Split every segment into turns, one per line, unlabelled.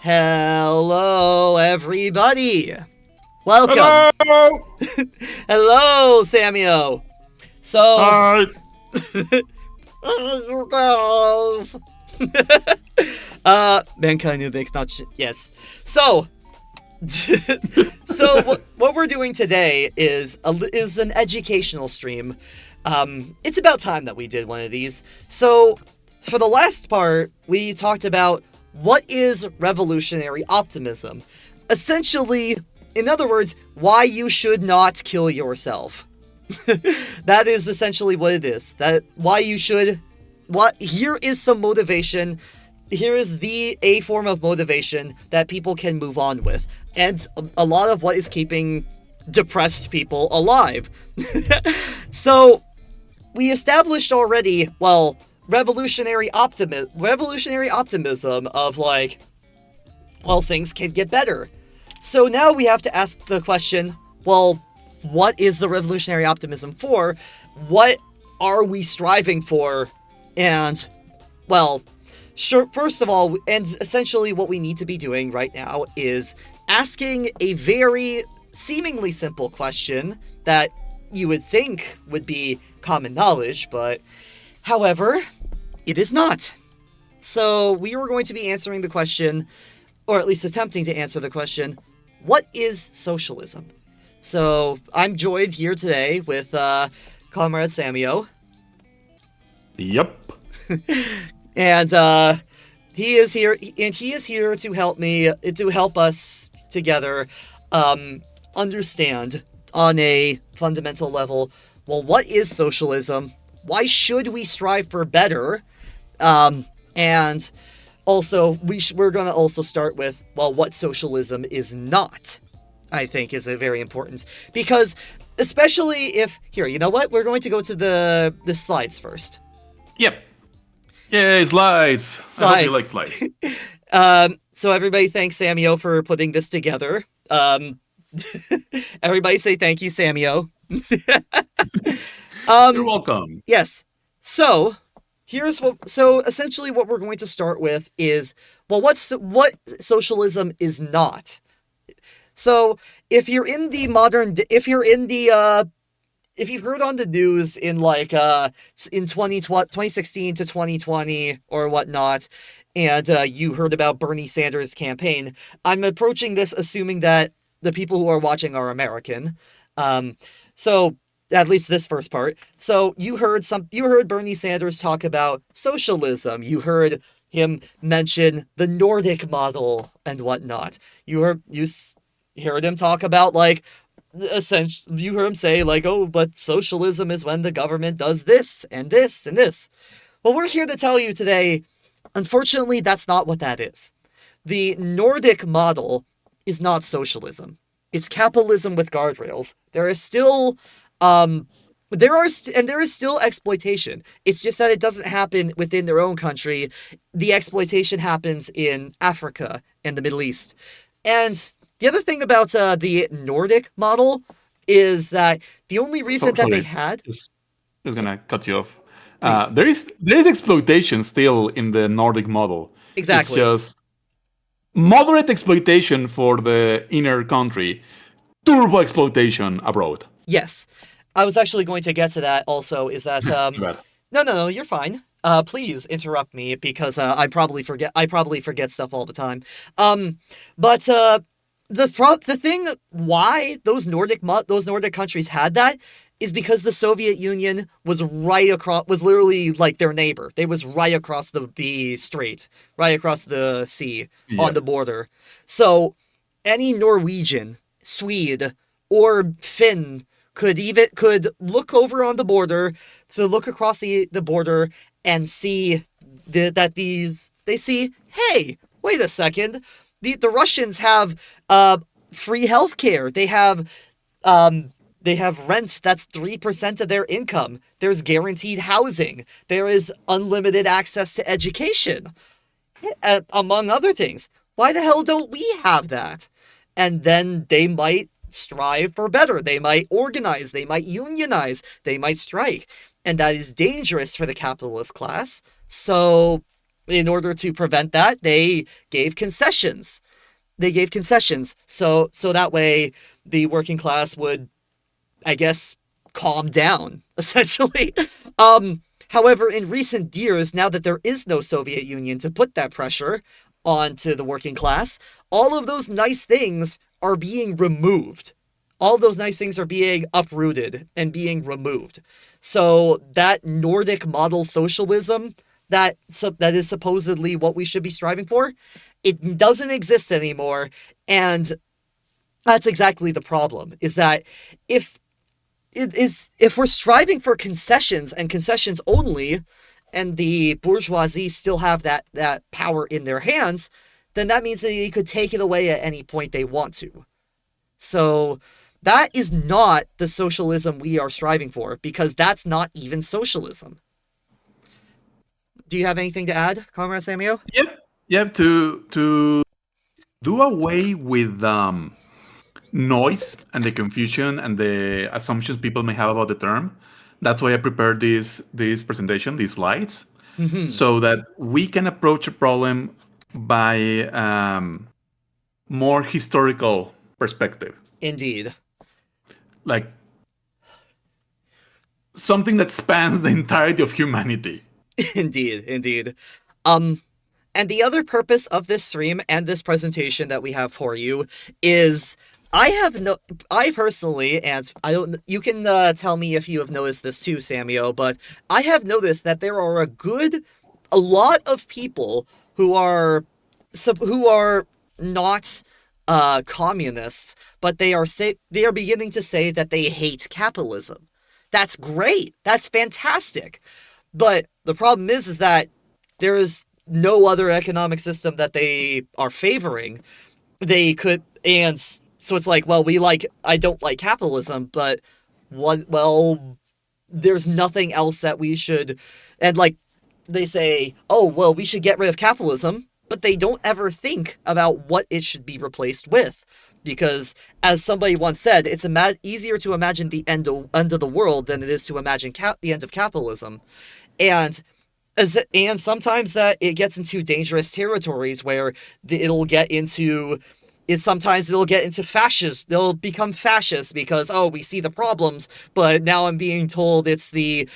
Hello, everybody. Welcome.
Hello.
Hello, Samuel. So,
Hi.
you guys. Mankind new big not yes. So, what we're doing today is an educational stream. It's about time that we did one of these. So, for the last part, we talked about what is revolutionary optimism. Essentially, in other words, why you should not kill yourself. That is essentially what it is. Here is some motivation. Here is a form of motivation that people can move on with. And a lot of what is keeping depressed people alive. So, we established already, revolutionary optimism of things can get better. So now we have to ask the question, what is the revolutionary optimism for? What are we striving for? And, first of all, and essentially what we need to be doing right now is asking a very seemingly simple question that you would think would be common knowledge, but however, it is not. So we were going to be answering the question, or at least attempting to answer the question, what is socialism? So I'm joined here today with Comrade Samio.
Yep.
And he is here to help us together understand on a fundamental level, what is socialism? Why should we strive for better? And also, we're going to also start with, well, what socialism is not, I think, is a very important. Because, especially if, here, you know what? We're going to go to the slides first.
Yep. Yay, slides. I hope you
Slides.
like slides.
So everybody thanks Samio for putting this together. Everybody say thank you, Samio.
You're
um,
welcome.
yes. So so essentially what we're going to start with is, well, what socialism is not. So if you're in the modern, if you've heard on the news in like in 2016 to 2020 or whatnot, and you heard about Bernie Sanders' campaign, I'm approaching this assuming that the people who are watching are American. Um, so at least this first part. So you heard Bernie Sanders talk about socialism. You heard him mention the Nordic model and whatnot. You heard him talk about like essentially, you heard him say like, oh, but socialism is when the government does this and this and this. Well, we're here to tell you today, unfortunately, that's not what that is. The Nordic model is not socialism. It's capitalism with guardrails. There is still there is still exploitation. It's just that it doesn't happen within their own country. The exploitation happens in Africa and the Middle East. And the other thing about the Nordic model is that the only reason that they
Sorry,
had,
just gonna cut you off.
please,
There is exploitation still in the Nordic model. It's
exactly,
just moderate exploitation for the inner country, turbo exploitation abroad.
yes, I was actually going to get to that. Also, is that
Too bad.
no, you're fine. Please interrupt me because I probably forget stuff all the time. But the thing why those Nordic countries had that is because the Soviet Union was literally like their neighbor. They was right across the strait, right across the sea on the
Yep.
border. So any Norwegian, Swede, or Finn could look over on the border, to look across the border and see that they see, hey, wait a second, the Russians have free healthcare. They have rent that's 3% of their income. There's guaranteed housing. There is unlimited access to education, among other things. Why the hell don't we have that? And then they might strive for better. They might organize. They might unionize. They might strike. And that is dangerous for the capitalist class. So, in order to prevent that, they gave concessions. So that way the working class would, I guess, calm down, essentially. However, in recent years, now that there is no Soviet Union to put that pressure onto the working class, all of those nice things are being removed. All of those nice things are being uprooted and being removed. So that Nordic model socialism that is supposedly what we should be striving for, it doesn't exist anymore. And that's exactly the problem, is that if if we're striving for concessions and concessions only, and the bourgeoisie still have that power in their hands, then that means that they could take it away at any point they want to. So that is not the socialism we are striving for, because that's not even socialism. Do you have anything to add, Comrade Samuel?
Yep. Yep. To do away with noise and the confusion and the assumptions people may have about the term. That's why I prepared this presentation, these slides,
Mm-hmm.
so that we can approach a problem by more historical perspective,
Indeed.
like something that spans the entirety of humanity.
Indeed. Indeed. Um, And the other purpose of this stream and this presentation that we have for you is, I personally, and I don't, you can tell me if you have noticed this too, Samio, but I have noticed that there are a lot of people who are not communists, but they are beginning to say that they hate capitalism. That's great. That's fantastic. But the problem is that there is no other economic system that they are favoring, they could, and so it's like, well, I don't like capitalism, but well, there's nothing else that we should, and like, they say, oh, well, we should get rid of capitalism, but they don't ever think about what it should be replaced with. Because, as somebody once said, it's easier to imagine the end of the world than it is to imagine the end of capitalism. And and sometimes that it gets into dangerous territories where it'll get into sometimes it'll get into fascist. They'll become fascist because, oh, we see the problems, but now I'm being told it's the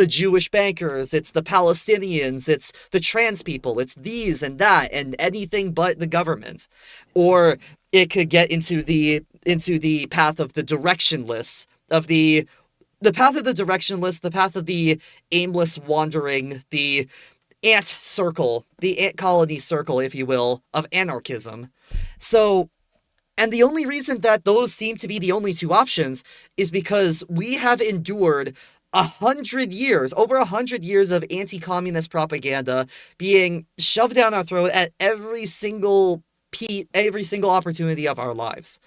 Jewish bankers, it's the Palestinians, it's the trans people, it's these and that and anything but the government. Or it could get into the path of the directionless, of the path of the directionless, the path of the aimless wandering, the the ant colony circle, if you will, of anarchism. So, and the only reason that those seem to be the only two options is because we have endured 100 years, over 100 years of anti-communist propaganda being shoved down our throat at every single opportunity of our lives.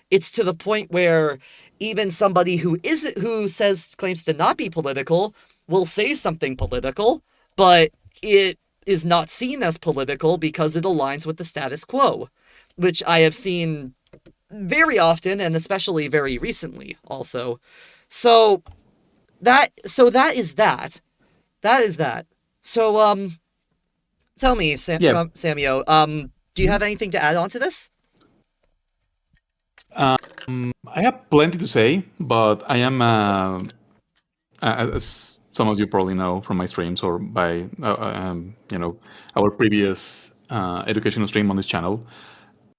It's to the point where even somebody who claims to not be political will say something political, but it is not seen as political because it aligns with the status quo, which I have seen very often and especially very recently also. So that is that. That is that. So tell me,
Yeah.
Samio, do you have anything to add on to this?
I have plenty to say, but I am, as some of you probably know from my streams or by, our previous educational stream on this channel,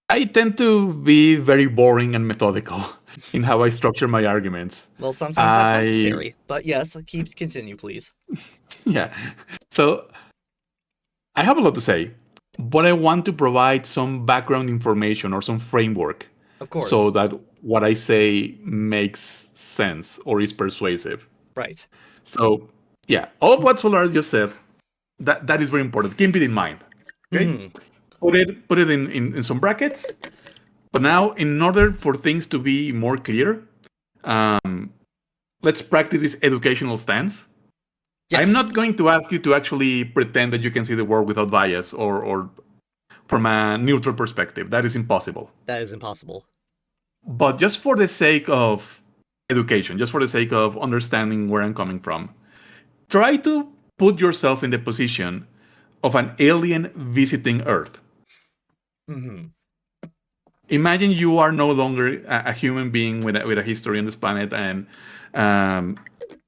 I tend to be very boring and methodical in how I structure my arguments.
Well, sometimes that's
I,
necessary, but yes, continue, please.
yeah. So I have a lot to say, but I want to provide some background information or some framework
Of
so
course.
that what I say makes sense or is persuasive.
Right.
So, yeah, all of what Solaris just said, that is very important. Keep it in mind. Okay?
Hmm.
Put it in some brackets. But now, in order for things to be more clear, let's practice this educational stance. I'm
Yes,
not going to ask you to actually pretend that you can see the world without bias or from a neutral perspective. That is impossible.
that is impossible.
But just for the sake of education, just for the sake of understanding where I'm coming from, try to put yourself in the position of an alien visiting Earth.
Hmm.
Imagine you are no longer a human being with a history on this planet and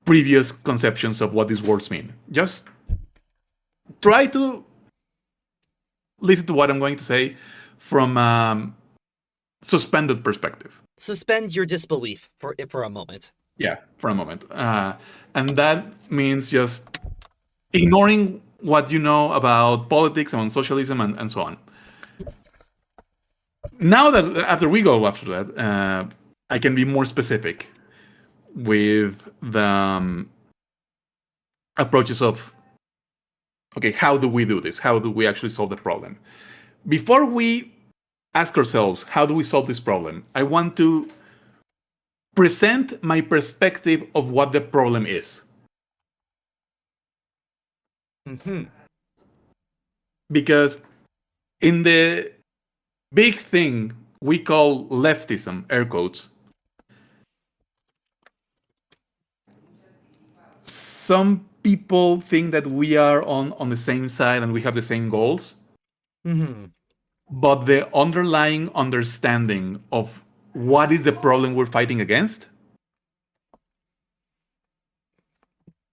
previous conceptions of what these words mean. Just try to listen to what I'm going to say from suspended perspective.
Suspend your disbelief for a moment.
Yeah, for a moment. And that means just ignoring what you know about politics and socialism and so on. Now that after we go after that, I can be more specific with the approaches of, okay, how do we do this? How do we actually solve the problem? Before we ask ourselves, how do we solve this problem? I want to present my perspective of what the problem is.
Hmm.
Because in the big thing we call leftism, air quotes, some people think that we are on the same side and we have the same goals,
Hmm.
but the underlying understanding of what is the problem we're fighting against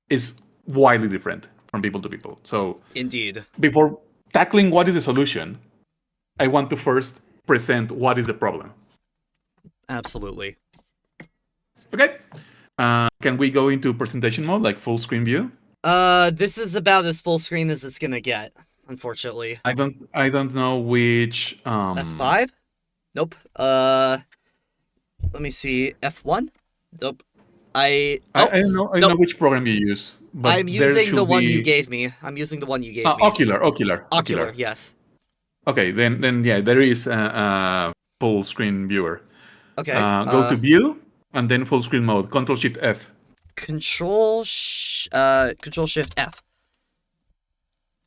is widely different from people to people. So
Indeed.
before tackling what is the solution, I want to first present what is the problem.
Absolutely.
Okay. Can we go into presentation mode, like full screen view?
This is about as full screen as it's gonna get, unfortunately.
I don't know which
F5? Nope. Let me see. F1? Nope.
I don't know. I don't know
Nope.
which program you use, but
I'm
there
using the
should
one you
be
gave me. I'm using the one you gave me.
Ocular.
Yes.
Okay, then yeah, there is a full screen viewer.
Okay.
Go to view and then full screen mode. Control Shift F.
Control Shift F.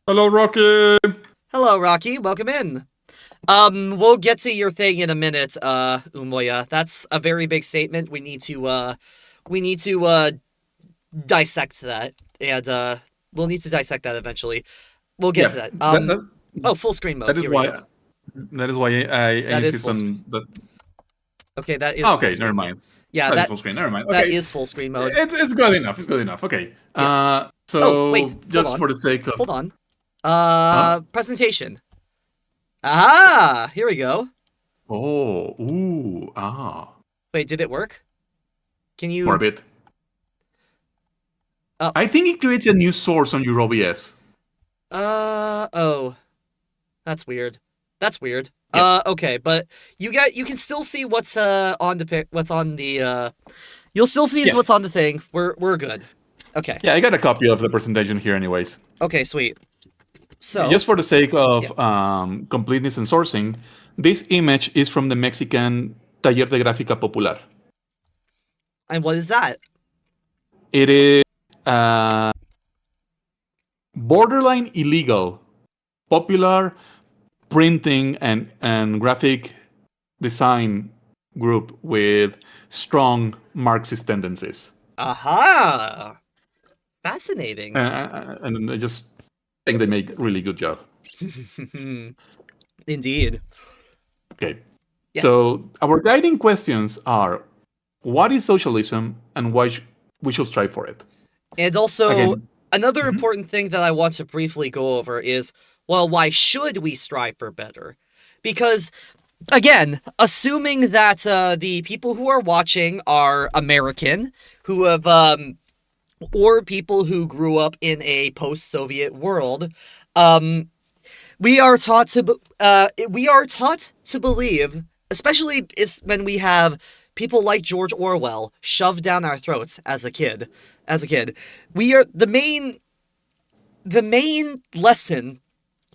Hello, Rocky.
Hello, Rocky. Welcome in. We'll get to your thing in a minute, Umoya. That's a very big statement. We need to dissect that, and we'll need to dissect that eventually. We'll get to
Yeah,
that.
that
Oh, full screen mode.
that is
Here we
why
go.
I
That is
insist
full screen.
on that.
Okay, that is
Oh,
full
okay, never
screen mode.
mind.
Yeah,
That is full screen. Never mind.
that
Okay,
is full screen mode.
it's good enough. It's good enough. Okay.
Yeah. Oh,
So
wait. Hold
just
on.
for the sake of
Hold on.
huh?
Presentation. Aha! Here we go.
Oh,
Wait, did it work? Can
for a
you?
bit.
Oh.
I think it creates a new source on your OBS.
Oh. That's weird. That's weird.
Yep.
Okay, but you can still see what's on the you'll still see
Yeah.
what's on the thing. We're good. Okay.
Yeah, I got a copy of the presentation here, anyways.
Okay, sweet. So,
Just for the sake of completeness and sourcing, this image is from the Mexican Taller de Gráfica Popular.
and what is that?
It is borderline illegal, popular printing and graphic design group with strong Marxist tendencies.
Aha! Fascinating.
And I just think they make a really good job.
Indeed.
Okay.
Yes.
So our guiding questions are: what is socialism, and why we should strive for it?
And also,
Again.
another important thing that I want to briefly go over is, well, why should we strive for better? Because, again, assuming that the people who are watching are American, who have, or people who grew up in a post-Soviet world, we are taught to believe, especially when we have people like George Orwell shoved down our throats as a kid. We are the main lesson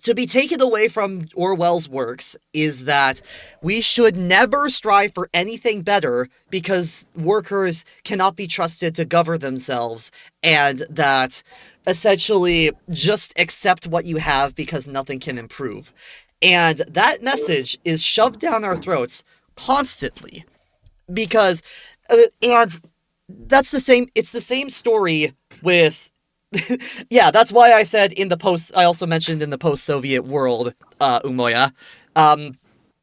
to be taken away from Orwell's works is that we should never strive for anything better because workers cannot be trusted to govern themselves, and that essentially just accept what you have because nothing can improve. And that message is shoved down our throats constantly because and that's the same it's the same story with yeah, that's why I said I also mentioned in the post-Soviet world, Umoya.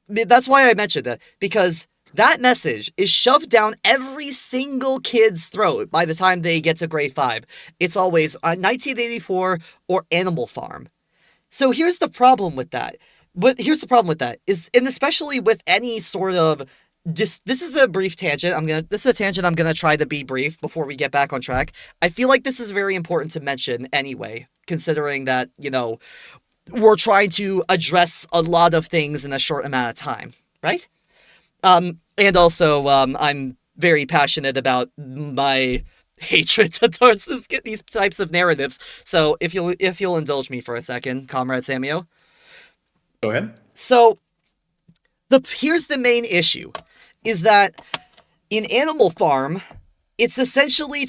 That's why I mentioned that, because that message is shoved down every single kid's throat by the time they get to grade 5. It's always 1984 or Animal Farm. So here's the problem with that. And especially with any sort of this is a brief tangent. This is a tangent I'm gonna try to be brief before we get back on track. I feel like this is very important to mention anyway, considering that, we're trying to address a lot of things in a short amount of time, right? And also, I'm very passionate about my hatred towards these types of narratives. So if you'll indulge me for a second, Comrade Samuel.
Go ahead.
So here's the main issue, is that in Animal Farm, it's essentially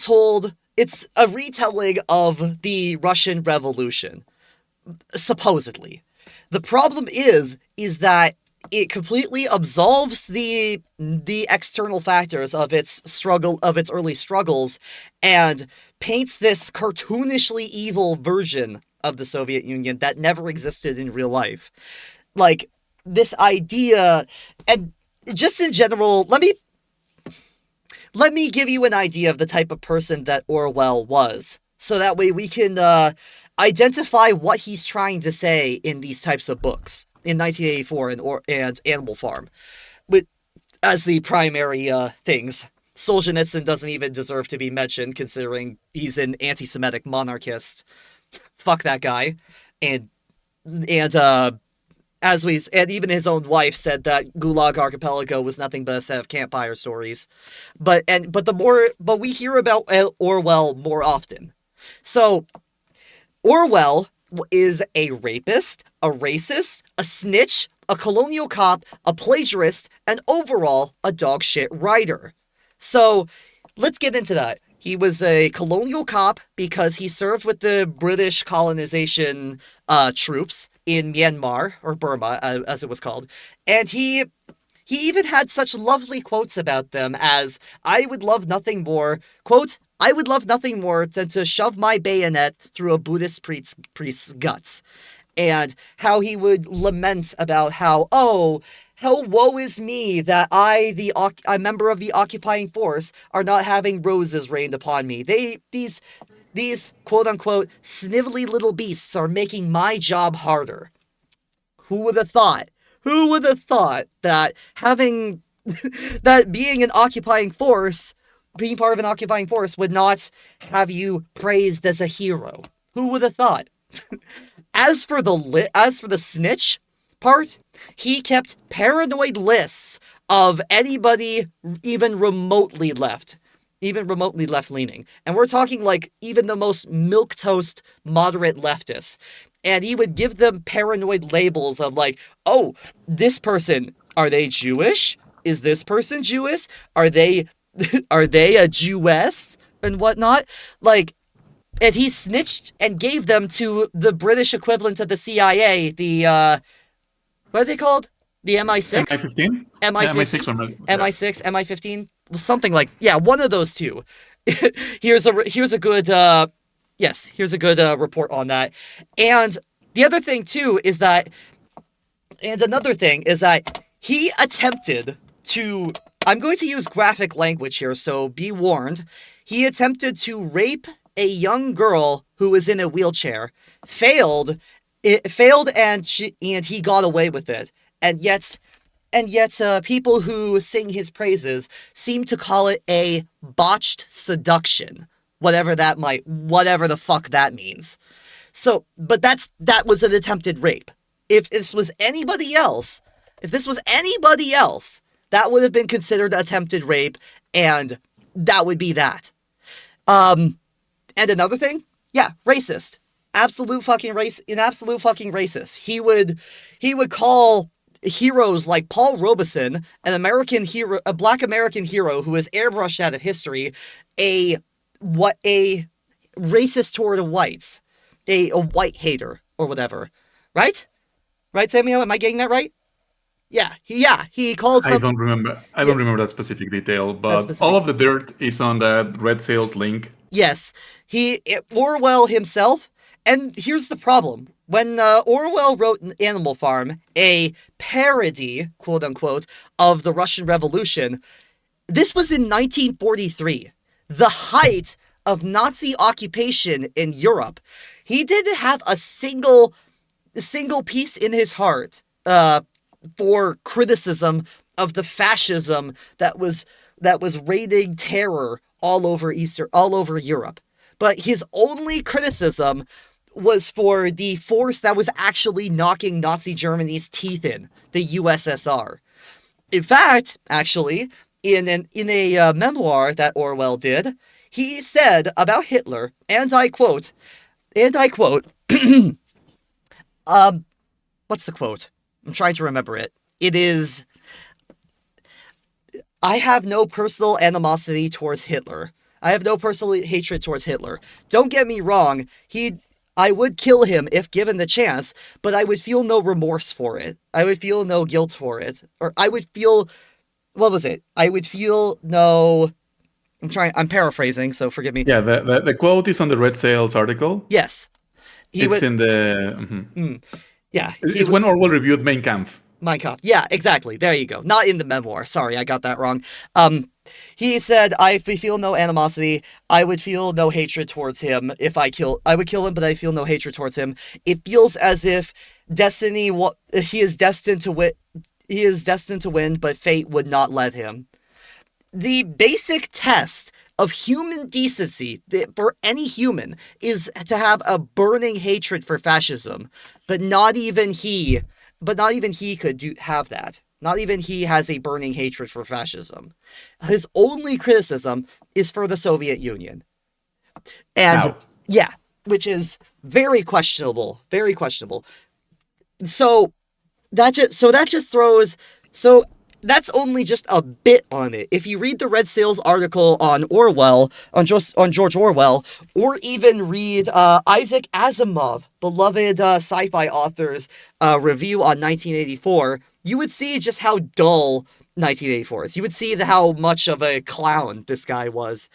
it's a retelling of the Russian Revolution, supposedly. The problem is that it completely absolves the external factors of its early struggles, and paints this cartoonishly evil version of the Soviet Union that never existed in real life. Like, this idea, and just in general, let me give you an idea of the type of person that Orwell was, so that way we can identify what he's trying to say in these types of books in 1984 and Animal Farm, as the primary things. Solzhenitsyn doesn't even deserve to be mentioned, considering he's an anti-Semitic monarchist. Fuck that guy. And And even his own wife said that Gulag Archipelago was nothing but a set of campfire stories. But we hear about Orwell more often. So Orwell is a rapist, a racist, a snitch, a colonial cop, a plagiarist, and overall a dogshit writer. So let's get into that. He was a colonial cop because he served with the British colonization troops in Myanmar, or Burma, as it was called. And he even had such lovely quotes about them as, I would love nothing more, quote, I would love nothing more than to shove my bayonet through a Buddhist priest's guts. And how he would lament about how woe is me that a member of the occupying force, are not having roses rained upon me. These quote-unquote snivelly little beasts are making my job harder. Who would have thought? Who would have thought that that being part of an occupying force would not have you praised as a hero? Who would have thought? As for the snitch part, he kept paranoid lists of anybody even remotely left-leaning. And we're talking like even the most milquetoast moderate leftists. And he would give them paranoid labels of like, oh, this person, are they Jewish? Is this person Jewish? Are they a Jewess? And whatnot? Like, and he snitched and gave them to the British equivalent of the CIA, what are they called? The MI6?
MI15?
MI6?
MI6
MI6, MI15? Something like, yeah, one of those two. Here's a good report on that. And another thing is that he attempted to, I'm going to use graphic language here, so be warned. He attempted to rape a young girl who was in a wheelchair, failed, and he got away with it. And yet, people who sing his praises seem to call it a botched seduction, whatever the fuck that means. So, but that was an attempted rape. If this was anybody else, that would have been considered attempted rape, and that would be that. And another thing, yeah, racist. An absolute fucking racist. He would call heroes like Paul Robeson, a black American hero who was airbrushed out of history, a racist toward whites, a white hater or whatever, right? Right, Samuel? Am I getting that right? Yeah, he called some...
I don't remember that specific detail, but all of the dirt is on that Red Sales link.
Yes, Orwell himself, and here's the problem. When Orwell wrote Animal Farm, a parody, quote-unquote, of the Russian Revolution, this was in 1943, the height of Nazi occupation in Europe. He didn't have a single piece in his heart for criticism of the fascism that was raining terror all over Europe. But his only criticism was for the force that was actually knocking Nazi Germany's teeth in, the USSR. In fact, actually, in a memoir that Orwell did, he said about Hitler, and I quote, what's the quote? I'm trying to remember it. It is, I have no personal animosity towards Hitler. I have no personal hatred towards Hitler. Don't get me wrong, I would kill him if given the chance, but I would feel no remorse for it. I would feel no guilt for it. Or I would feel, what was it? I would feel no, I'm paraphrasing, so forgive me.
Yeah, the quote is on the Red Sales article.
Yes.
In the...
Yeah.
It's when Orwell reviewed Mein Kampf.
Mein Kampf. Yeah, exactly. There you go. Not in the memoir. Sorry, I got that wrong. He said, I feel no animosity. I would feel no hatred towards him I would kill him, but I feel no hatred towards him. It feels as if he is destined to win, but fate would not let him. The basic test of human decency for any human is to have a burning hatred for fascism, but not even he but not even he could have that. Not even he has a burning hatred for fascism. His only criticism is for the Soviet Union. And
Now,
yeah, which is very questionable, very questionable. So that just throws so that's only just a bit on it. If you read the Red Sails article on Orwell, on George Orwell, or even read Isaac Asimov, beloved sci-fi author's review on 1984, you would see just how dull 1984 is. You would see how much of a clown this guy was.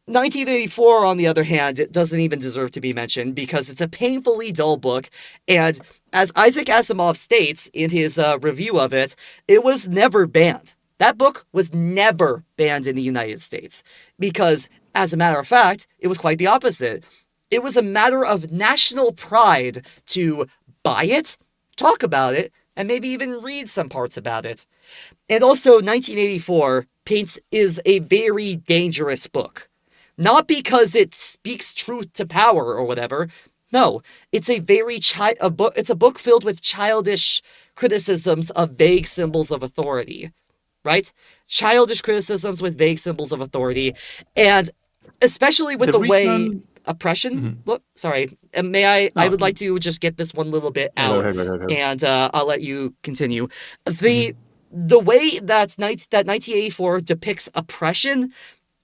1984, on the other hand, it doesn't even deserve to be mentioned because it's a painfully dull book, and as Isaac Asimov states in his review of it, it was never banned. That book was never banned in the United States because, as a matter of fact, it was quite the opposite. It was a matter of national pride to buy it, talk about it, and maybe even read some parts about it. And also, 1984 is a very dangerous book. Not because it speaks truth to power or whatever. No, it's a book. It's a book filled with childish criticisms of vague symbols of authority, right? Childish criticisms with vague symbols of authority, and especially with
the
the way
reason.
oppression.
Mhm.
Look, sorry, may I? I
No,
would like to just get this one little bit
yeah, go
out,
ahead, go ahead, go ahead.
and I'll let you continue.
Mhm.
The way that 1984 depicts oppression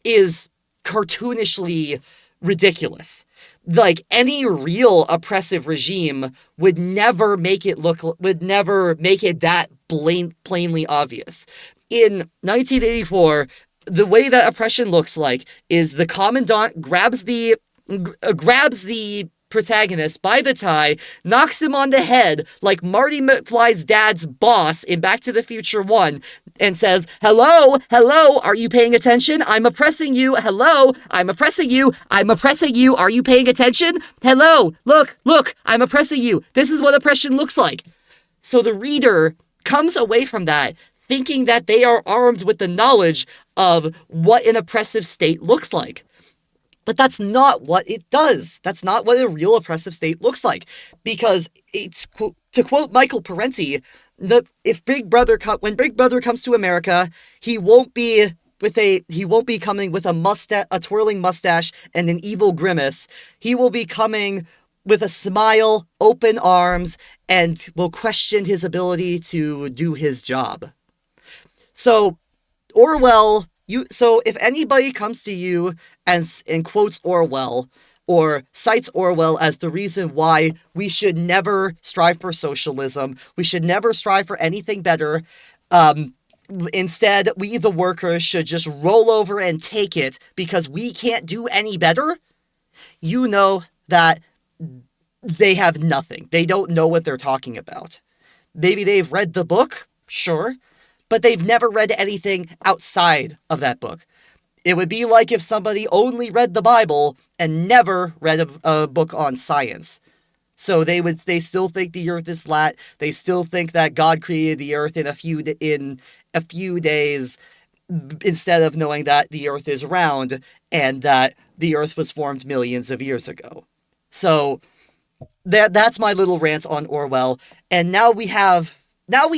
is cartoonishly ridiculous. Like any real oppressive regime would never make it that plainly obvious. In 1984, the way that oppression looks like is the commandant grabs the protagonist by the tie, knocks him on the head like Marty McFly's dad's boss in Back to the Future 1, and says, "Hello, hello, are you paying attention? I'm oppressing you. Hello, I'm oppressing you. I'm oppressing you. Are you paying attention? Hello, look, I'm oppressing you. This is what oppression looks like." So the reader comes away from that thinking that they are armed with the knowledge of what an oppressive state looks like. But that's not what it does. That's not what a real oppressive state looks like. Because to quote Michael Parenti, when Big Brother comes to America, he won't be coming with a twirling mustache and an evil grimace. He will be coming with a smile, open arms, and will question his ability to do his job. So so if anybody comes to you and quotes Orwell or cites Orwell as the reason why we should never strive for socialism, we should never strive for anything better, instead we the workers should just roll over and take it because we can't do any better, you know that they have nothing. They don't know what they're talking about. Maybe they've read the book, sure, but they've never read anything outside of that book. It would be like if somebody only read the Bible and never read a book on science. So they still think the earth is flat. They still think that God created the earth in a few days instead of knowing that the earth is round and that the earth was formed millions of years ago. So that's my little rant on Orwell. And now we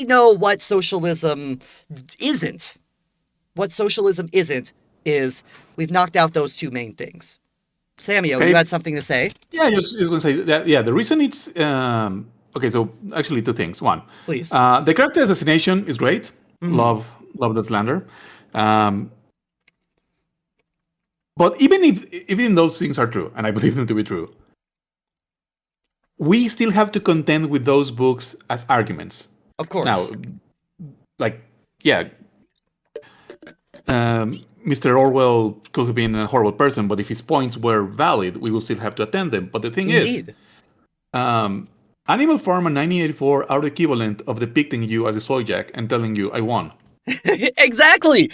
know what socialism isn't. What socialism isn't is we've knocked out those two main things. Samuel,
Okay.
you had something to say?
Yeah, just going to say that. Yeah, the reason it's okay. So actually, two things. One,
Please.
the character assassination is great.
Mhm.
Love the slander. But even those things are true, and I believe them to be true, we still have to contend with those books as arguments.
Of course.
Now, like, yeah, Mr. Orwell could have been a horrible person, but if his points were valid, we will still have to attend them. But the thing
Indeed.
is, Animal Farm and 1984 are the equivalent of depicting you as a soy jack and telling you, I won.
Exactly.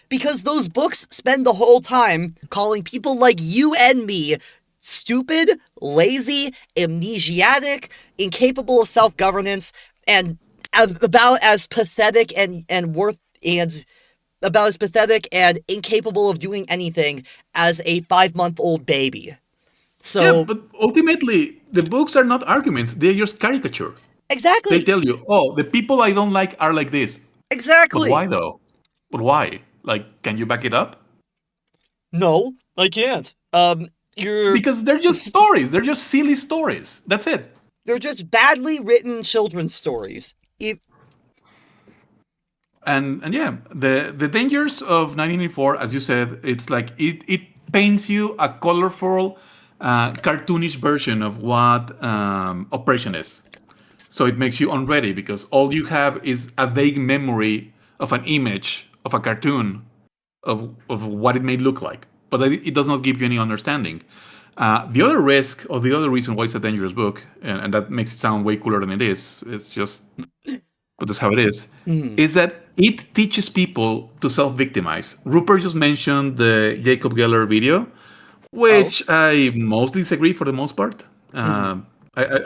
Because those books spend the whole time calling people like you and me stupid, lazy, amnesiac, incapable of self-governance, and about as pathetic and incapable of doing anything as a 5-month-old baby. So
yeah, but ultimately, the books are not arguments; they're just caricature. They
Exactly.
tell you, oh, the people I don't like are like this. But
Exactly.
why though? But why? Like, can you back it up?
No, I can't. You're
Because they're just stories. They're just silly stories. That's it.
they're just badly written children's stories.
And yeah, the dangers of 1984, as you said, it's like it paints you a colorful, cartoonish version of what oppression is. So it makes you unready because all you have is a vague memory of an image of a cartoon of what it may look like, but it does not give you any understanding. The other risk, or the other reason why it's a dangerous book, and that makes it sound way cooler than it is, it's just, but that's how it
Mhm.
is that it teaches people to self-victimize. Rupert just mentioned the Jacob Geller video,
Oh.
which I mostly disagree for the most part.
Mhm.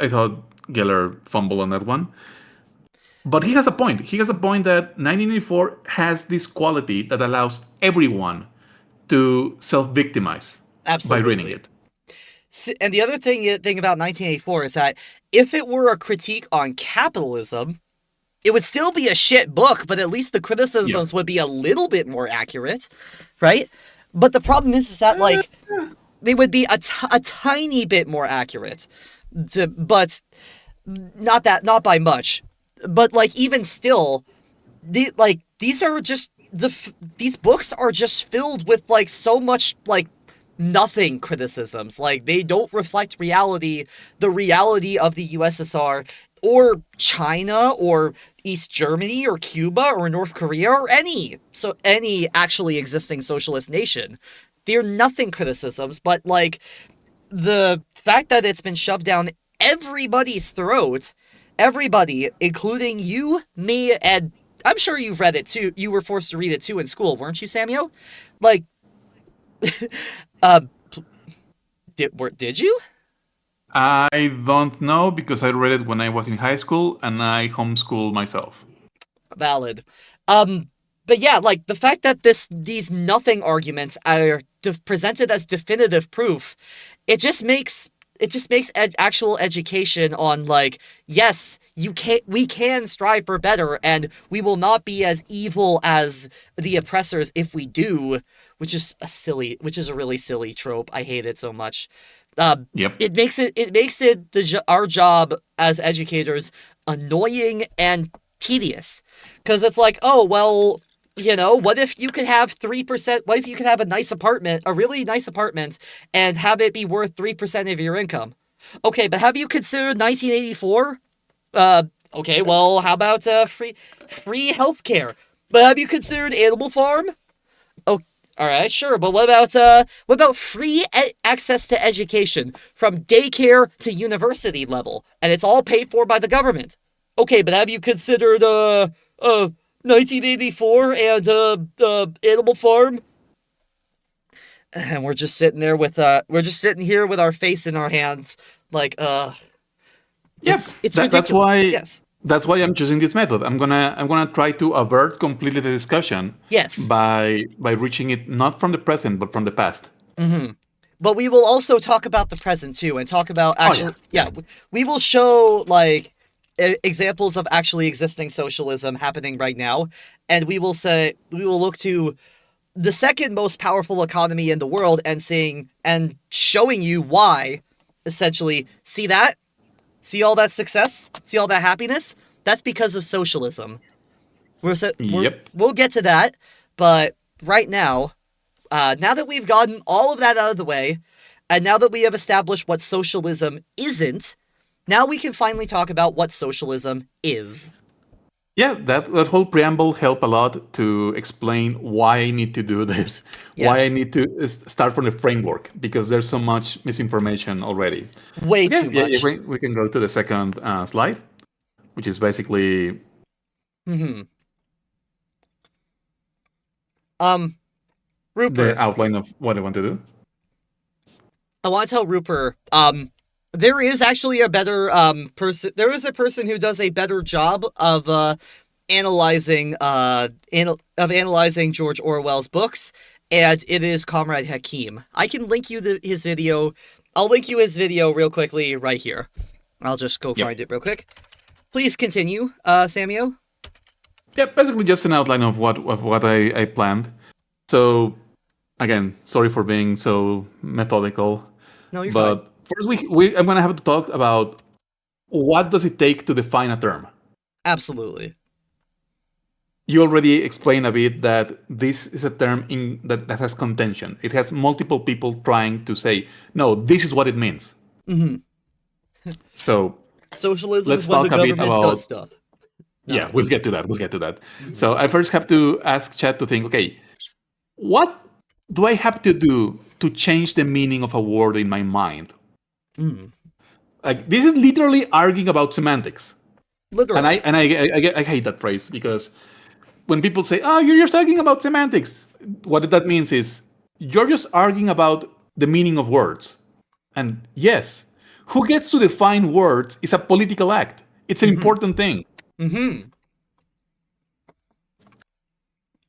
I thought Geller fumbled on that one. But he has a point. He has a point that 1984 has this quality that allows everyone to self-victimize by reading
Absolutely.
it.
And the other thing about 1984 is that if it were a critique on capitalism, it would still be a shit book, but at least the
Yeah.
criticisms would be a little bit more accurate, right? But the problem is that like they would be a tiny bit more accurate, but not by much. But like even still, these are just these books are just filled with like so much like nothing criticisms. Like they don't reflect reality, the reality of the USSR or China or East Germany or Cuba or North Korea or any actually existing socialist nation. They're nothing criticisms, but like the fact that it's been shoved down everybody's throat, everybody, including you, me, and I'm sure you've read it too. You were forced to read it too in school, weren't you, Samuel? Like, uh, did you?
I don't know because I read it when I was in high school and I homeschooled myself.
Valid. Um, but yeah, like the fact that these nothing arguments are presented as definitive proof, it just makes actual education on like yes we can strive for better and we will not be as evil as the oppressors if we do, which is a really silly trope. I hate it so much. uh,
Yep.
it makes it our job as educators annoying and tedious, because it's like, oh well, what if you could have 3%? What if you could have a really nice apartment, and have it be worth 3% of your income? Okay, but have you considered 1984? Uh, okay, well, how about free healthcare? But have you considered Animal Farm? Oh, all right, sure, but what about free access to education from daycare to university level, and it's all paid for by the government? Okay, but have you considered 1984 and Animal Farm? And we're just sitting here with our face in our hands, like
Yep.
it's
That's
ridiculous.
why
Yes,
I'm choosing this method. I'm gonna try to avert completely the discussion
yes.
by reaching it not from the present but from the past.
Mm-hmm. But we will also talk about the present too, and talk about
Oh yeah,
actually,
yeah.
yeah, we will show like examples of actually existing socialism happening right now, and we will look to the second most powerful economy in the world and showing you why. Essentially, see all that success, see all that happiness. That's because of socialism.
Yep.
We'll get to that, but right now, now that we've gotten all of that out of the way, and now that we have established what socialism isn't, now we can finally talk about what socialism is.
Yeah, that whole preamble helped a lot to explain why I need to do this, why I
Yes,
need to start from the framework, because there's so much misinformation already.
way
But yeah,
too
yeah,
much.
we can go to the second slide, which is basically
Hmm. Um,
the
Rupert,
outline of what I want to do.
I want to tell Rupert, there is actually a better person. There is a person who does a better job of analyzing George Orwell's books, and it is Comrade Hakim. I can link you his video. I'll link you his video real quickly right here. I'll just go
Yep.
find it real quick. Please continue, Samuel.
Yeah, basically just an outline of what I planned. So again, sorry for being so methodical,
No, you're fine.
but first I'm gonna have to talk about what does it take to define a term.
Absolutely.
You already explained a bit that this is a term that has contention. It has multiple people trying to say, no, this is what it means.
Mm-hmm.
So
Socialism is
let's
when the
talk a bit
government does
about.
stuff.
Yeah,
No.
we'll get to that. We'll get to that.
Mm-hmm.
So I first have to ask Chad to think, okay, what do I have to do to change the meaning of a word in my mind?
Mm.
Like this is literally arguing about semantics. And
Literally.
I hate that phrase because when people say, "Oh, you're just arguing about semantics," what that means is you're just arguing about the meaning of words. And yes, who gets to define words is a political act. It's an
Mm-hmm.
important thing.
Mm-hmm.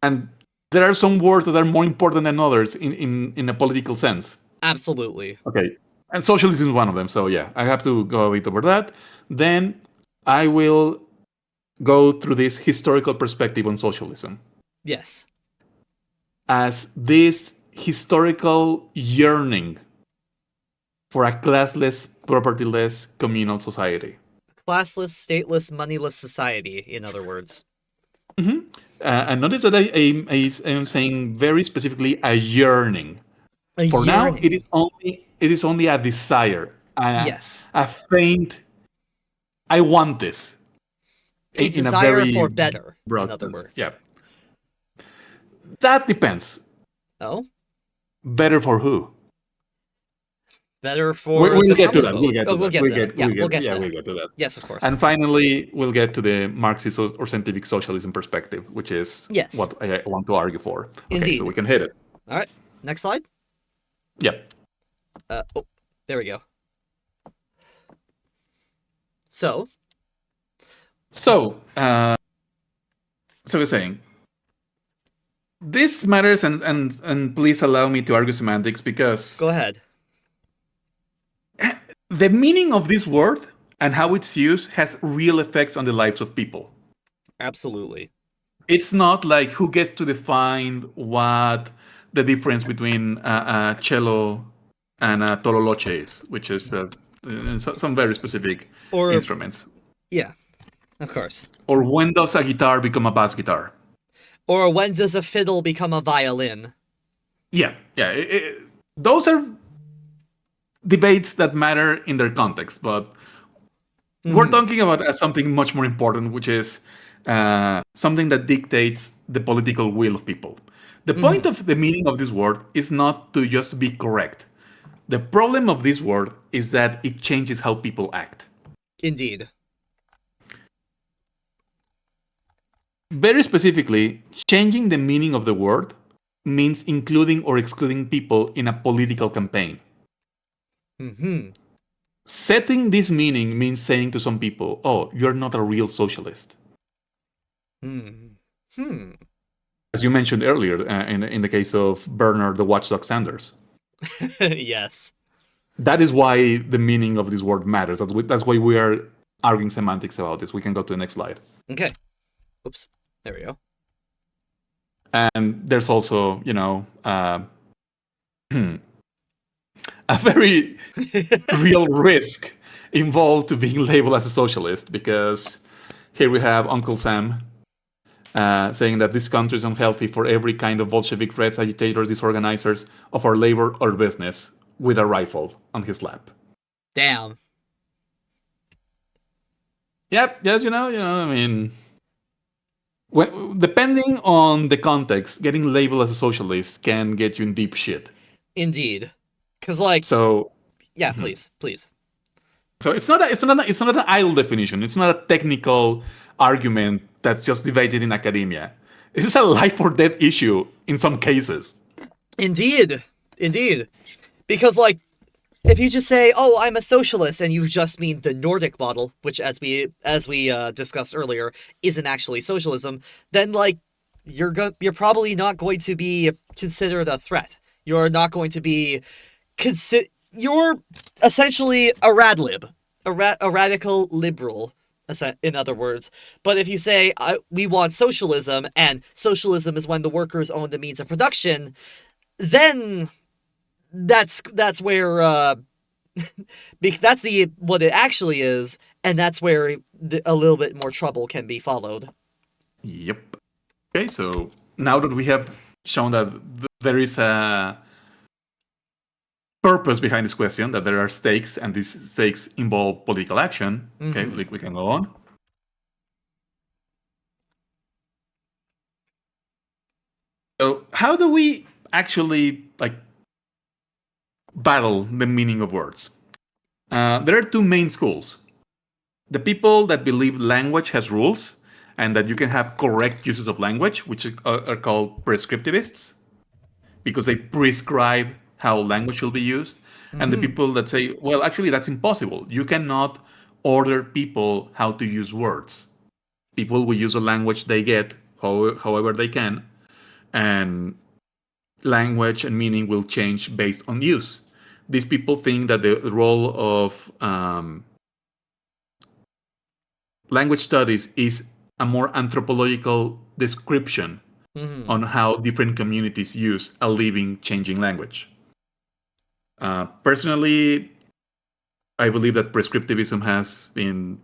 And there are some words that are more important than others in a political sense.
Absolutely.
Okay. And socialism is one of them. So yeah, I have to go a bit over that. Then I will go through this historical perspective on socialism
Yes.
as this historical yearning for a classless, propertyless communal society.
Classless, stateless, moneyless society, in other words.
And notice that I am saying very specifically a yearning.
A
For now,
yearning.
it is only a desire,
Yes.
a faint. I want this
A
in a
desire
very
for better, in
broad
other
sense.
words.
Yeah, that depends.
Oh?
Better for who?
Better for
We'll
the
get to
common
that.
folk.
We'll get
Oh,
to
we'll
that.
get to that. Yeah, we'll get to
We'll
that.
get to that.
Yes, of course.
And finally, we'll get to the Marxist or scientific socialism perspective, which is
Yes.
what I want to argue for. Okay,
Indeed.
so we can hit it.
All right. Next slide.
Yep.
Oh, there we go. So
we're saying this matters, and please allow me to argue semantics because
go ahead.
the meaning of this word and how it's used has real effects on the lives of people.
Absolutely.
It's not like who gets to define what the difference between a cello and a tololoche is, which is some very specific instruments.
Yeah, of course.
Or when does a guitar become a bass guitar?
Or when does a fiddle become a violin?
Yeah. Those are debates that matter in their context, but we're talking about something much more important, which is something that dictates the political will of people. The point of the meaning of this word is not to just be correct. The problem of this word is that it changes how people act.
Indeed.
Very specifically, changing the meaning of the word means including or excluding people in a political campaign. Setting this meaning means saying to some people, oh, you're not a real socialist. As you mentioned earlier, in the case of Bernard the Watchdog Sanders.
Yes.
That is why the meaning of this word matters. That's why we are arguing semantics about this. We can go to the next slide.
Okay. Oops. There we go.
And there's also, a very real risk involved to being labeled as a socialist, because here we have Uncle Sam saying that this country is unhealthy for every kind of Bolshevik reds, agitators, disorganizers of our labor or business, with a rifle on his lap.
Damn.
Yep. Yes. I mean, depending on the context, getting labeled as a socialist can get you in deep shit.
Indeed. Because, yeah, please.
So it's not an idle definition. It's not a technical argument that's just debated in academia. This is a life or death issue in some cases.
Indeed. Because, if you just say, "Oh, I'm a socialist," and you just mean the Nordic model, which, as we discussed earlier, isn't actually socialism, then you're probably not going to be considered a threat. You're not going to be you're essentially a radlib, a radical liberal, in other words. But if you say we want socialism, and socialism is when the workers own the means of production, then that's where that's the what it actually is, and that's where a little bit more trouble can be followed.
Yep. Okay, so now that we have shown that there is a purpose behind this question, that there are stakes, and these stakes involve political action, okay, we can go on. So how do we actually battle the meaning of words? There are two main schools. The people that believe language has rules and that you can have correct uses of language, which are called prescriptivists, because they prescribe how language should be used. And the people that say, well, actually, that's impossible. You cannot order people how to use words. People will use a language they get however they can, and language and meaning will change based on use. These people think that the role of language studies is a more anthropological description on how different communities use a living, changing language. Personally, I believe that prescriptivism has been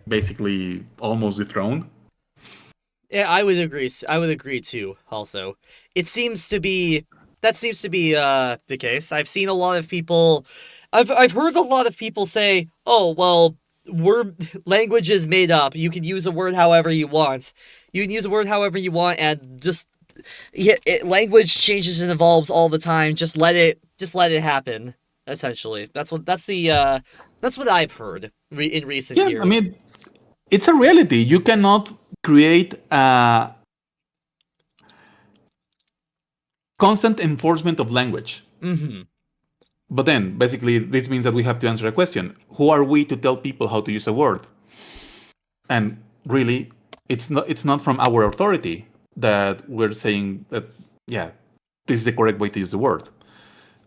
basically almost dethroned.
Yeah, I would agree. I would agree too. Also, it seems to be the case. I've seen a lot of people. I've heard a lot of people say, "Oh, well, language is made up. You can use a word however you want. You can use a word however you want, and just language changes and evolves all the time. Just let it happen." Essentially, that's what I've heard in recent
Yeah, I
years.
mean, it's a reality. You cannot create a constant enforcement of language. But then, basically, this means that we have to answer a question: who are we to tell people how to use a word? And really, it's not from our authority that we're saying that, yeah, this is the correct way to use the word.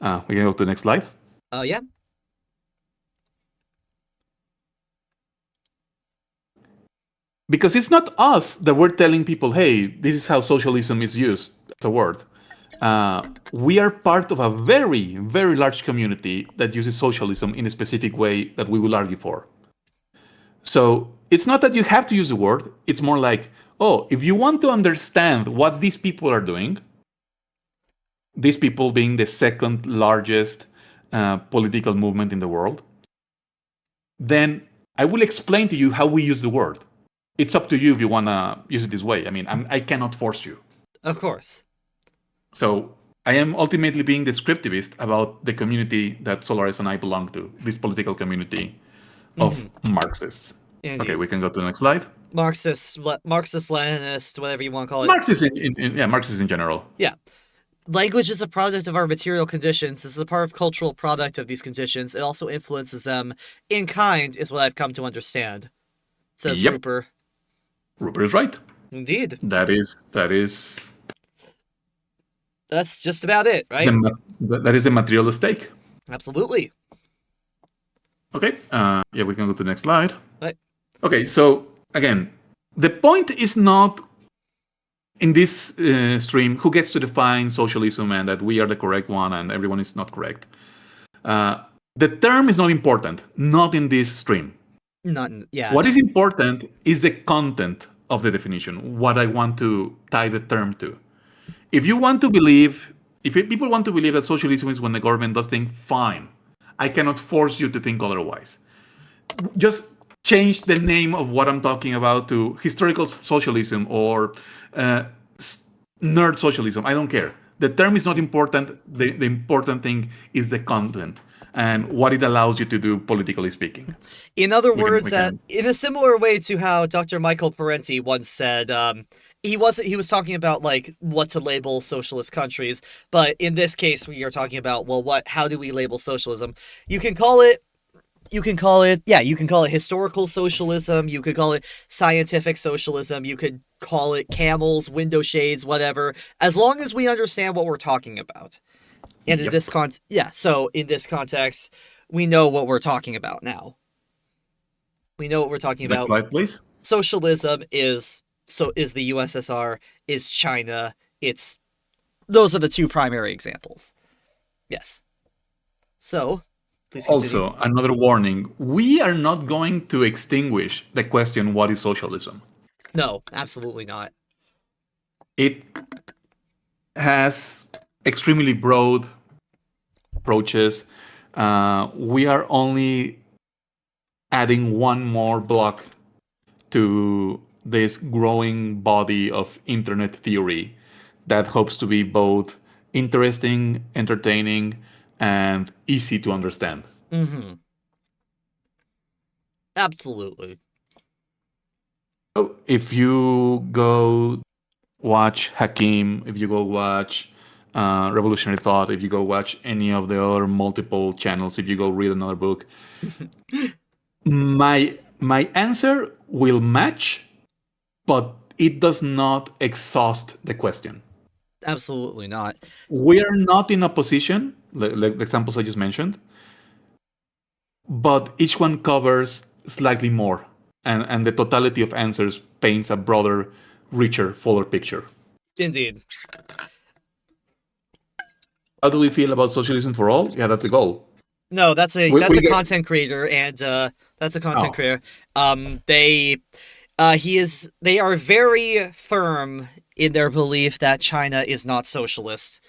We can go to the next slide.
Oh yeah.
Because it's not us that we're telling people, hey, this is how socialism is used as a word. We are part of a very, very large community that uses socialism in a specific way that we will argue for. So it's not that you have to use the word. It's more like, oh, if you want to understand what these people are doing, these people being the second largest political movement in the world, then I will explain to you how we use the word. It's up to you if you want to use it this way. I mean, I cannot force you.
Of course.
So I am ultimately being descriptivist about the community that Solaris and I belong to, this political community of Marxists.
Indeed.
Okay, we can go to the next slide.
Marxist, Leninist, whatever you want to call it.
Marxists Marxists in general.
Yeah. Language is a product of our material conditions. This is a part of cultural product of these conditions. It also influences them in kind, is what I've come to understand, says Rupert.
Rupert is right.
Indeed. That's just about it, right?
That is the material stake.
Absolutely.
Okay. Yeah, we can go to the next slide.
Right.
Okay, so again, the point is not in this stream who gets to define socialism and that we are the correct one and everyone is not correct. The term is not important, not in this stream. What is important is the content of the definition, what I want to tie the term to. If people want to believe that socialism is when the government does things, fine. I cannot force you to think otherwise. Just change the name of what I'm talking about to historical socialism or nerd socialism. I don't care. The term is not important. The important thing is the content and what it allows you to do, politically speaking.
In other words, in a similar way to how Dr. Michael Parenti once said, he was talking about like what to label socialist countries, but in this case we are talking about, well, how do we label socialism? You can call it historical socialism, you could call it scientific socialism, you could call it camels, window shades, whatever, as long as we understand what we're talking about. And in this so in this context, we know what we're talking about now. We know what we're talking
Next
about.
slide, please.
Socialism is the USSR, is China. Those are the two primary examples. Yes. So, please continue.
Also, another warning: we are not going to extinguish the question, "What is socialism?"
No, absolutely not.
It has extremely broad approaches. We are only adding one more block to this growing body of internet theory that hopes to be both interesting, entertaining, and easy to understand.
Mm-hmm. Absolutely.
So if you go watch Hakim, if you go watch Revolutionary Thought, if you go watch any of the other multiple channels, if you go read another book, my answer will match, but it does not exhaust the question.
Absolutely not.
We are not in a position, like the examples I just mentioned, but each one covers slightly more, and the totality of answers paints a broader, richer, fuller picture.
Indeed.
How do we feel about socialism for all? Yeah, that's the goal.
No, that's a
We,
that's
we
a
get
content creator, and that's a content
oh
creator. They are very firm in their belief that China is not socialist.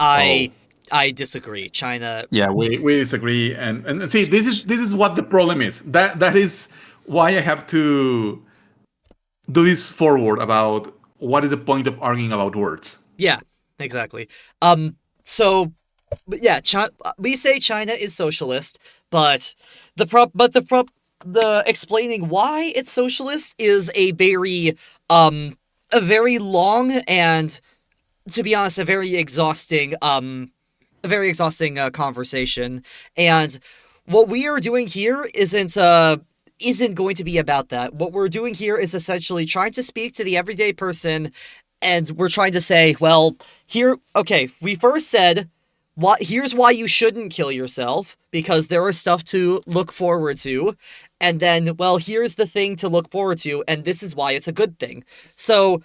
oh
I disagree. China,
yeah, we disagree, and see, this is what the problem is. That is why I have to do this forward about what is the point of arguing about words.
yeah, exactly. So but yeah, we say China is socialist, but the explaining why it's socialist is a very long and, to be honest, a very exhausting conversation. And what we are doing here isn't going to be about that. What we're doing here is essentially trying to speak to the everyday person, and we're trying to say, well, we first said, here's why you shouldn't kill yourself, because there is stuff to look forward to. And then, well, here's the thing to look forward to, and this is why it's a good thing. So,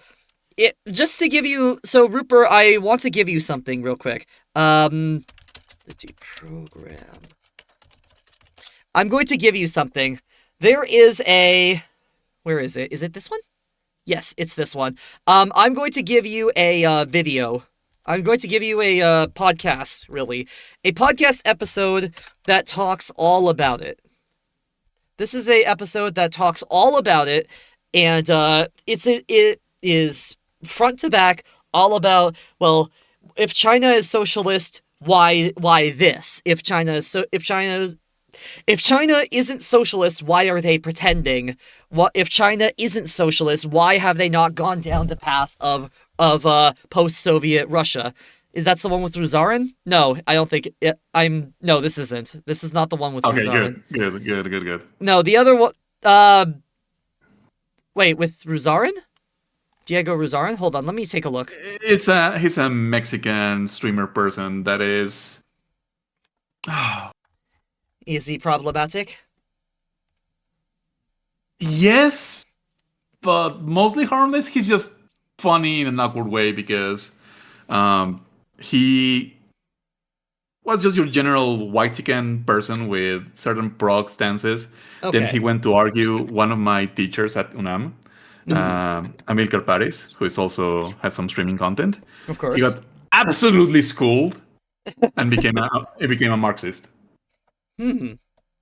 Rupert, I want to give you something real quick. Let's see, program. I'm going to give you something. There is where is it? Is it this one? Yes, it's this one. I'm going to give you a video. I'm going to give you a podcast, really. A podcast episode that talks all about it. This is a episode that talks all about it, and it is front to back all about, well, if China is socialist, why this? If China isn't socialist, why are they pretending? What if China isn't socialist? Why have they not gone down the path of post-Soviet Russia? Is that the one with Ruzarin? No, I don't think it, I'm. No, this isn't. This is not the one with
Okay,
Ruzarin.
good.
No, the other one. Wait, with Ruzarin? Diego Ruzarin? Hold on, let me take a look.
He's a Mexican streamer person that is.
Is he problematic?
Yes, but mostly harmless. He's just funny in an awkward way because he was just your general white chicken person with certain prog stances. Then he
Okay.
went to argue one of my teachers at UNAM,
Mhm.
Amilcar Paris, who is also has some streaming content.
Of
He
course.
got absolutely schooled and became a Marxist.
Hmm.
So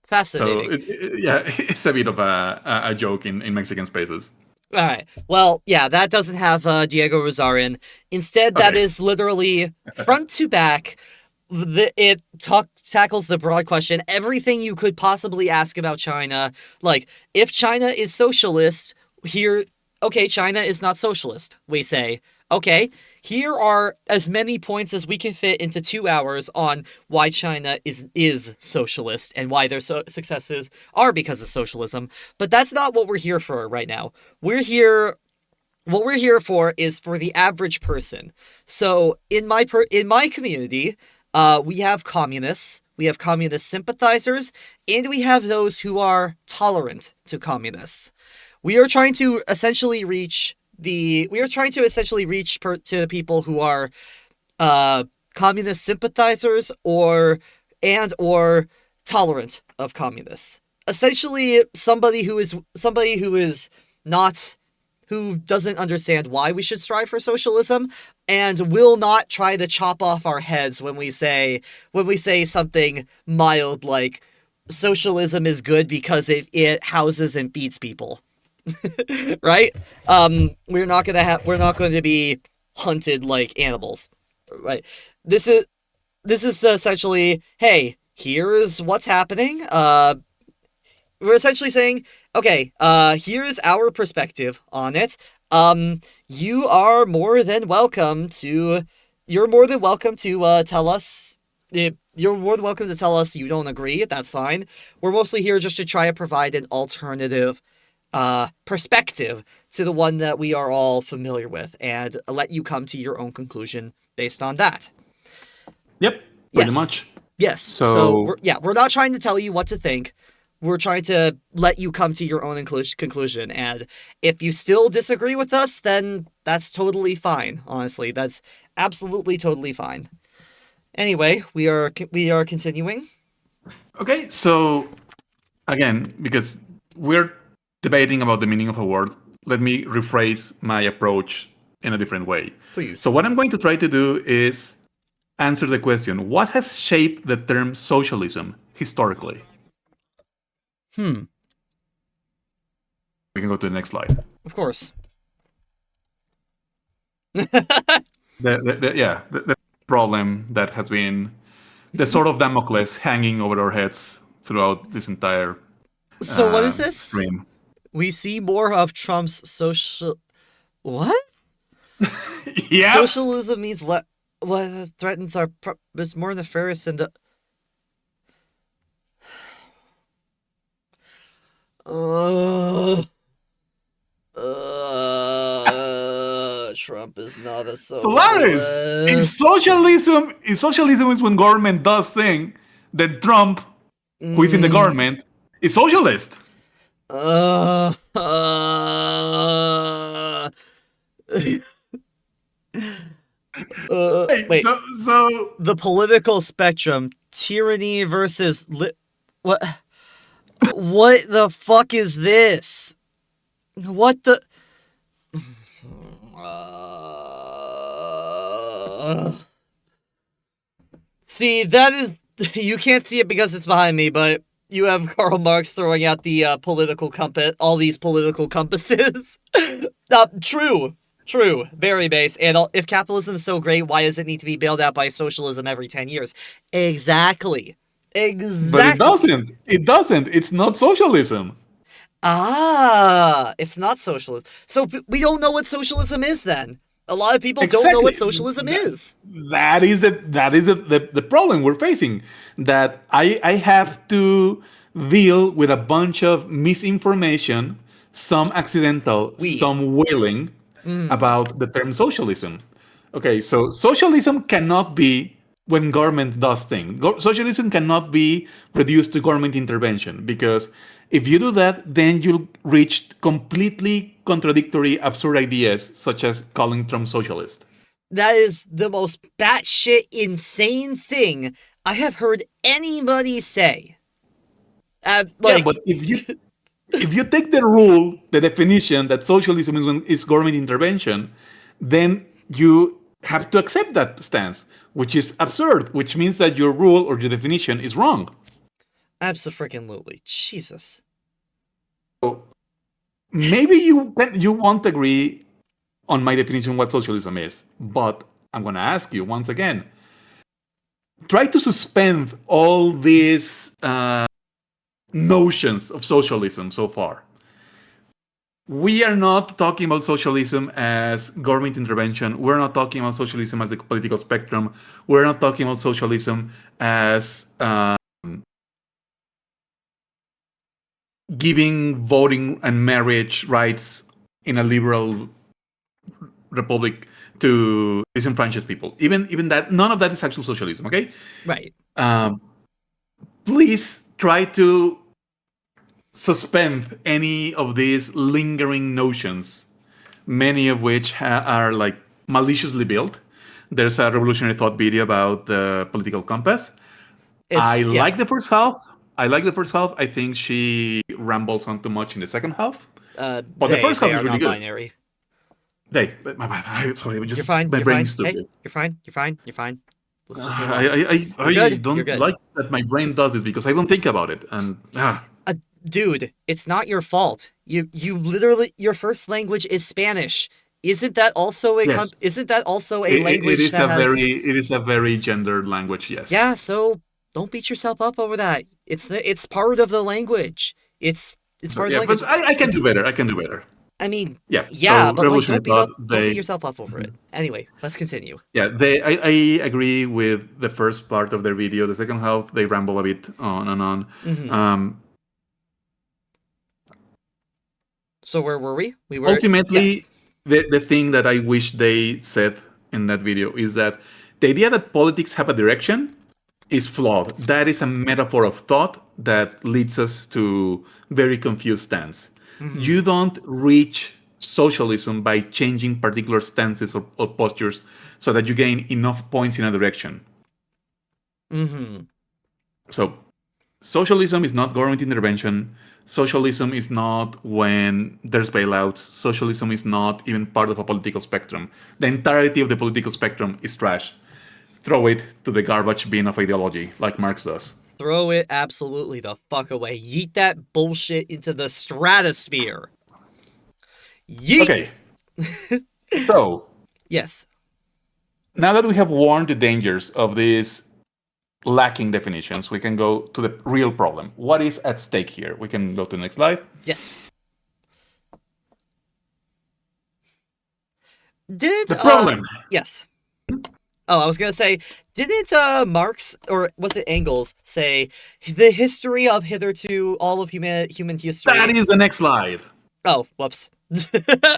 Fascinating.
yeah, it's a bit of a joke in Mexican spaces.
All right. Well, yeah, that doesn't have Diego Rosarin. Instead, that
Okay.
is literally front to back. Tackles the broad question, everything you could possibly ask about China. Like, if China is socialist, here, okay, China is not socialist. We say, okay, here are as many points as we can fit into 2 hours on why China is socialist and why their successes are because of socialism. But that's not what we're here for right now. What we're here for is for the average person. So in my community, we have communists, we have communist sympathizers, and we have those who are tolerant to communists. We are trying to essentially reach to the people who are communist sympathizers or tolerant of communists. Essentially, somebody who is not who doesn't understand why we should strive for socialism and will not try to chop off our heads when we say something mild like socialism is good because it houses and feeds people. Right? We're not going to be hunted like animals. Right? This is essentially, hey, here's what's happening. We're essentially saying, okay, here's our perspective on it. You are more than welcome to. You're more than welcome to tell us. You're more than welcome to tell us you don't agree. That's fine. We're mostly here just to try to provide an alternative perspective to the one that we are all familiar with, and let you come to your own conclusion based on that.
Yep, pretty much.
Yes. So we're not trying to tell you what to think. We're trying to let you come to your own conclusion. And if you still disagree with us, then that's totally fine. Honestly, that's absolutely totally fine. Anyway, we are continuing.
Okay, so again, because we're debating about the meaning of a word, let me rephrase my approach in a different way.
Please.
So what I'm going to try to do is answer the question, what has shaped the term socialism historically?
We
can go to the next slide.
Of course.
the problem that has been the sort of Damocles hanging over our heads throughout this entire
So what is this?
stream.
We see more of Trump's social... What?
Yeah.
Socialism means what threatens our... is more nefarious than the... Trump is not a socialist.
If socialism is when government does thing, then Trump, who is in the government, is socialist.
Wait. So the political spectrum, tyranny versus what? What the fuck is this? What the? See, that is... You can't see it because it's behind me, but you have Karl Marx throwing out the political compass, all these political compasses. True, very base. And if capitalism is so great, why does it need to be bailed out by socialism every 10 years? Exactly.
But it doesn't. It's not socialism.
It's not socialism. So we don't know what socialism is then. A lot of people don't know what socialism is.
That is the problem we're facing. That I have to deal with a bunch of misinformation, some accidental, some willing, about the term socialism. Okay, so socialism cannot be when government does things. Socialism cannot be reduced to government intervention, because if you do that, then you'll reach completely contradictory, absurd ideas, such as calling Trump socialist.
That is the most batshit insane thing I have heard anybody say.
Yeah, but if you take the rule, the definition that socialism is government intervention, then you have to accept that stance, which is absurd, which means that your rule or your definition is wrong.
Absolutely. Jesus.
So maybe you won't agree on my definition of what socialism is, but I'm going to ask you once again, try to suspend all these notions of socialism so far. We are not talking about socialism as government intervention. We're not talking about socialism as the political spectrum. We're not talking about socialism as giving voting and marriage rights in a liberal republic to disenfranchised people. Even that, none of that is actual socialism, okay?
Right.
please try to suspend any of these lingering notions, many of which are like maliciously built. There's a revolutionary thought video about the political compass. I
It's yeah.
like the first half. I like the first half. I think she rambles on too much in the second half. But the first
They
half is
are
really
not
good.
binary.
Sorry,
You're
just
fine.
my
You're
brain is
fine. Hey,
stupid.
you're fine. You're fine. You're fine. Let's just move
I,
on.
I, I,
You're
I
good. You're
don't
good.
like that my brain does this because I don't think about it. And
Uh, Dude, it's not your fault. You literally your first language is Spanish.
yes,
Isn't that also a language that has
it is a very gendered language. Yes.
yeah, so don't beat yourself up over that. It's part of the language. It's
So
part of the
yeah, but
language.
I can
It's
do better. I can do better.
I mean,
Yeah.
yeah,
So
but like
revolutionary thought.
don't beat
They
yourself up over it. Anyway, let's continue.
Yeah, I agree with the first part of their video. The second half, they ramble a bit on and on.
Hmm.
Um,
So where were we? We were yeah.
Ultimately, the thing that I wish they said in that video is that the idea that politics have a direction is flawed. That is a metaphor of thought that leads us to very confused stance.
Hmm.
You don't reach socialism by changing particular stances or postures so that you gain enough points in a direction.
Hmm.
So socialism is not government intervention. Socialism is not when there's bailouts. Socialism is not even part of a political spectrum. The entirety of the political spectrum is trash. Throw it to the garbage bin of ideology, like Marx does.
Throw it absolutely the fuck away. Yeet that bullshit into the stratosphere. Yeet.
Okay, so
Yes.
now that we have warned the dangers of these lacking definitions, we can go to the real problem. What is at stake here? We can go to the next slide.
Yes. Did
The problem.
yes. Oh, I was gonna say, didn't Marx or was it Engels say the history of hitherto all of human history?
That is the next slide.
Oh, whoops.
Yeah,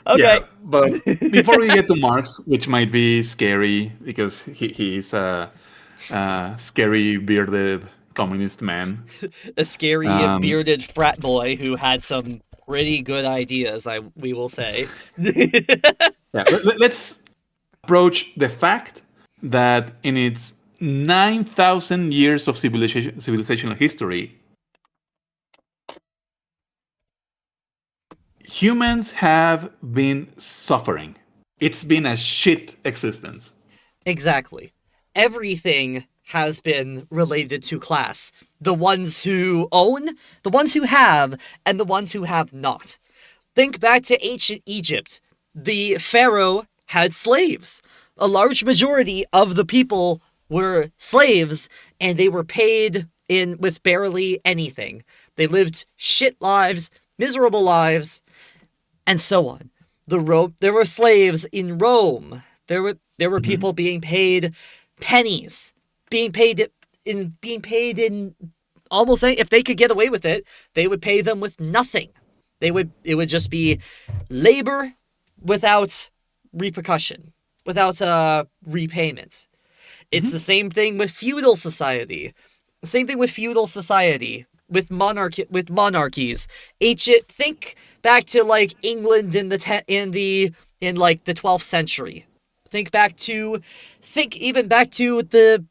Okay.
but before we get to Marx, which might be scary because he's a scary bearded communist man.
A scary
Um,
bearded frat boy who had some pretty good ideas, we will say.
yeah, let's approach the fact that in its 9,000 years of civilizational history, humans have been suffering. It's been a shit existence.
Exactly. Everything has been related to class. The ones who own, the ones who have, and the ones who have not. Think back to ancient Egypt. The pharaoh had slaves. A large majority of the people were slaves, and they were paid in with barely anything. They lived shit lives, miserable lives, and so on. There were slaves in Rome. There were
Mhm.
people being paid pennies, being paid in almost if they could get away with it, they would pay them with nothing. It would just be labor without repercussion, without repayment. It's the same thing with feudal society. Same thing with feudal society, with monarchies. Ancient think back to like England in like the 12th century. Think even back to the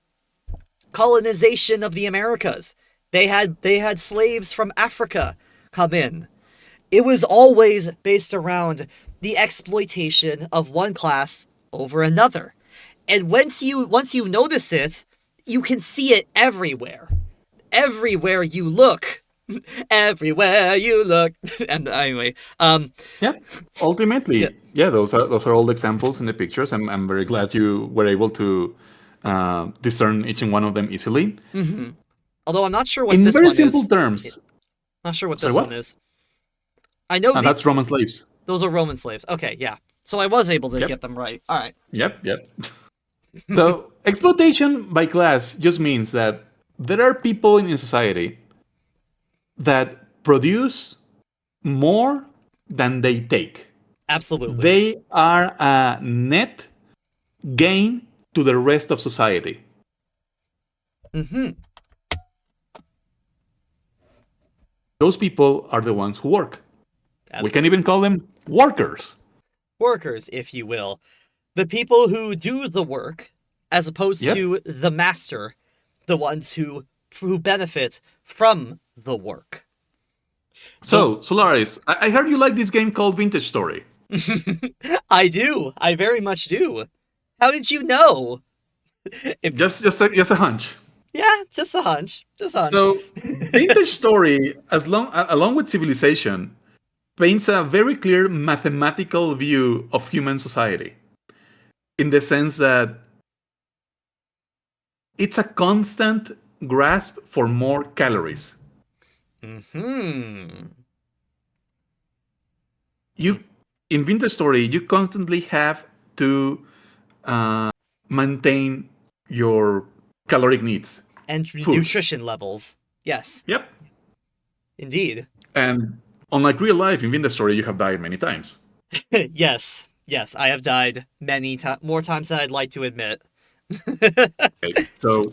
colonization of the Americas. They had slaves from Africa come in. It was always based around the exploitation of one class over another. And once you notice it, you can see it everywhere. Everywhere you look. Everywhere you look. And anyway,
Yeah,
yeah.
ultimately, yeah, those are all the examples in the pictures. I'm very glad you were able to discern each and one of them easily.
Hmm. Although I'm not sure what
In
this
very
one
simple
is.
terms,
Not sure what
sorry,
this one
what?
is. I know
That's Roman slaves.
those are Roman slaves. Okay, yeah. So I was able to
Yep,
get them right. All right.
yep. So exploitation by class just means that there are people in society that produce more than they take.
Absolutely.
They are a net gain to the rest of society.
Hmm.
those people are the ones who work. We
Absolutely.
can even call them workers.
Workers, if you will. The people who do the work, as opposed
Yep.
to the master, the ones who benefit from the work.
So, Solaris, I heard you like this game called Vintage Story.
I do. I very much do. How did you know?
Just a hunch.
Yeah, just a hunch. Just a hunch.
So, Vintage Story, along with Civilization, paints a very clear mathematical view of human society, in the sense that it's a constant grasp for more calories.
Hmm.
In Vintage Story, you constantly have to maintain your caloric needs
And
food.
nutrition levels. Yes.
Yep.
Indeed.
And unlike real life, in Vintage Story, you have died many times.
Yes. Yes, I have died many more times than I'd like to admit.
Okay, so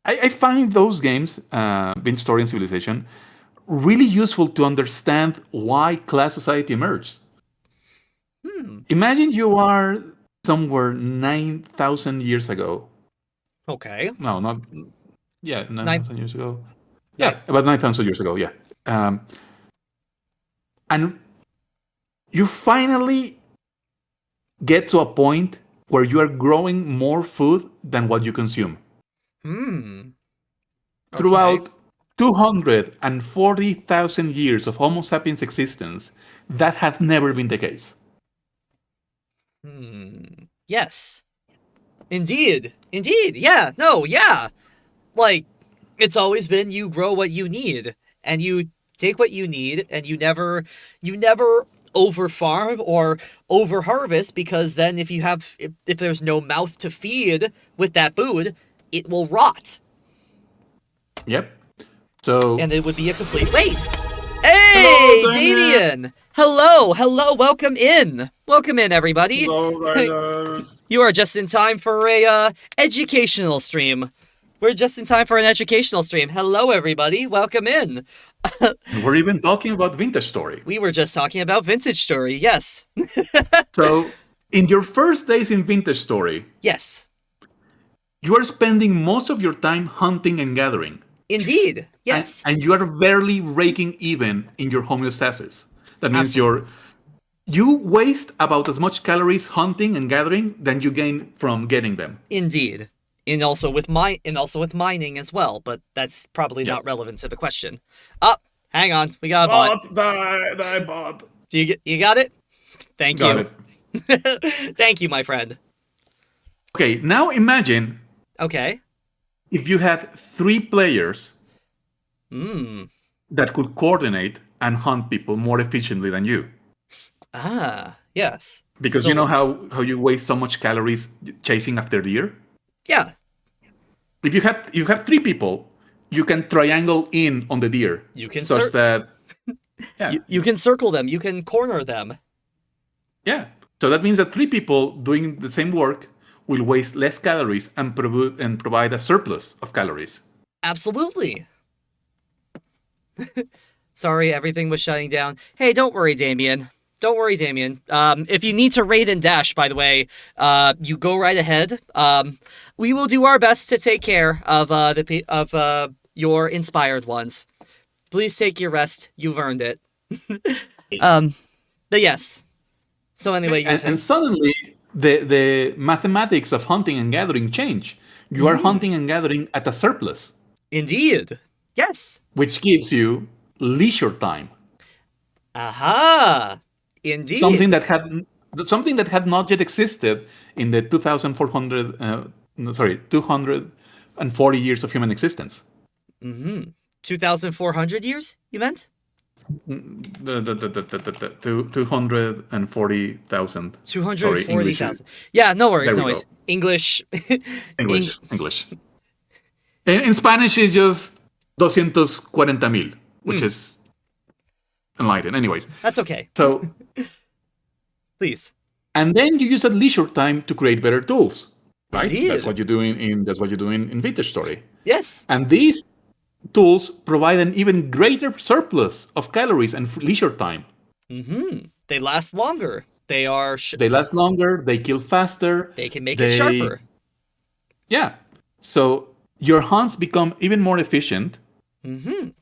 I find those games, Vintage Story and Civilization, really useful to understand why class society emerged. Imagine you are somewhere 9,000 years ago.
Okay.
No, not... Yeah, 9,000 years ago.
Yeah.
Yeah, about 9,000 years ago, yeah. And you finally get to a point where you are growing more food than what you consume.
Okay.
Throughout 240,000 years of Homo sapiens existence, that had never been the case.
Yes. Indeed. Yeah. No, yeah. Like, it's always been you grow what you need, and you take what you need, and you never over farm or over harvest, because then if there's no mouth to feed with that food, it will rot.
Yep. So...
And it would be a complete waste. Hey,
hello,
Damien! Hello, welcome in, everybody.
Hello, guys.
You are just in time for a educational stream. We're just in time for an educational stream. Hello, everybody, welcome in.
We're even talking about Vintage Story.
We were just talking about Vintage Story, yes.
So, in your first days in Vintage Story,
Yes.
you are spending most of your time hunting and gathering.
Indeed, yes.
And you are barely raking even in your homeostasis. That means you waste about as much calories hunting and gathering than you gain from getting them.
Indeed. And also with mining as well, but that's probably not relevant to the question. Hang on, we got a bot.
Die, bot.
You got it? Thank
Got
you.
it.
Thank you, my friend.
Okay, now imagine
Okay.
if you had 3 players that could coordinate and hunt people more efficiently than you.
Yes.
Because you know how you waste so much calories chasing after deer?
Yeah.
If you have 3 people, you can triangle in on the deer.
You can
such that
you can circle them, you can corner them.
Yeah. So that means that 3 people doing the same work will waste less calories and provide a surplus of calories.
Absolutely. Sorry, everything was shutting down. Hey, don't worry, Damien. Don't worry, Damien. If you need to raid and dash, by the way, you go right ahead. We will do our best to take care of your inspired ones. Please take your rest. You've earned it. But yes. So anyway,
and suddenly the mathematics of hunting and gathering change. You are hunting and gathering at a surplus.
Indeed. Yes.
Which gives you leisure time.
Aha. Indeed.
Something that had not yet existed in the 240 years of human existence.
2,400 years, you meant?
240,000.
240,000. Yeah, no worries. English.
English. In Spanish, it's just 240,000, which is enlightened. Anyways.
That's okay.
So,
please.
And then you use that leisure time to create better tools, right?
Indeed.
That's what you do in Vintage Story.
Yes.
And these tools provide an even greater surplus of calories and leisure time.
They last longer. They are.
They last longer, they kill faster,
They can make it
they,
sharper.
yeah. So your hunts become even more efficient, and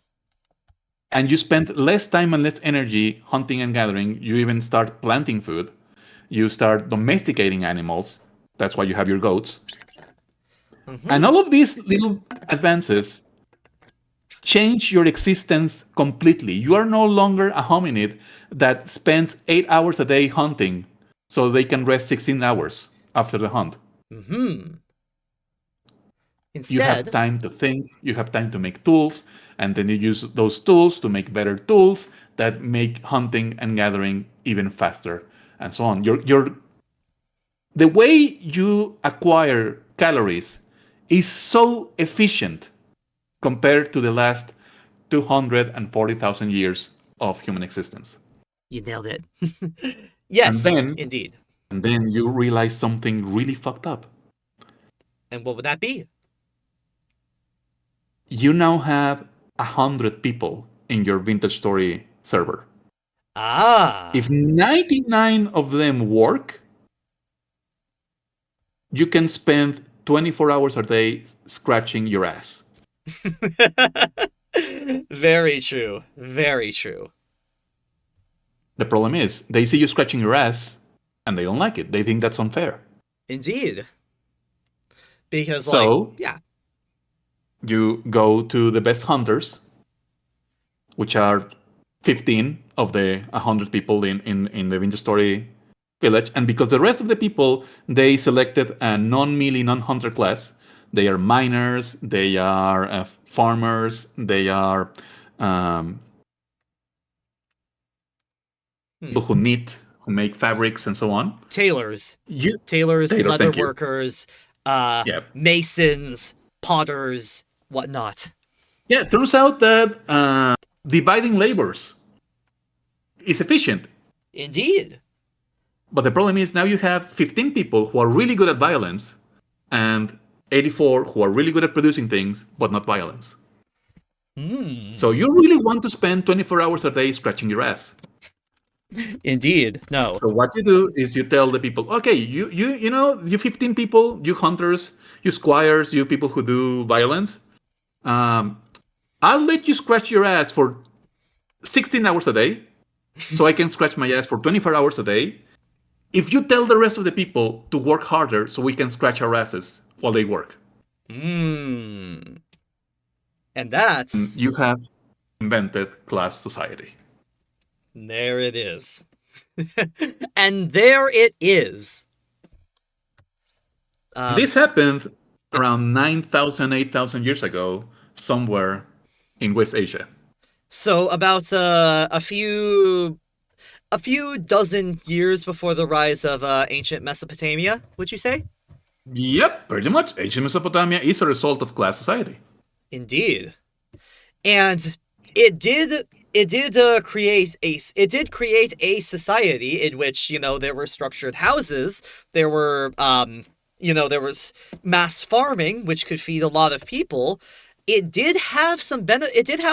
you spend less time and less energy hunting and gathering. You even start planting food. You start domesticating animals. That's why you have your goats. And all of these little advances change your existence completely. You are no longer a hominid that spends 8 hours a day hunting so they can rest 16 hours after the hunt. You have
Instead,
time to think, you have time to make tools, and then you use those tools to make better tools that make hunting and gathering even faster, and so on. The way you acquire calories is so efficient compared to the last 240,000 years of human existence.
you nailed it.
And
Yes,
then,
indeed.
and then you realize something really fucked up.
And what would that be?
You now have 100 people in your vintage story server.
Ah.
If 99 of them work, you can spend 24 hours a day scratching your ass.
Very true. Very true.
The problem is, they see you scratching your ass and they don't like it. They think that's unfair.
Indeed. Because, like,
So
yeah.
you go to the best hunters, which are 15 of the 100 people in the Vintage Story village. And because the rest of the people, they selected a non-melee, non-hunter class. They are miners, they are farmers, they are people who knit, who make fabrics, and so on.
Tailors.
You,
Tailors,
tailors,
leather
thank you.
workers,
Yeah.
masons, potters, whatnot.
Yeah, it turns out that dividing labors is efficient.
Indeed.
But the problem is now you have 15 people who are really good at violence and 84 who are really good at producing things, but not violence. So you really want to spend 24 hours a day scratching your ass.
Indeed. No.
So what you do is you tell the people, okay, you 15 people, you hunters, you squires, you people who do violence, I'll let you scratch your ass for 16 hours a day, so I can scratch my ass for 24 hours a day. If you tell the rest of the people to work harder, so we can scratch our asses while they work.
And that's...
You have invented class society.
There it is. And there it is.
This happened around 9,000, 8,000 years ago, somewhere in West Asia.
So about a few dozen years before the rise of ancient Mesopotamia, would you say?
Yep, pretty much. Ancient Mesopotamia is a result of class society.
Indeed. And it did create a society in which, there were structured houses, there were there was mass farming, which could feed a lot of people. It did have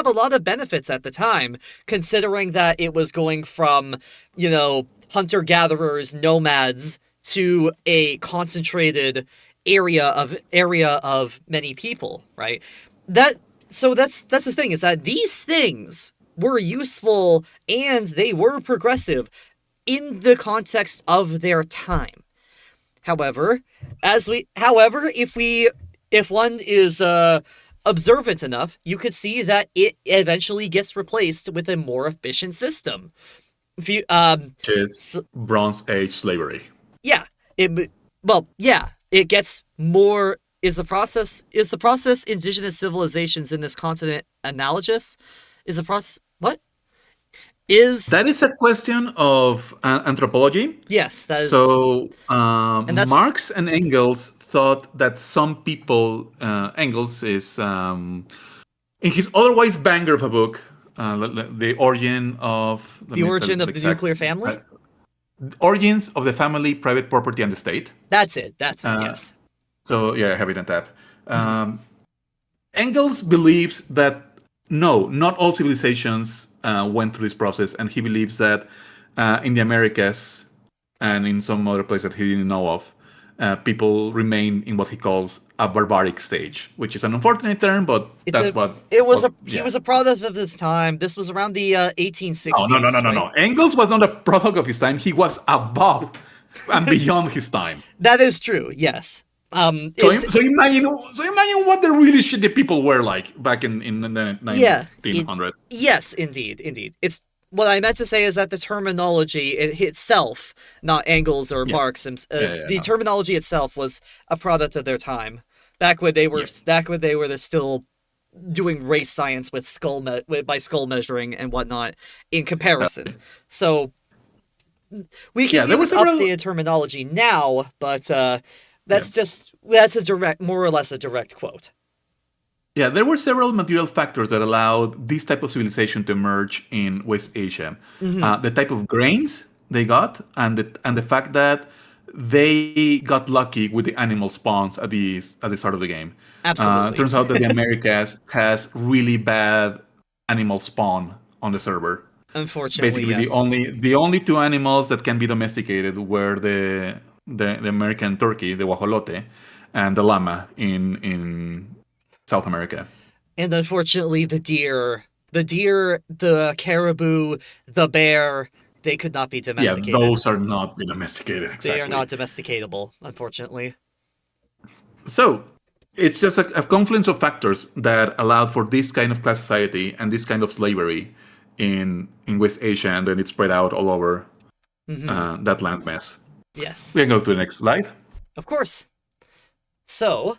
a lot of benefits at the time, considering that it was going from, hunter-gatherers, nomads, to a concentrated area of many people, right? So that's the thing, is that these things were useful and they were progressive in the context of their time. However, if one is observant enough, you could see that it eventually gets replaced with a more efficient system. If you
Which is Bronze Age slavery.
Yeah, it gets more. Is the process indigenous civilizations in this continent analogous? Is the process what?
That is a question of anthropology.
Yes, that is.
So
that's...
Marx and Engels thought that some people, Engels is in his otherwise banger of a book, the origin of
the nuclear family.
Origins of the family, private property, and the state.
That's it. Yes.
So yeah, I have it on tap. Engels believes that no, not all civilizations went through this process, and he believes that in the Americas and in some other place that he didn't know of, people remain in what he calls a barbaric stage, which is an unfortunate term, but
It's
that's
a
what.
it was
What
a he
yeah.
was a product of his time. This was around the
No, no, no, no,
1860s,
no,
right?
no. Engels was not a product of his time. He was above and beyond his time.
That is true. Yes.
So,
It's
so imagine what the really shitty people were like back in the
yeah.
1900s.
Yes, indeed, indeed. It's what I meant to say is that the terminology itself, not Engels or
Yeah,
Marx,
yeah,
the
no,
terminology itself was a product of their time.
yeah,
Back when they were still doing race science with by skull measuring and whatnot in comparison.
exactly.
So we can
Yeah, there were
use
several.
updated terminology now, but
Yeah,
that's a direct, more or less a direct quote.
yeah, there were several material factors that allowed this type of civilization to emerge in West Asia.
Hmm.
The type of grains they got, and the fact that they got lucky with the animal spawns at the start of the game.
Absolutely.
Turns out that the Americas has really bad animal spawn on the server.
Unfortunately,
Basically,
yes.
the only two animals that can be domesticated were the American turkey, the guajolote, and the llama in South America.
And unfortunately, the caribou, the bear, they could not be
Yeah,
domesticated.
those are not be domesticated
They are
exactly.
not domesticatable, unfortunately.
So it's just a confluence of factors that allowed for this kind of class society and this kind of slavery in West Asia, and then it spread out all over
Hmm.
that landmass.
Yes,
We can go to the next slide.
of course. So,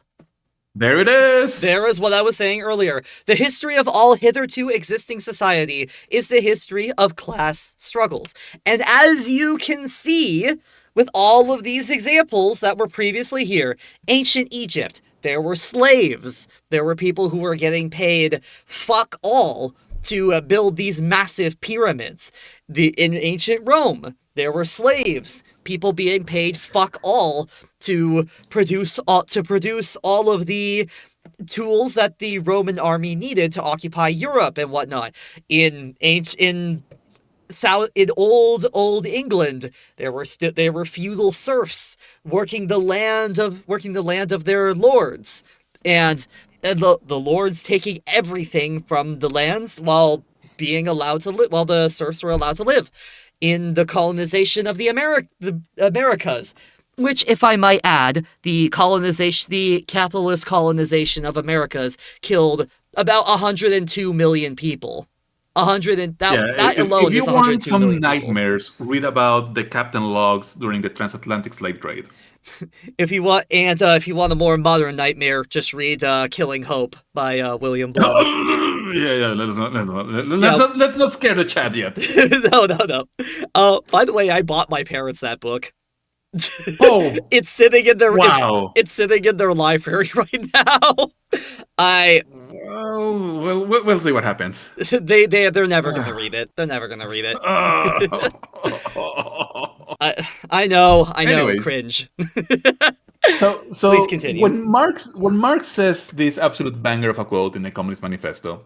There it is.
there is what I was saying earlier. The history of all hitherto existing society is the history of class struggles. And as you can see, with all of these examples that were previously here, ancient Egypt, there were slaves. There were people who were getting paid fuck all to build these massive pyramids. In ancient Rome, there were slaves, people being paid fuck all to produce all of the tools that the Roman army needed to occupy Europe and whatnot. In old England, there were feudal serfs working the land of their lords, and the lords taking everything from the lands while being allowed to live, while the serfs were allowed to live. In the colonization of the Americas, which, if I might add, the capitalist colonization of Americas killed about 102 million people. 100 and
Yeah,
that
if
alone
you
is
want
102
some
million people.
nightmares, read about the Captain Logs during the transatlantic slave trade.
If you want a more modern nightmare, just read "Killing Hope" by William Bloom.
Yeah, yeah.
Yeah,
Let's not scare the chat yet.
no, no, no. By the way, I bought my parents that book.
Oh,
It's sitting in their
wow.
it's sitting in their library right now. I
We'll see what happens.
they're never gonna read it. They're never gonna read it. I know,
Anyways,
cringe. Please
so
continue.
when Marx says this absolute banger of a quote in the Communist Manifesto,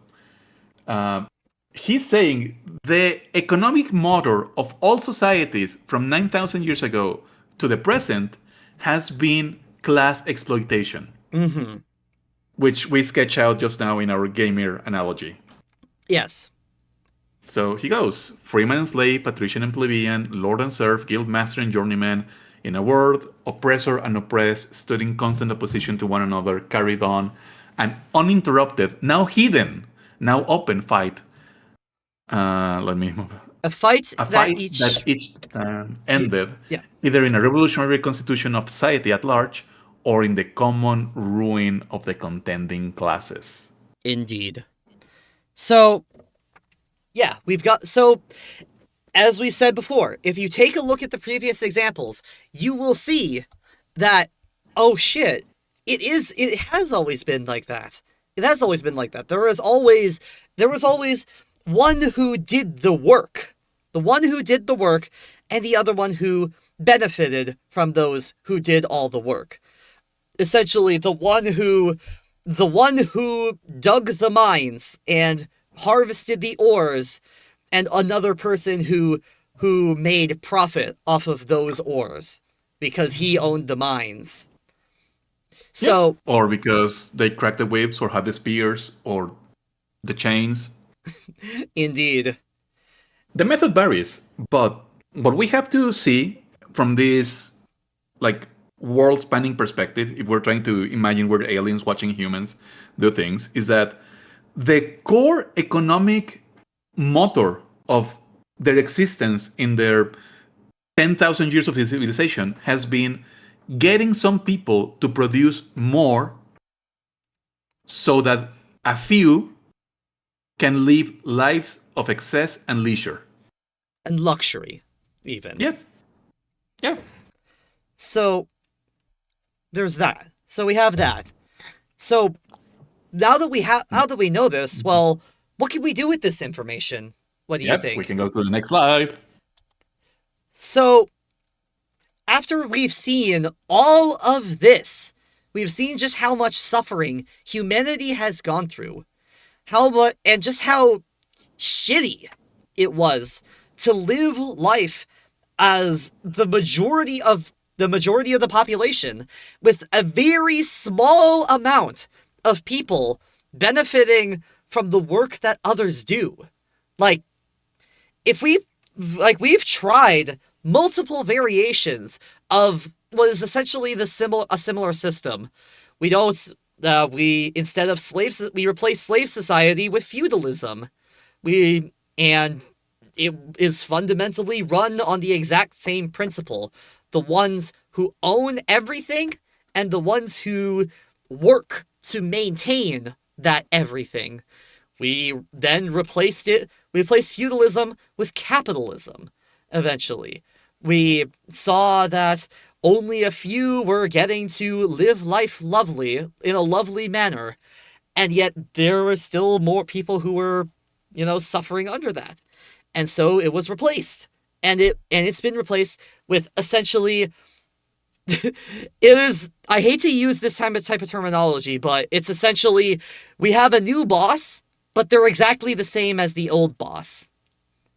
he's saying the economic motor of all societies from 9,000 years ago to the present has been class exploitation,
Mm-hmm.
which we sketch out just now in our gamer analogy.
Yes.
So he goes freeman and slave, patrician and plebeian, lord and serf, guild master and journeyman. In a word, oppressor and oppressed stood in constant opposition to one another, carried on an uninterrupted, now hidden, now open fight. Let me move.
A fight
A
that
fight that each ended
yeah,
either in a revolutionary constitution of society at large or in the common ruin of the contending classes.
indeed. So, yeah, so as we said before, if you take a look at the previous examples, you will see that, oh shit, it has always been like that. It has always been like that. There was always one who did the work. The one who did the work and the other one who benefited from those who did all the work. Essentially, the one who the one who dug the mines and harvested the ores, and another person who made profit off of those ores because he owned the mines.
Yep.
So,
Or because they cracked the whips or had the spears or the chains.
indeed.
The method varies, but what we have to see from this like world spanning perspective, if we're trying to imagine we're aliens watching humans do things, is that the core economic motor of their existence in their 10,000 years of civilization has been getting some people to produce more so that a few can live lives of excess and leisure.
And luxury, even.
Yeah, yeah.
So, there's that. So we have that. So now that we know this, well, what can we do with this information? What do you
Yep, we
think?
can go to the next slide.
So, after we've seen all of this, we've seen just how much suffering humanity has gone through, how much, and just how shitty it was to live life as the majority of the population, with a very small amount of people benefiting from the work that others do. Like, if we we've tried multiple variations of what is essentially a similar system. We don't we instead of slaves we replace slave society with feudalism. We and it is fundamentally run on the exact same principle. The ones who own everything and the ones who work to maintain that everything. We replaced feudalism with capitalism, eventually. We saw that only a few were getting to live life lovely, in a lovely manner, and yet there were still more people who were, suffering under that. And so it was replaced. And it's been replaced with essentially it is I hate to use this type of terminology, but it's essentially we have a new boss, but they're exactly the same as the old boss.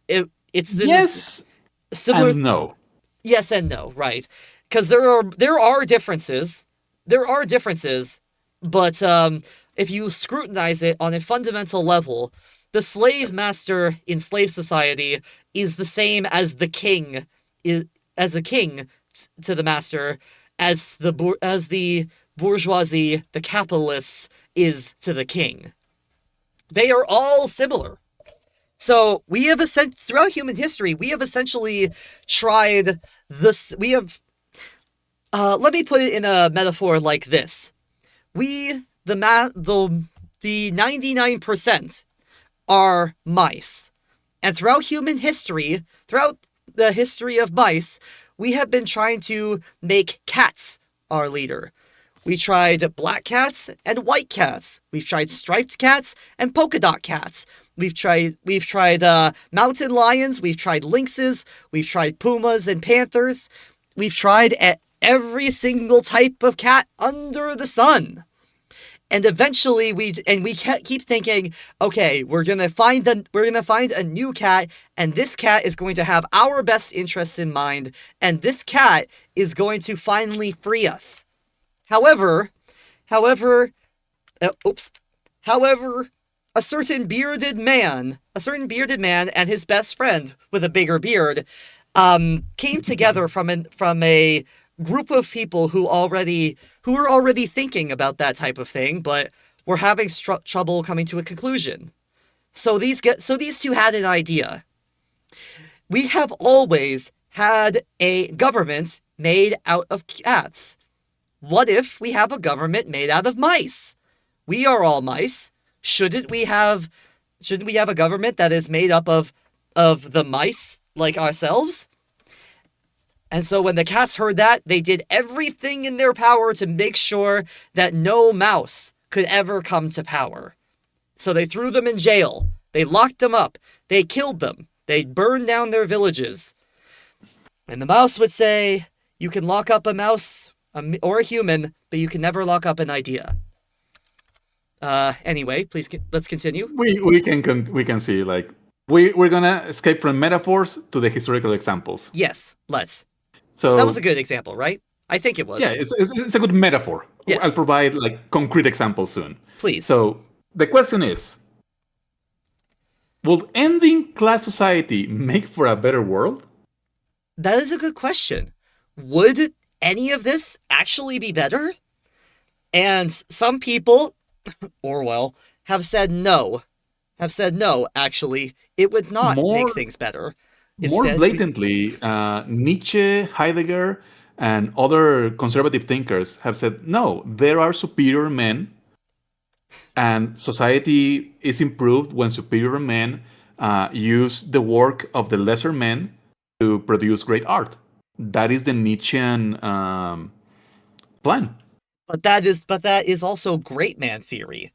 It's been this
Yes
similar.
and no.
Yes and no, right? Because there are differences. There are differences, but if you scrutinize it on a fundamental level, the slave master in slave society is the same as the king, as a king to the master, as the bourgeoisie, the capitalists, is to the king. They are all similar. So throughout human history, we have essentially tried this. We have let me put it in a metaphor like this: we the 99% are mice, and throughout the history of mice, we have been trying to make cats our leader. We tried black cats and white cats. We've tried striped cats and polka dot cats. We've tried mountain lions. We've tried lynxes. We've tried pumas and panthers. We've tried every single type of cat under the sun. And eventually we keep thinking, okay, we're gonna find a new cat, and this cat is going to have our best interests in mind, and this cat is going to finally free us. However, however, oops, however, a certain bearded man and his best friend with a bigger beard, came together from a group of people who were already thinking about that type of thing, but were having trouble coming to a conclusion. So these two had an idea. We have always had a government made out of cats. What if we have a government made out of mice? We are all mice. Shouldn't we have a government that is made up of the mice like ourselves? And so when the cats heard that, they did everything in their power to make sure that no mouse could ever come to power. So they threw them in jail. They locked them up. They killed them. They burned down their villages. And the mouse would say, you can lock up a mouse or a human, but you can never lock up an idea. Anyway, please let's continue.
We can see like we're gonna escape from metaphors to the historical examples.
Yes, let's. That was a
So
good example, right? I think it
yeah,
was.
it's a good metaphor. I'll
Yes,
provide like concrete examples soon.
please.
So the question is, will ending class society make for a better world?
That is a good question. Would any of this actually be better? And some people, Orwell, have said no. Have said no, actually. It would not make
More
things better.
more
Instead,
blatantly, Nietzsche, Heidegger, and other conservative thinkers have said no. There are superior men, and society is improved when superior men use the work of the lesser men to produce great art. That is the Nietzschean plan.
but that is also great man theory.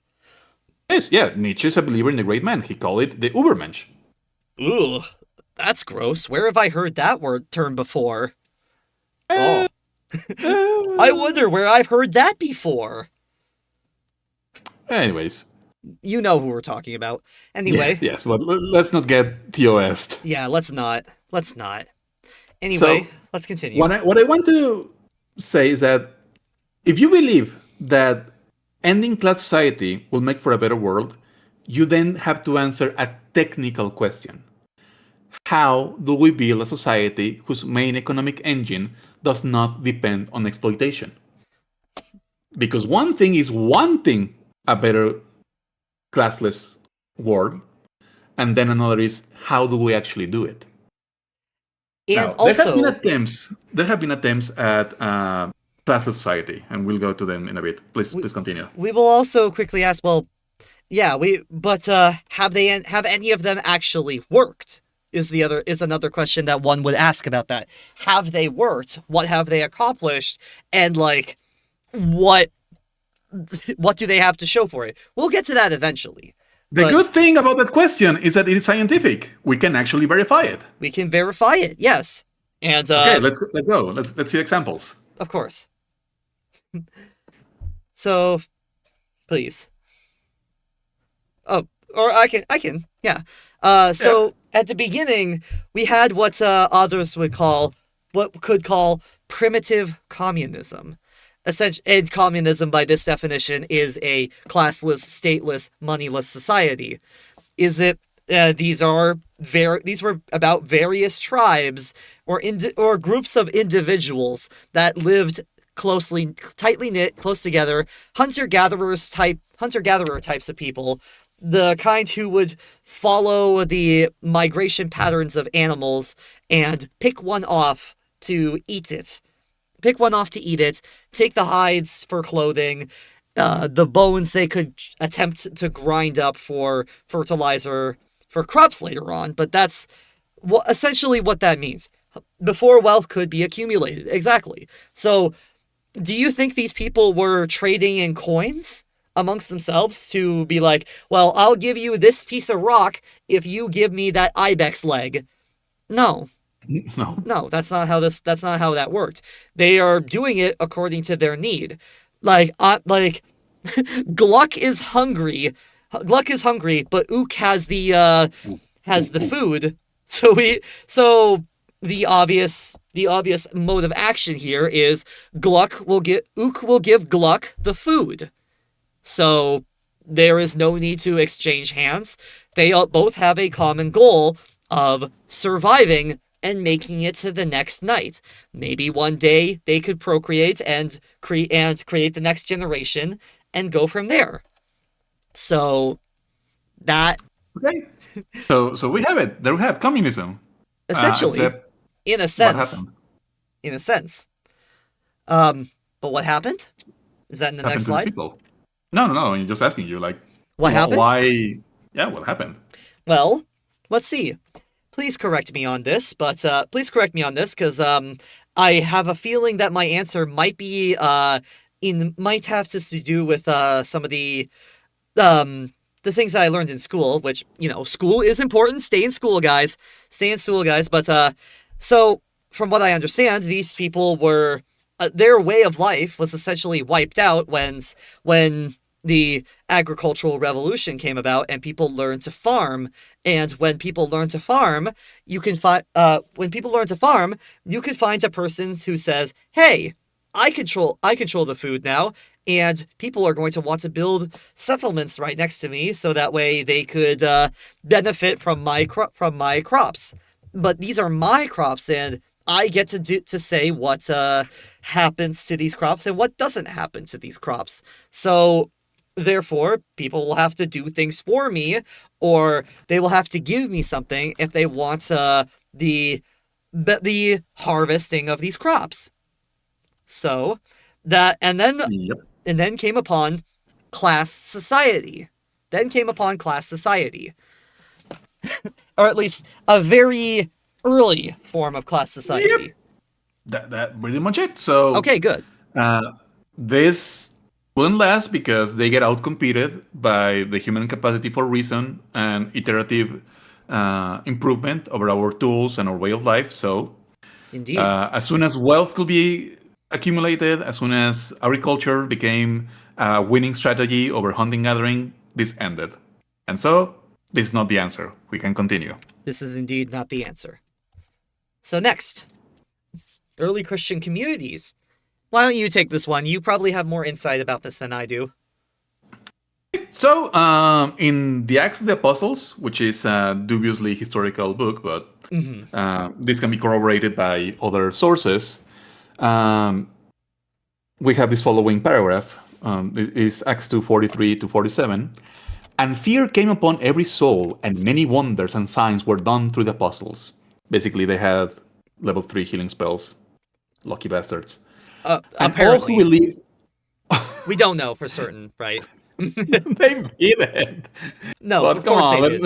Yes, yeah, Nietzsche is a believer in the great man. He called it the Übermensch.
Ugh, that's gross. Where have I heard that word term before?
Uh,
Oh, I wonder where I've heard that before.
anyways,
You know who we're talking about.
yeah,
Anyway,
yes, but let's not get TOS'd.
yeah, let's not. Let's not. Anyway,
So,
let's continue.
what I want to say is that if you believe that ending class society will make for a better world, you then have to answer a technical question. How do we build a society whose main economic engine does not depend on exploitation? Because one thing is wanting a better classless world, and then another is how do we actually do it?
And
Now,
also,
there have been attempts at classless society, and we'll go to them in a bit. Please,
we,
please continue.
we will also quickly ask, well, yeah, but have any of them actually worked? Is another question that one would ask about that. Have they worked? What have they accomplished? And like what what do they have to show for it? We'll get to that eventually.
The good
But
thing about that question is that it is scientific. We can actually verify it.
we can verify it. Yes. And
Okay, let's go. Let's see examples.
of course. So, please. Oh, or I can. Yeah.
Yeah.
So at the beginning, we had what others would call, what could call primitive communism. And communism, by this definition, is a classless, stateless, moneyless society. Is it? These were about various tribes or groups of individuals that lived closely, tightly knit, close together, hunter gatherer types of people, the kind who would follow the migration patterns of animals and pick one off to eat it, take the hides for clothing, the bones they could attempt to grind up for fertilizer for crops later on. But that's essentially what that means. Before wealth could be accumulated. Exactly. So, do you think these people were trading in coins amongst themselves to be like, well, I'll give you this piece of rock if you give me that ibex leg? No,
No.
no, that's not how that worked. They are doing it according to their need. Like Gluck is hungry. Gluck is hungry, but Ook has the food. So the obvious mode of action here is Ook will give Gluck the food. So there is no need to exchange hands. They both have a common goal of surviving and making it to the next night. Maybe one day they could procreate and create the next generation and go from there. So that
Okay. So we have it. There we have communism.
essentially,
Except
in a
what
sense,
happened?
in a sense. But what happened? Is that in the
Happened
next
to these
slide?
people? No, no, no. I'm just asking you, like,
What happened?
why? Yeah, what happened?
Well, let's see. Please correct me on this, but because I have a feeling that my answer might have to do with some of the things that I learned in school, which, school is important. Stay in school, guys. Stay in school, guys. But so from what I understand, these people were their way of life was essentially wiped out when the agricultural revolution came about and people learned to farm. And when people learn to farm, you can find when people learn to farm, you can find a person who says, "Hey, I control the food now, and people are going to want to build settlements right next to me, so that way they could benefit from my crops. But these are my crops, and I get to say what happens to these crops and what doesn't happen to these crops. So therefore, people will have to do things for me, or they will have to give me something if they want the harvesting of these crops. So that
Yep.
and then came upon class society. Then came upon class society, or at least a very early form of class
Yep.
society.
That pretty much it. So
Okay, good.
uh, this wouldn't last because they get outcompeted by the human capacity for reason and iterative improvement over our tools and our way of life. So
Indeed.
as soon as wealth could be accumulated, as soon as agriculture became a winning strategy over hunting gathering, this ended. And so this is not the answer. We can continue.
This is indeed not the answer. So next, early Christian communities. Why don't you take this one? You probably have more insight about this than I do.
So, in the Acts of the Apostles, which is a dubiously historical book, but this can be corroborated by other sources, um, we have this following paragraph. It is Acts 2:43 to 47. And fear came upon every soul, and many wonders and signs were done through the apostles. Basically, they had level 3 healing spells. Lucky bastards. And all who
Apparently,
believed,
we don't know for certain, right?
they didn't.
No,
But
of
come
course they
on,
did.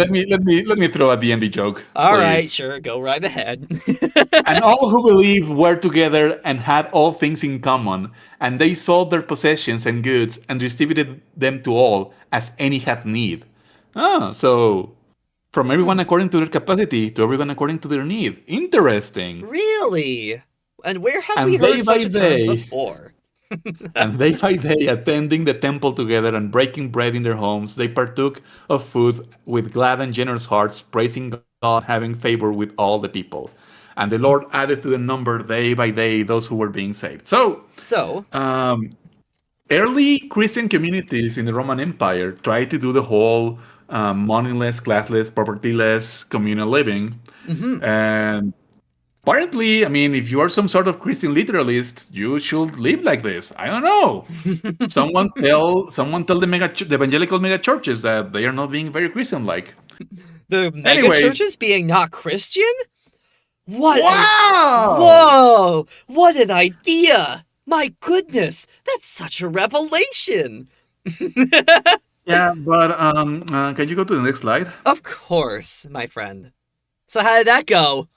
let me throw a D&D joke,
All right,
please.
sure, go right ahead.
And all who believed were together and had all things in common, and they sold their possessions and goods and distributed them to all as any had need. Ah, so from everyone according to their capacity to everyone according to their need. Interesting.
Really? And where have we
And day
heard
by
such a term
day,
before?
and day by day, attending the temple together and breaking bread in their homes, they partook of food with glad and generous hearts, praising God, having favor with all the people. And the Lord added to the number day by day those who were being saved. So,
So,
um, early Christian communities in the Roman Empire tried to do the whole moneyless, classless, propertyless communal living. And apparently, I mean, if you are some sort of Christian literalist, you should live like this. I don't know. Someone tell the evangelical mega churches that they are not being very Christian like.
the mega
Anyways,
churches being not Christian? What an
wow.
Whoa! What an idea! My goodness, that's such a revelation.
Yeah, but can you go to the next slide?
Of course, my friend. So how did that go?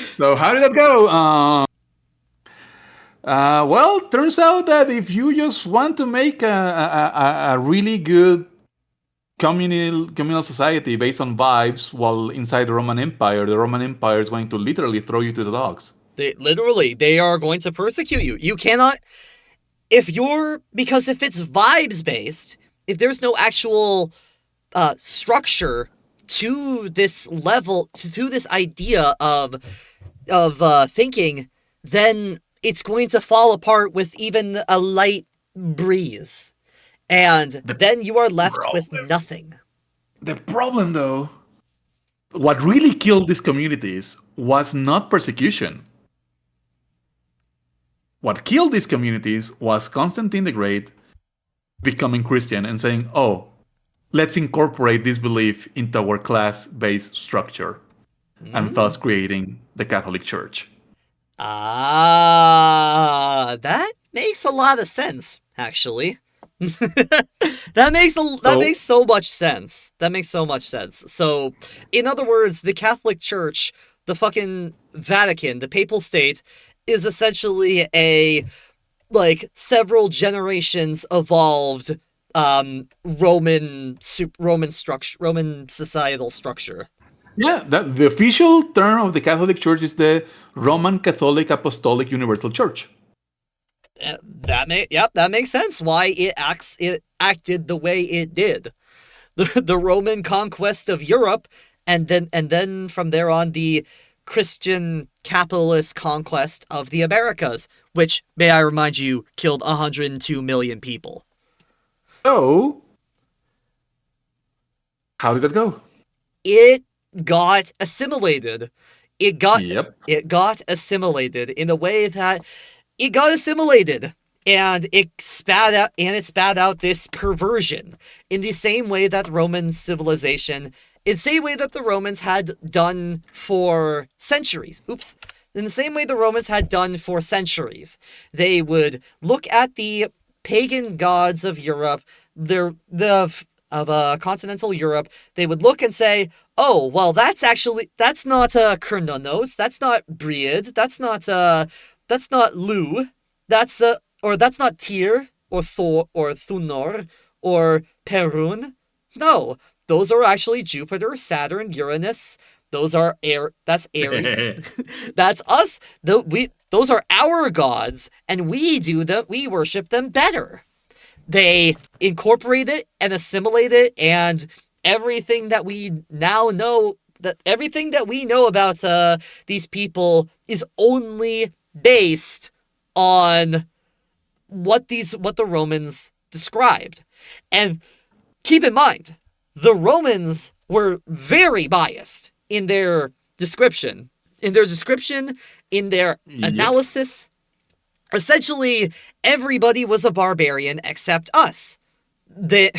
So how did that go? Well, turns out that if you just want to make a really good communal society based on vibes, while inside the Roman Empire is going to literally throw you to the dogs.
They are going to persecute you. You cannot because if it's vibes based, if there's no actual structure to this level, to this idea of thinking, then it's going to fall apart with even a light breeze, and then you are left with nothing.
The problem, though, what really killed these communities was not persecution. What killed these communities was Constantine the Great becoming Christian and saying, oh, let's incorporate this belief into our class-based structure, and thus creating the Catholic Church.
That makes a lot of sense, actually. that makes so much sense. That makes so much sense. So, in other words, the Catholic Church, the fucking Vatican, the papal state, is essentially a several generations evolved Roman societal structure.
Yeah, the official term of the Catholic Church is the Roman Catholic Apostolic Universal Church.
That makes sense why it acted the way it did. The Roman conquest of Europe, and then from there on the Christian capitalist conquest of the Americas, which, may I remind you, killed 102 million people.
So, how did that go?
It got assimilated. It got
Yep.
it got assimilated in a way that it got assimilated, and it spat out this perversion in the same way that Roman civilization, in the same way that the Romans had done for centuries. In the same way the Romans had done for centuries. They would look at the pagan gods of Europe, of continental Europe. They would look and say, "Oh, well, that's not Kronos, that's not Briid, that's not Lu, or that's not Tyr or Thor or Thunor or Perun. No, those are actually Jupiter, Saturn, Uranus. Those are That's Aries. That's us. Those are our gods, and we worship them better." They incorporate it and assimilate it, and everything that we now know, that everything that we know about these people is only based on what the Romans described. And keep in mind, the Romans were very biased in their description, in their
Yep.
analysis. Essentially, everybody was a barbarian except us. The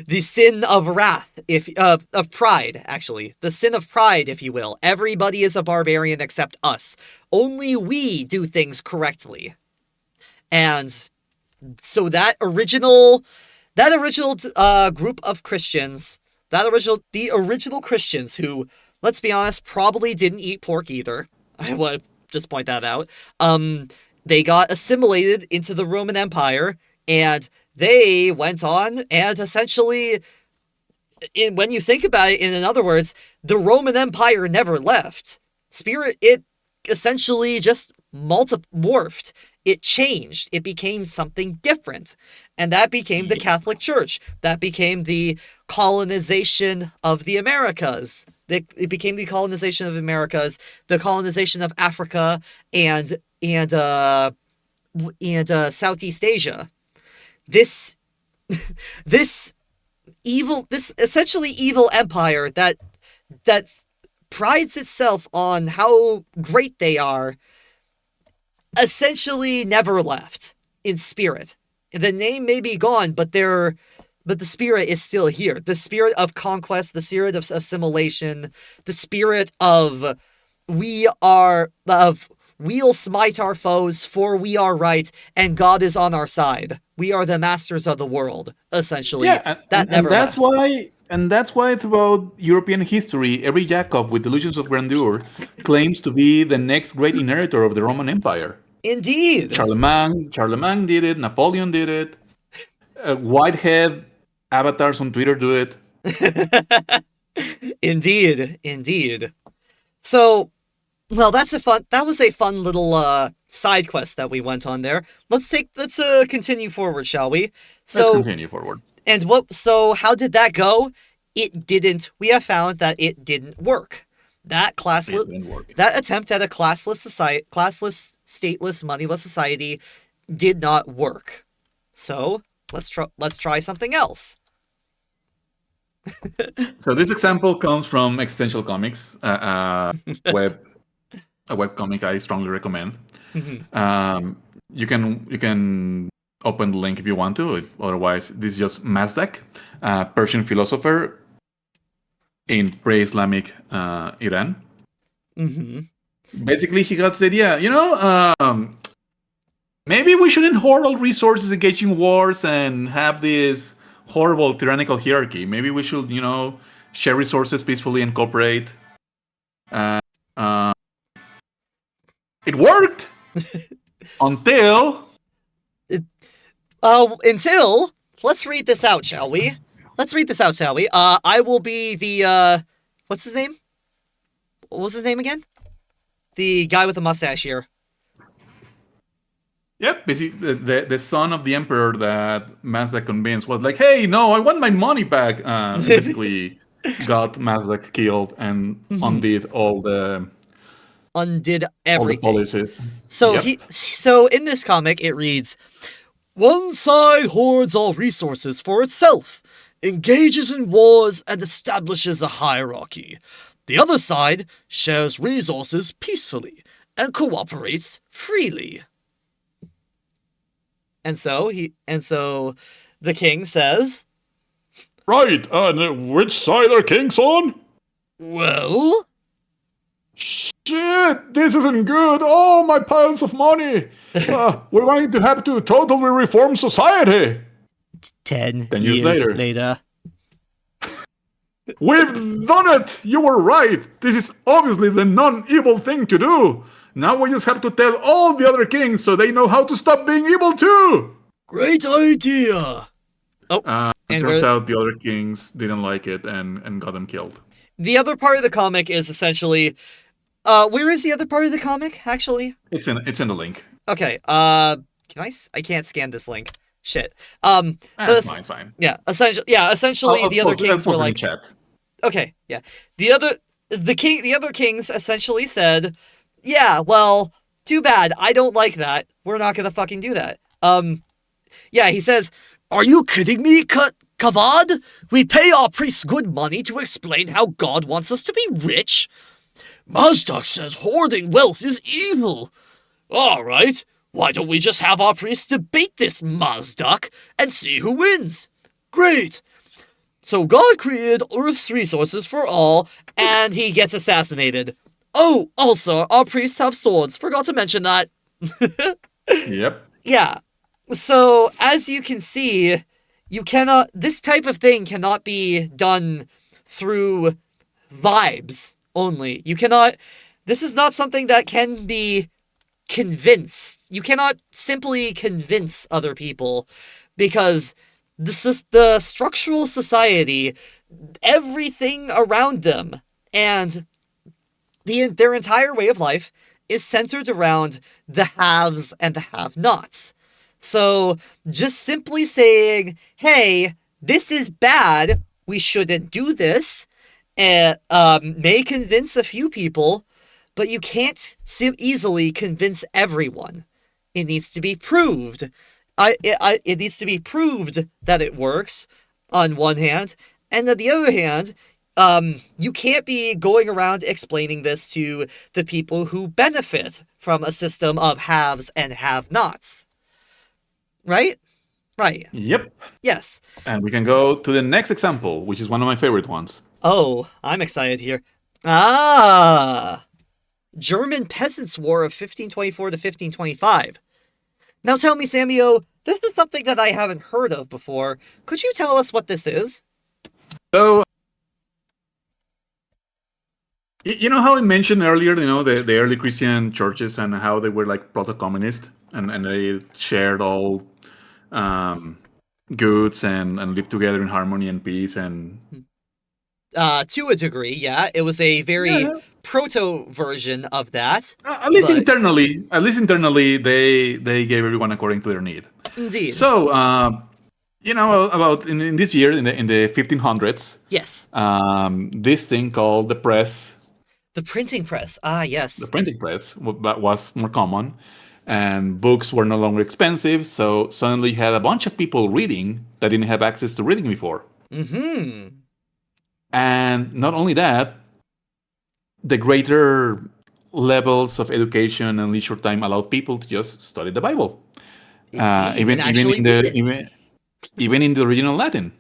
the sin of wrath, of pride, actually. The sin of pride, if you will. Everybody is a barbarian except us. Only we do things correctly. And so the original group of Christians, the original Christians who, let's be honest, probably didn't eat pork either. I want to just point that out. They got assimilated into the Roman Empire, and they went on and essentially, when you think about it, in other words, the Roman Empire never left. It essentially just morphed. It changed. It became something different. And that became the Catholic Church. That became the colonization of the Americas. It became the colonization of Americas, the colonization of Africa, and Southeast Asia. This essentially evil empire that prides itself on how great they are, essentially never left in spirit. The name may be gone, but the spirit is still here. The spirit of conquest, the spirit of assimilation, the spirit of we'll smite our foes, for we are right, and God is on our side. We are the masters of the world, essentially.
Yeah,
That never
that's
left.
why throughout European history, every Jacob with delusions of grandeur claims to be the next great inheritor of the Roman Empire.
Indeed.
Charlemagne did it. Napoleon did it. Whitehead avatars on Twitter do it.
Indeed. So, well, that was a fun little side quest that we went on there. Let's continue forward, shall we?
Let's continue forward.
So how did that go? It didn't. We have found that it didn't work. That attempt at a classless, stateless, moneyless society did not work. So let's try something else.
So this example comes from Existential Comics, a web comic I strongly recommend. You can open the link if you want to. Otherwise, this is just Mazdak, a Persian philosopher in pre-Islamic Iran. Basically, he got the idea, maybe we shouldn't hoard all resources, engage in wars, and have this horrible tyrannical hierarchy. Maybe we should, share resources peacefully and cooperate. It worked until
let's read this out, shall we? I will be the what's his name? What was his name again? The guy with the mustache here.
Yep, basically, the son of the emperor that Mazda convinced was like, "Hey, no, I want my money back." Basically, got Mazda killed and
Mhm.
undid
Undid
all the
everything.
policies.
So
Yep.
so in this comic it reads, one side hoards all resources for itself, engages in wars, and establishes a hierarchy. The other side shares resources peacefully and cooperates freely. And so the king says,
Right. And which side are kings on?
well,
Shit, this isn't good. Oh, my piles of money. We're going to have to totally reform society.
10
10 years
years
later.
later.
We've done it! You were right! This is obviously the non evil thing to do! Now we just have to tell all the other kings so they know how to stop being evil too!
Great idea! Oh,
It
and
turns
where
out the other kings didn't like it and got them killed.
the other part of the comic is essentially, where is the other part of the comic, actually?
It's in the link.
Okay, I can't scan this link. Shit.
It's fine, it's fine.
Yeah, essentially
I'll
the other
post it, I'll
kings were
post it in
like,
chat.
okay, yeah. The other kings essentially said, yeah, well, too bad. I don't like that. We're not gonna fucking do that. Yeah, he says, are you kidding me, Kavad? We pay our priests good money to explain how God wants us to be rich? Mazdak says hoarding wealth is evil. All right, why don't we just have our priests debate this Mazdak and see who wins? Great. So God created Earth's resources for all, and he gets assassinated. Oh, also, our priests have swords. Forgot to mention that.
Yep.
Yeah. So, as you can see, this type of thing cannot be done through vibes only. This is not something that can be convinced. You cannot simply convince other people because the structural society, everything around them, and their entire way of life is centered around the haves and the have-nots. So just simply saying, hey, this is bad, we shouldn't do this, may convince a few people, but you can't easily convince everyone. It needs to be proved. It needs to be proved that it works, on one hand, and on the other hand, you can't be going around explaining this to the people who benefit from a system of haves and have-nots. Right? Right.
Yep.
Yes.
And we can go to the next example, which is one of my favorite ones.
Oh, I'm excited here. Ah! German Peasants' War of 1524 to 1525. Now tell me, Samio, this is something that I haven't heard of before. Could you tell us what this is?
So, you know how I mentioned earlier, the early Christian churches and how they were like proto-communist and they shared all goods and lived together in harmony and peace and
To a degree, yeah. It was a very
yeah.
proto version of that.
At least
but
internally, they gave everyone according to their need.
Indeed.
So, about in this year in the 1500s,
Yes.
this thing called the press,
The printing press. Ah,
the
yes.
printing press, that was more common, and books were no longer expensive. So suddenly, you had a bunch of people reading that didn't have access to reading before.
Mm-hmm.
And not only that, the greater levels of education and leisure time allowed people to just study the Bible,
Indeed. And
even
actually read it.
even in the original Latin,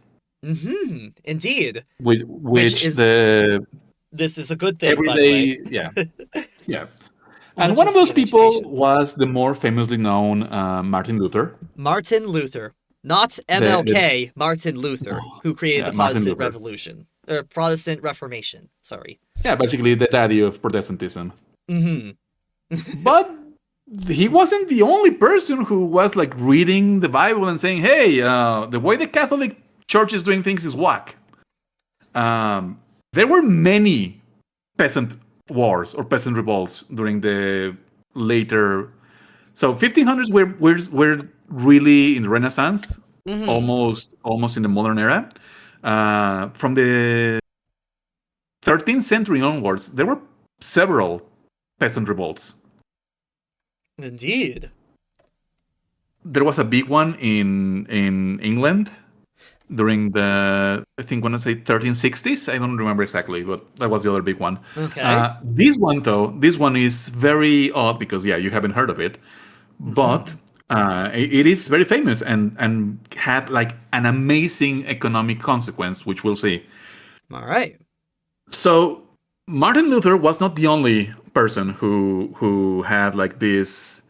Mm-hmm. Indeed.
which
is
the
This is a good thing, by the way.
everyday, yeah. And one of
Literacy
those
and
people
education.
was the more famously known Martin Luther.
Martin Luther. Not
The
MLK, Martin Luther, who created
Yeah,
the
Martin
Protestant
Luther.
Revolution. Or Protestant Reformation, sorry.
Yeah, basically the daddy of Protestantism.
Mm-hmm.
But he wasn't the only person who was like reading the Bible and saying, "Hey, the way the Catholic Church is doing things is whack." There were many peasant wars or peasant revolts during the later So 1500s we're really in the Renaissance,
Mm-hmm.
almost in the modern era. From the 13th century onwards, there were several peasant revolts.
Indeed.
There was a big one in England during the, I think, want to say 1360s. I don't remember exactly, but that was the other big one.
Okay.
This one though, this one is very odd because yeah, you haven't heard of it, but
Mm-hmm.
it is very famous and had like an amazing economic consequence, which we'll see.
All right.
So Martin Luther was not the only person who had like this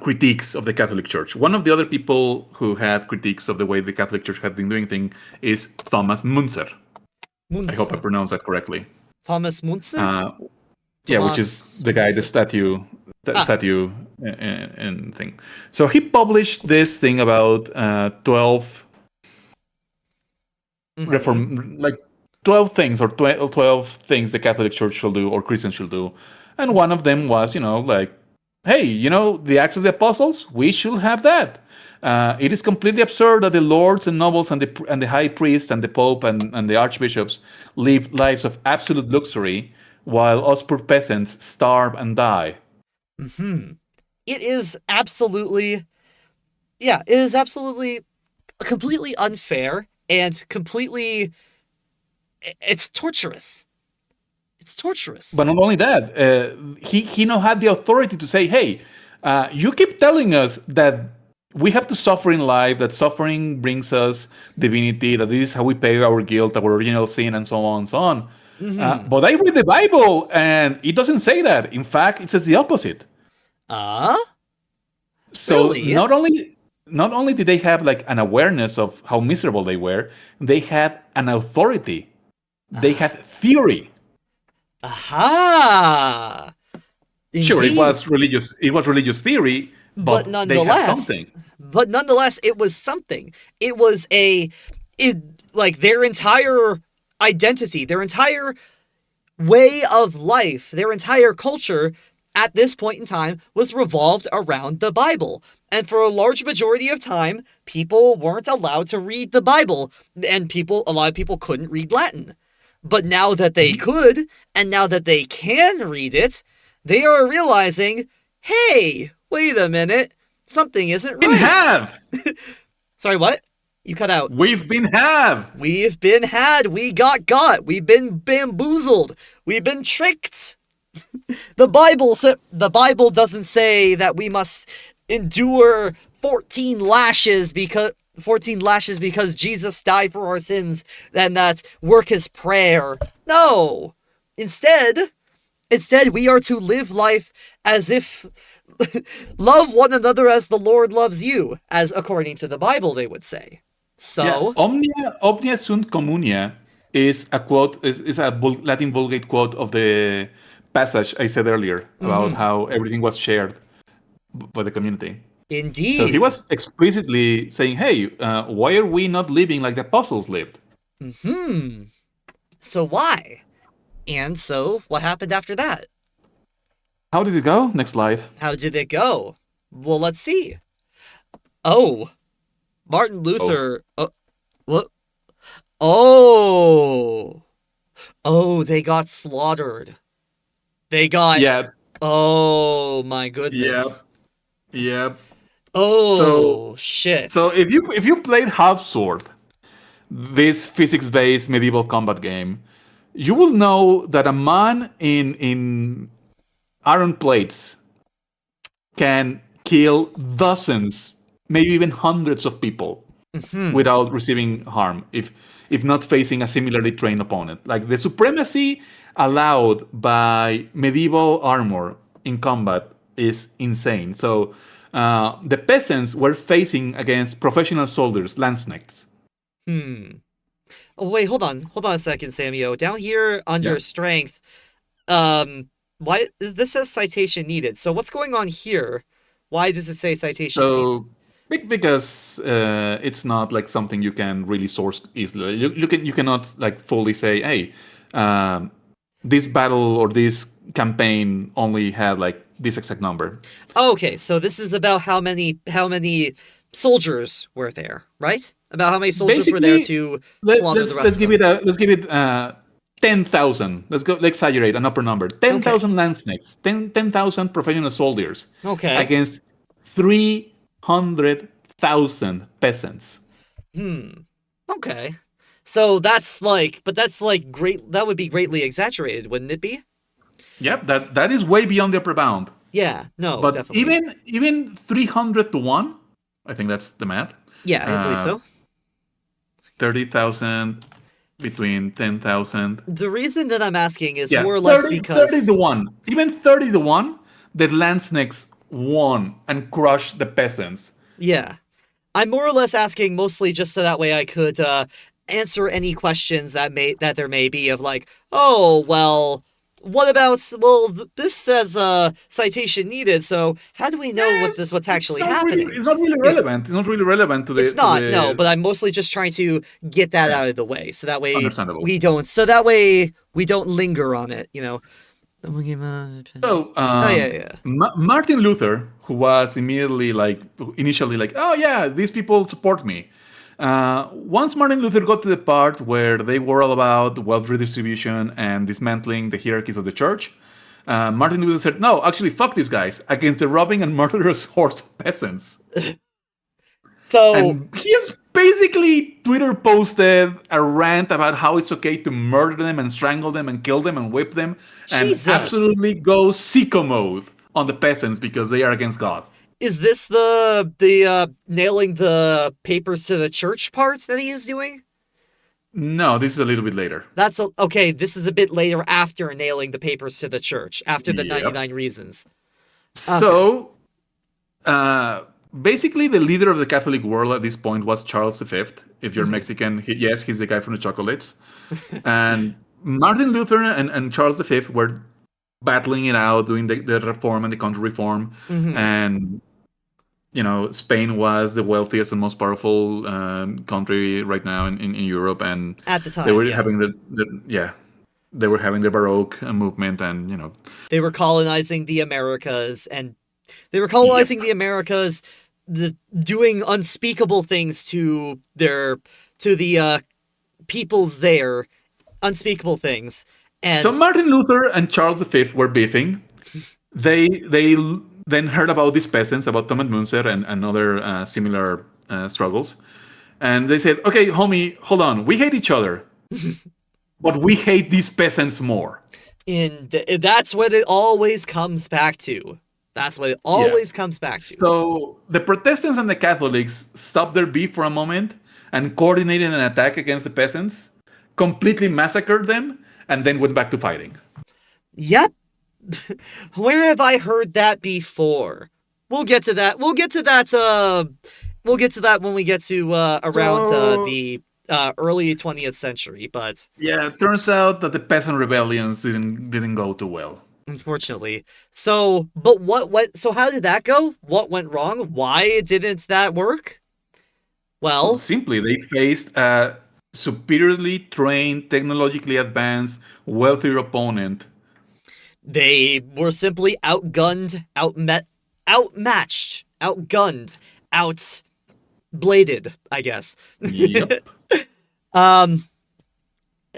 critiques of the Catholic Church. One of the other people who had critiques of the way the Catholic Church had been doing things is Thomas Munzer. I hope I
Munzer.
pronounced that correctly.
Thomas Munzer?
Uh, yeah, which is
Thomas
the guy, the
Munzer.
statue,
Ah.
statue and thing. So he published
Oops.
this thing about 12
Mm-hmm.
reform, like 12 things or 12 things the Catholic Church should do or Christians should do. And one of them was, like, hey, the Acts of the Apostles, we should have that. It is completely absurd that the lords and nobles and the high priests and the pope and the archbishops live lives of absolute luxury while us poor peasants starve and die.
Mm-hmm. It is absolutely, yeah, it is absolutely completely unfair and completely, it's torturous. It's torturous.
But not only that, he now had the authority to say, "Hey, you keep telling us that we have to suffer in life, that suffering brings us divinity, that this is how we pay our guilt, our original sin, and so on and so on."
Mm-hmm.
But I read the Bible, and it doesn't say that. In fact, it says the opposite.
Uh?
So
Really?
not only did they have like an awareness of how miserable they were, they had an authority. They
Ah.
had theory.
Aha!
Sure, it
Indeed.
was religious. It was religious theory,
But
but they had
nonetheless,
something.
it was something. It was it, like their entire identity, their entire way of life, their entire culture at this point in time was revolved around the Bible. And for a large majority of time, people weren't allowed to read the Bible, and a lot of people couldn't read Latin. But now that they could, and now that they can read it, they are realizing, hey, wait a minute, something isn't
In
right.
have
Sorry, what? You cut out.
we've been have.
We've been had, we got, we've been bamboozled, we've been tricked. The Bible doesn't say that we must endure 14 lashes because Jesus died for our sins and that work is prayer. No. Instead, we are to live life as if love one another as the Lord loves you, as according to the Bible they would say.
Yeah,
So,
omnia sunt communia is a quote. Is a Latin Vulgate quote of the passage I said earlier about
mhm,
how everything was shared by the community. So he
indeed.
was explicitly saying, "Hey, why are we not living like the apostles lived?"
Hmm. So why? And so, what happened after that?
How did it go? Next slide.
How did it go? Well, let's see. Oh, Martin
Oh,
Luther. What? Oh. Oh, they got slaughtered. They got.
yeah,
Oh, my
yeah,
goodness.
yeah. So,
Oh,
so
shit.
if you played Half Sword, this physics-based medieval combat game, you will know that a man in iron plates can kill dozens, maybe even hundreds of people
Hmm.
without receiving harm if not facing a similarly trained opponent. Like the supremacy allowed by medieval armor in combat is insane. So the peasants were facing against professional soldiers, landsknechts.
Hmm. Oh, wait, hold on. Hold on a second, Samio. Down here
Yeah.
under strength, why this says citation needed. So what's going on here? Why does it say citation needed?
So because it's not like something you can really source easily. You cannot like fully say, hey, um, this battle or this campaign only had like this exact number.
Okay, so this is about how many soldiers were there, right? About how many soldiers were there
Basically,
to slaughter the rest
let's
of
give
them.
it a let's give it 10,000. Let's exaggerate an upper number. ten
Okay.
thousand land snakes, 10,000 professional soldiers
Okay.
against 300,000 peasants.
Okay. So that's like great. That would be greatly exaggerated, wouldn't it be?
Yep, that is way beyond the upper bound.
Yeah. No,
But
definitely.
even 300 to one, I think that's the math.
Yeah, I believe
Uh,
so.
30,000 between 10,000.
The reason that I'm asking is
Yeah,
more or less
30 to
because
1. Even 30 to 1, the land snakes won and crushed the peasants.
yeah, I'm more or less asking mostly just so that way I could answer any questions that there may be of like, oh well, what about this says citation needed, so how do we know what's
It's
actually
not really
happening?
it's not really
You know,
relevant. It's not really relevant to
it's
to
not, no,
the
but I'm mostly just trying to get that
yeah,
out of the way so that way
understandable.
we don't linger on it, you know. Oh
So,
yeah, yeah.
Martin Luther, who was initially like, oh yeah, these people support me. Once Martin Luther got to the part where they were all about wealth redistribution and dismantling the hierarchies of the church, Martin Luther said, no, actually, fuck these guys against the robbing and murderous hordes of peasants.
So
And he has basically Twitter posted a rant about how it's okay to murder them and strangle them and kill them and whip them and
Jesus.
absolutely go sicko mode on the peasants because they are against God.
Is this the nailing the papers to the church part that he is doing?
No, this is a little bit later.
Okay. This is a bit later after nailing the papers to the church, after the
Yep.
99 reasons. Okay.
So, uh, basically, the leader of the Catholic world at this point was Charles V. If you're Mexican, yes, he's the guy from the chocolates. And Martin Luther and Charles V were battling it out, doing the reform and the counter reform.
Hmm.
And, Spain was the wealthiest and most powerful country right now in Europe. And
At the
they
time,
were
yeah.
having they were having the Baroque movement and,
They were colonizing the Americas, and they were
yep.
colonizing the Americas, doing unspeakable things to the peoples there, unspeakable things.
So
And
Martin Luther and Charles V were beefing. They then heard about these peasants, about Thomas Munzer and other similar struggles, and they said, "Okay, homie, hold on. We hate each other, but we hate these peasants more."
that's what it always comes back to. That's what it
Yeah.
always comes back to.
So the Protestants and the Catholics stopped their beef for a moment and coordinated an attack against the peasants, completely massacred them, and then went back to fighting.
Yep. Where have I heard that before? We'll get to that. We'll get to that. We'll get to that when we get to around
So
the early 20th century. But
yeah, it turns out that the peasant rebellions didn't go too well.
unfortunately, but what? So how did that go? What went wrong? Why didn't that work?
Well,
Well,
simply they faced a superiorly trained, technologically advanced, wealthier opponent.
they were simply outmatched, outgunned, outbladed, I guess.
Yep.
um,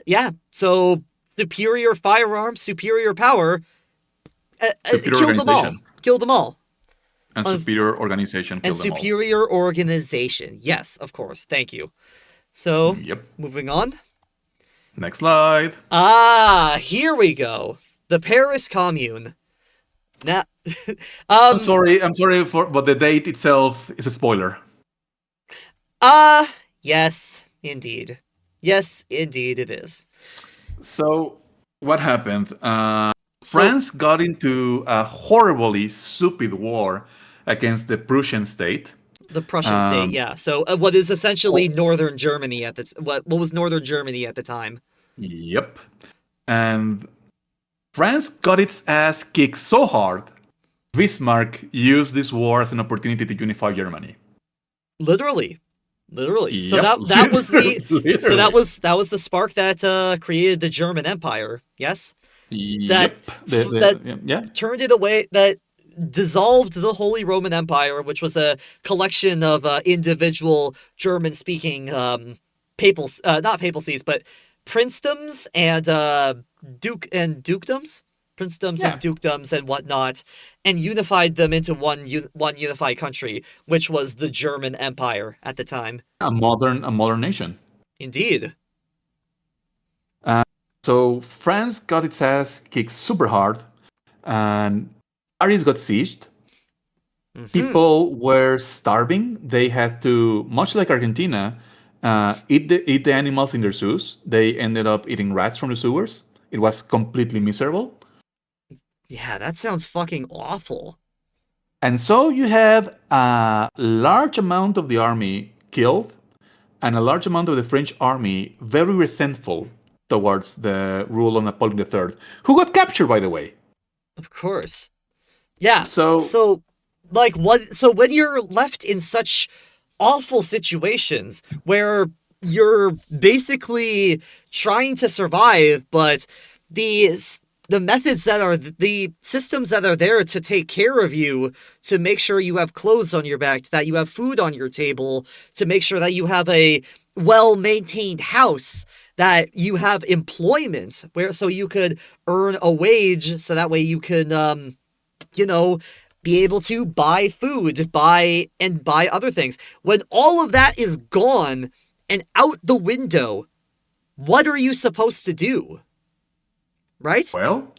yeah. So superior firearms, superior power,
Superior
killed them all.
organization.
Killed them all.
And
Un-
superior organization
and
killed them all.
superior organization. Yes, of course. Thank you. So,
Yep.
moving on.
Next slide.
Here we go. The Paris Commune. Now,
I'm
um,
sorry. But the date itself is a spoiler.
yes, indeed. Yes, indeed it is.
So what happened?
So,
France got into a horribly stupid war against the Prussian state.
the Prussian state,
Um,
yeah. So, what is essentially
oh,
northern Germany what was northern Germany at the time?
yep. And France got its ass kicked so hard, Bismarck used this war as an opportunity to unify Germany.
Literally. Literally. So
Yep,
that was the so
literally.
that was the spark that created the German Empire. Yes? that
Yep.
that
Yeah.
turned it away, that dissolved the Holy Roman Empire, which was a collection of individual German-speaking papal, not papacies, but princedoms and dukedoms, princedoms and
Yeah.
dukedoms and whatnot, and unified them into one unified country, which was the German Empire at the time.
A modern nation.
Indeed.
Uh, so France got its ass kicked super hard, and Paris got sieged.
Hmm.
People were starving. They had to, much like Argentina, eat the animals in their zoos. They ended up eating rats from the sewers. It was completely miserable.
Yeah, that sounds fucking awful.
And so you have a large amount of the army killed and a large amount of the French army very resentful towards the rule of Napoleon III, who got captured, by the way.
Of course. Yeah.
So,
So, like, what? So when you're left in such awful situations where you're basically trying to survive, but the the methods that are the systems that are there to take care of you, to make sure you have clothes on your back, that you have food on your table, to make sure that you have a well-maintained house, that you have employment where so you could earn a wage, so that way you can you know, be able to buy food, buy other things. When all of that is gone and out the window, what are you supposed to do? Right?
well,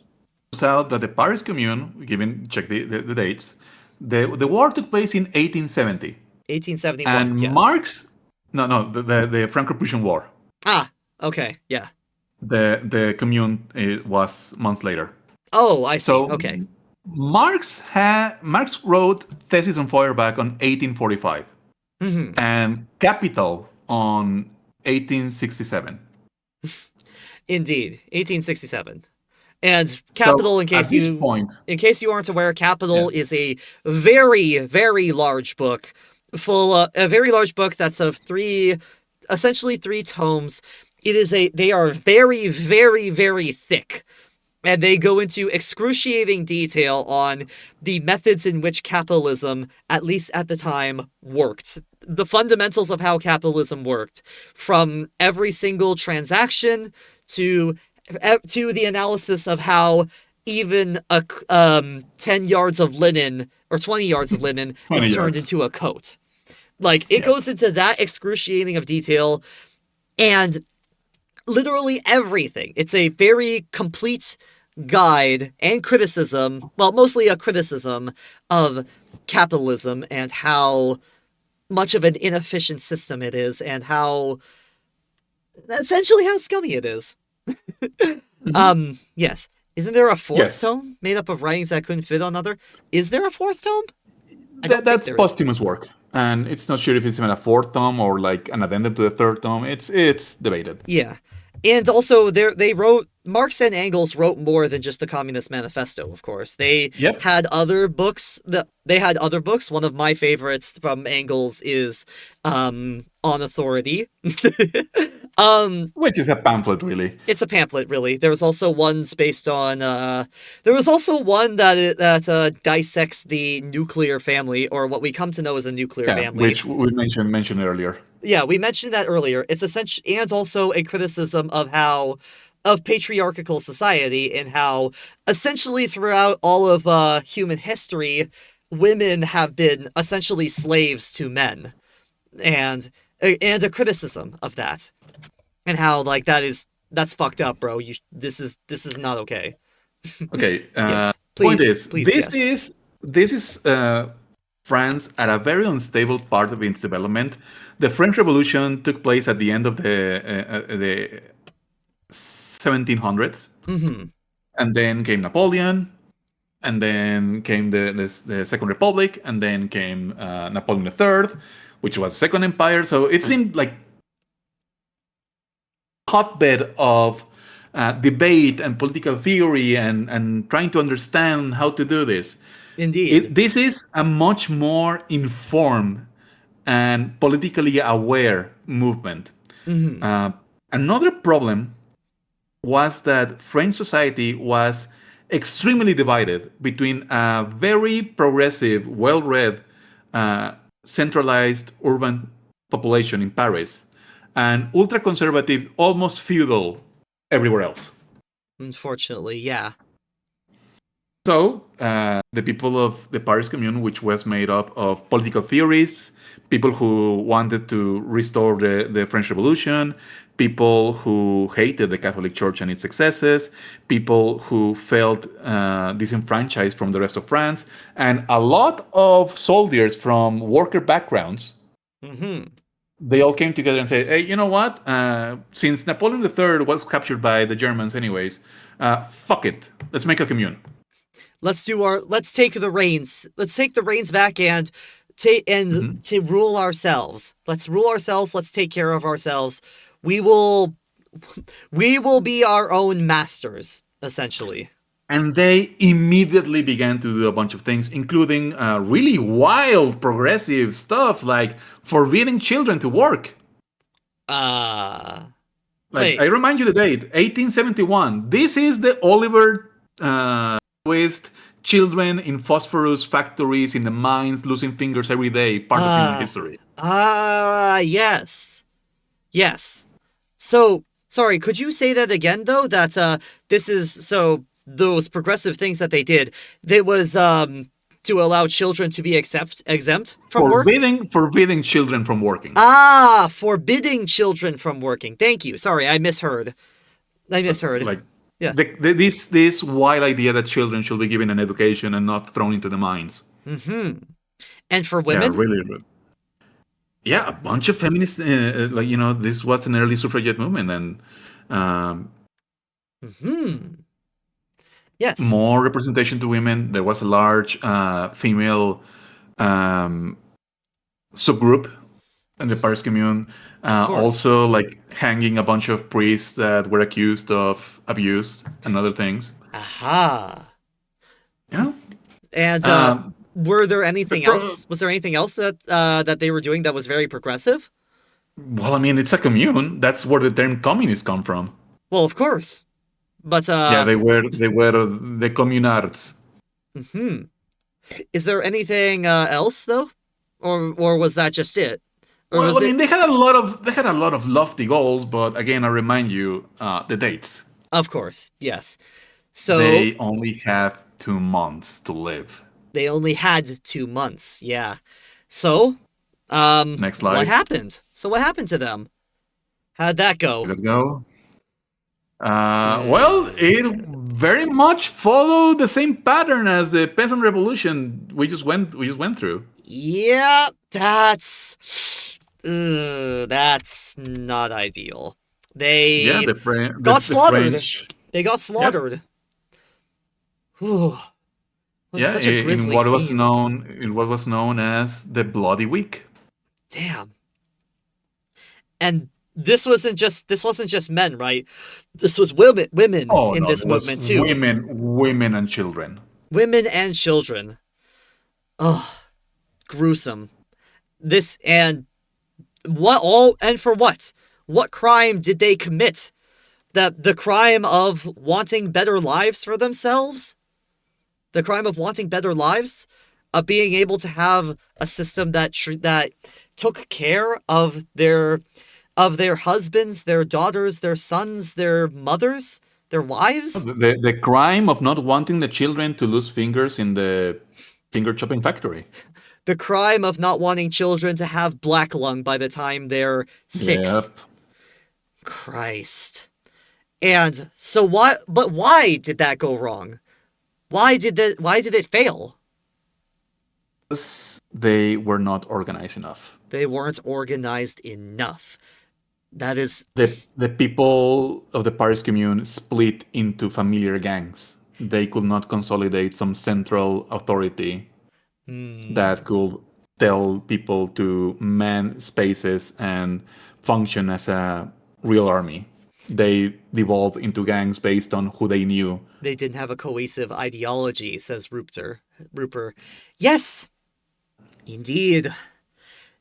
turns out that the Paris Commune, given check the dates, the war took place in 1870,
1871,
and
yes.
Marx, no, the Franco-Prussian War.
Ah, okay, yeah.
The Commune was months later.
Oh, I see.
So
Okay.
Marx wrote Thesis on Feuerbach on 1845
Hmm.
and Capital on 1867.
Indeed, 1867. And
So
Capital,
at this point,
in case you aren't aware, Capital
yeah.
is a very, very large book, a very large book that's of essentially three tomes. They are very, very, very thick, and they go into excruciating detail on the methods in which capitalism, at least at the time, worked. The fundamentals of how capitalism worked, from every single transaction to the analysis of how even 10 yards of linen or 20 yards of linen
20
is turned
yards.
into a coat. Like, it
Yeah.
goes into that excruciating of detail, and literally everything. It's a very complete guide and criticism, well, mostly a criticism of capitalism and how much of an inefficient system it is, and how essentially how scummy it is.
Hmm.
Yes. Isn't there a fourth
Yes.
tome made up of writings that couldn't fit on other? Is there a fourth tome? I don't think
That's
there is.
posthumous work. And it's not sure if it's even a fourth tome or like an addendum to the third tome. It's debated.
Yeah. And also they wrote Marx and Engels wrote more than just the Communist Manifesto, of course. They
Yep.
had other books. One of my favorites from Engels is On Authority.
Which is a pamphlet, really.
It's a pamphlet, really. There was also ones based on there was also one that dissects the nuclear family, or what we come to know as a nuclear
Yeah,
family.
which we mentioned earlier.
Yeah, we mentioned that earlier. It's essentially, and also a criticism of patriarchal society, and how essentially throughout all of human history, women have been essentially slaves to men, and a criticism of that, and how like that's fucked up, bro. This is not okay.
Okay.
Yes,
Point
please,
is,
please, yes.
this is France at a very unstable part of its development. The French Revolution took place at the end of the 1700s,
Mm-hmm.
and then came Napoleon, and then came the Second Republic, and then came Napoleon III, which was Second Empire. So it's been like hotbed of debate and political theory and trying to understand how to do this.
Indeed.
This is a much more informed and politically aware movement.
Mm-hmm.
Uh, Another problem was that French society was extremely divided between a very progressive, well read, uh, centralized urban population in Paris and ultra conservative, almost feudal everywhere else.
Unfortunately, yeah.
So, the people of the Paris Commune, which was made up of political theorists, people who wanted to restore the French Revolution, people who hated the Catholic Church and its excesses, people who felt disenfranchised from the rest of France, and a lot of soldiers from worker backgrounds,
Mm-hmm.
they all came together and said, "Hey, you know what? Since Napoleon III was captured by the Germans, anyways, fuck it. Let's make a commune."
Let's take the reins. Let's take the reins back and
Mhm.
to rule ourselves. Let's rule ourselves. Let's take care of ourselves. We will we will be our own masters, essentially.
And they immediately began to do a bunch of things, including really wild progressive stuff like forbidding children to work.
Uh
Like, I
wait.
remind you the date, 1871. This is the Oliver Twist children in phosphorus factories in the mines losing fingers every day, part of human
Uh
history.
yes. Yes. So, sorry, could you say that again though? That this is so those progressive things that they did, it was to allow children to be exempt from work?
Forbidding children from working.
Ah, forbidding children from working. Thank you. Sorry, I misheard. I misheard.
Like
Yeah.
this wild idea that children should be given an education and not thrown into the mines.
Mhm. And for
Yeah,
women?
really, really. Yeah, a bunch of feminists, like, this was an early suffragette movement, and um,
Mhm. Yes,
more representation to women. There was a large female um, subgroup in the Paris Commune.
of course.
Also, like hanging a bunch of priests that were accused of abuse and other things.
Aha.
You know,
And
um,
were there
the
anything
pro-
else? Was there anything else that that they were doing that was very progressive?
well, I mean, it's a commune. That's where the term communist come from.
Well, of course. But
Yeah, they were the communards.
mhm. Is there anything else though? Or was that just it? Or
Well,
was
I
it
mean, they had a lot of lofty goals, but again, I remind you the dates.
of course. Yes. So
They only have 2 months to live.
they only had 2 months. Yeah. So,
Next
what
slide.
happened? So what happened to them? How'd that go?
Let's go. Well, it
Uh,
very much followed the same pattern as the peasant revolution we just went through.
yeah, that's not ideal.
Yeah,
They
the
got
the
slaughtered.
French.
They got
Yep.
slaughtered. Whew. Was
Yeah,
such a
in
grisly
what was
scene.
known as the Bloody Week.
Damn. And this wasn't just men, right? This was women
Oh
in
no,
this
it was
movement too.
women and children.
Women and children. Oh, gruesome. This and what all and for what? What crime did they commit? The crime of wanting better lives for themselves? The crime of wanting better lives? Of being able to have a system that took care of their husbands, their daughters, their sons, their mothers, their wives?
The crime of not wanting the children to lose fingers in the finger chopping factory.
The crime of not wanting children to have black lung by the time they're 6.
Yep.
Christ. And so why did that go wrong? Why did it fail?
They were not organized enough.
They weren't organized enough. That is
The people of the Paris Commune split into familiar gangs. They could not consolidate some central authority
hmm,
that could tell people to man spaces and function as a real army. They devolved into gangs based on who they knew.
they didn't have a cohesive ideology, says Rupert. Yes, indeed.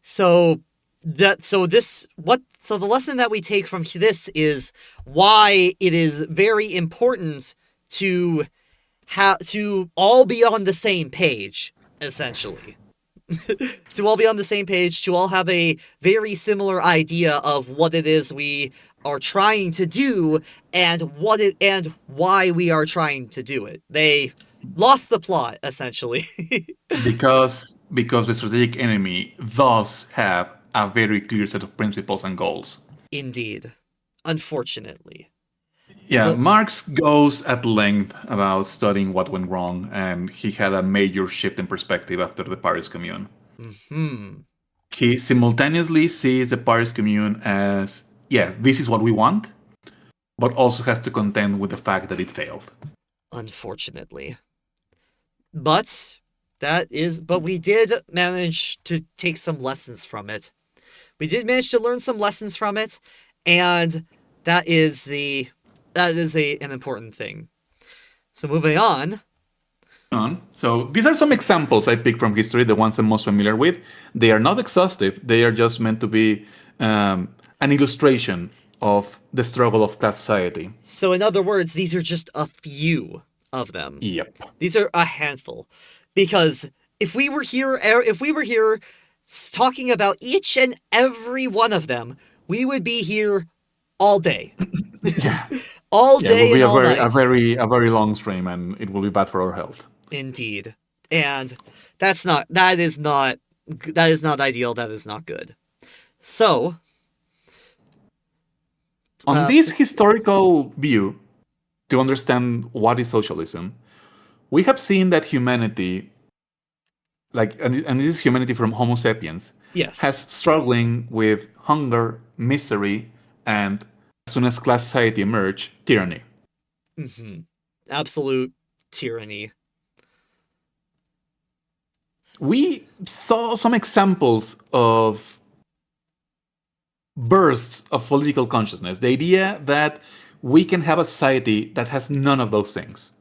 So So the lesson that we take from this is why it is very important to to all be on the same page, essentially. To all be on the same page, to all have a very similar idea of what it is we are trying to do and why we are trying to do it. They lost the plot, essentially.
Because the strategic enemy does have a very clear set of principles and goals.
Indeed. Unfortunately.
Yeah,
But
Marx goes at length about studying what went wrong, and he had a major shift in perspective after the Paris Commune.
hmm
He simultaneously sees the Paris Commune as, yeah, this is what we want, but also has to contend with the fact that it failed.
unfortunately. But we did manage to take some lessons from it. We did manage to learn some lessons from it, and that is an important thing. So moving on.
So these are some examples I picked from history, the ones I'm most familiar with. They are not exhaustive. They are just meant to be an illustration of the struggle of class society.
So in other words, these are just a few of them.
Yep.
These are a handful, because if we were here talking about each and every one of them, we would be here all day.
Yeah.
All
Yeah, it
day
will be
and
a
all
very,
night.
a very long stream, and it will be bad for our health.
Indeed. And that is not ideal, that is not good. So,
On this historical view, to understand what is socialism, we have seen that humanity, and this is humanity from Homo sapiens,
yes.
has struggling with hunger, misery, and as soon as class society emerged, tyranny.
Absolute tyranny.
We saw some examples of bursts of political consciousness. The idea that we can have a society that has none of those things.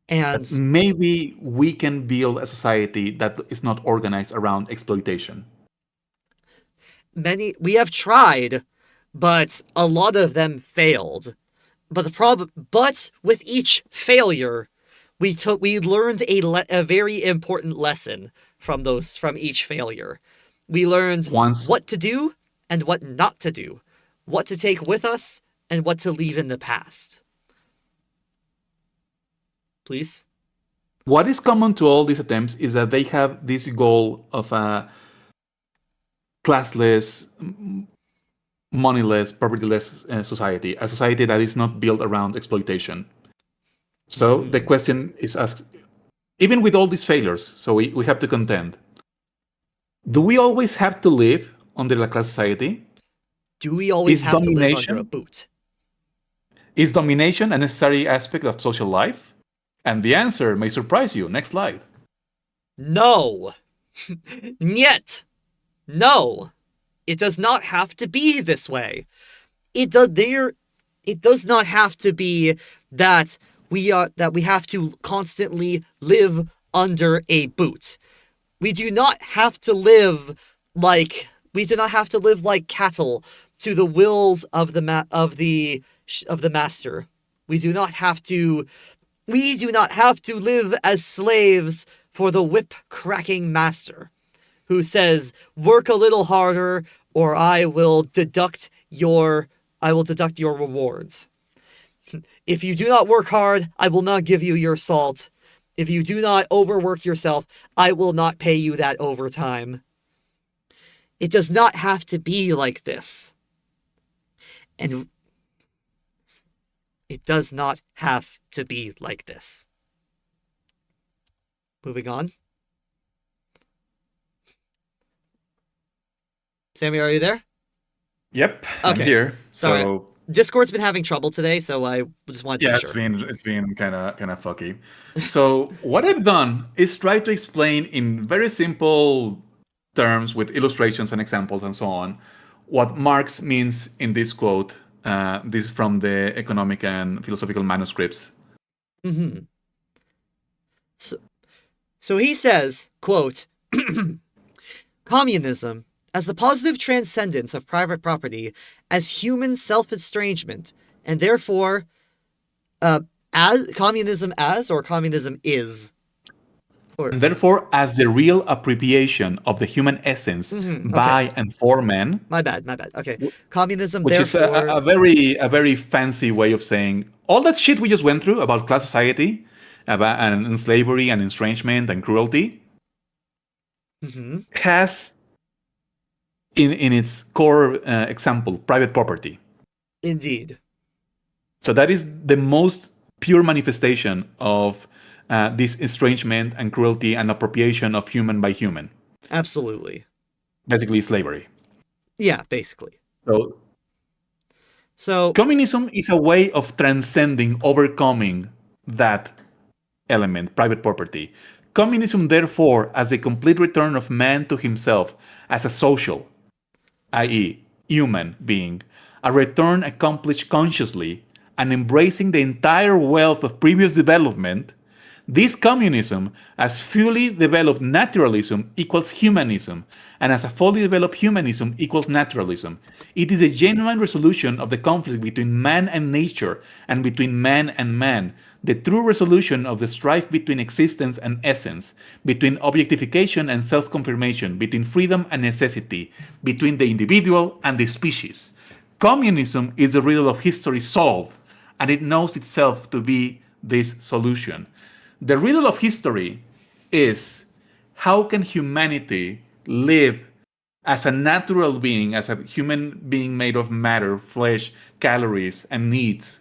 And
maybe we can build a society that is not organized around exploitation.
we have tried, but a lot of them failed. But with each failure, we learned a very important lesson from each failure. We learned what to do and what not to do, what to take with us and what to leave in the past. Please.
What is common to all these attempts is that they have this goal of a classless, moneyless, propertyless society, a society that is not built around exploitation. So the question is asked, even with all these failures, so we have to contend, do we always have to live under a class society?
Do we always have to live under a boot?
Is domination a necessary aspect of social life? And the answer may surprise you. Next slide.
No. Yet. No. It does not have to be this way. It does not have to be that we have to constantly live under a boot. We do not have to live like cattle to the wills of the master. We do not have to live as slaves for the whip-cracking master, who says, "Work a little harder, or I will deduct your rewards. If you do not work hard, I will not give you your salt. If you do not overwork yourself, I will not pay you that overtime." It does not have to be like this. And it does not have to be like this. Moving on. Sammy, are you there?
Yep, I'm here.
Sorry.
So
Discord's been having trouble today, so I just wanted to be sure.
it's been kind of fucky. So what I've done is try to explain in very simple terms with illustrations and examples and so on what Marx means in this quote. This is from the economic and philosophical manuscripts.
So he says, quote, Communism, as the positive transcendence of private property, as human self-estrangement, and therefore, as communism as or communism is, or
And therefore, as the real appropriation of the human essence
okay,
by and for men,
my bad. Okay, communism,
which is
therefore,
a very fancy way of saying all that shit we just went through about class society, about and slavery and estrangement and cruelty has in its core example private property.
indeed,
So that is the most pure manifestation of this estrangement and cruelty and appropriation of human by human,
absolutely,
basically slavery.
yeah, basically.
So
So,
communism is a way of transcending, overcoming that element, private property. Communism, therefore, as a complete return of man to himself as a social, i.e., human being, a return accomplished consciously and embracing the entire wealth of previous development. This communism, as fully developed naturalism, equals humanism, and as a fully developed humanism equals naturalism. It is a genuine resolution of the conflict between man and nature and between man and man, the true resolution of the strife between existence and essence, between objectification and self confirmation, between freedom and necessity, between the individual and the species. Communism is the riddle of history solved, and it knows itself to be this solution. The riddle of history is how can humanity live as a natural being, as a human being made of matter, flesh, calories, and needs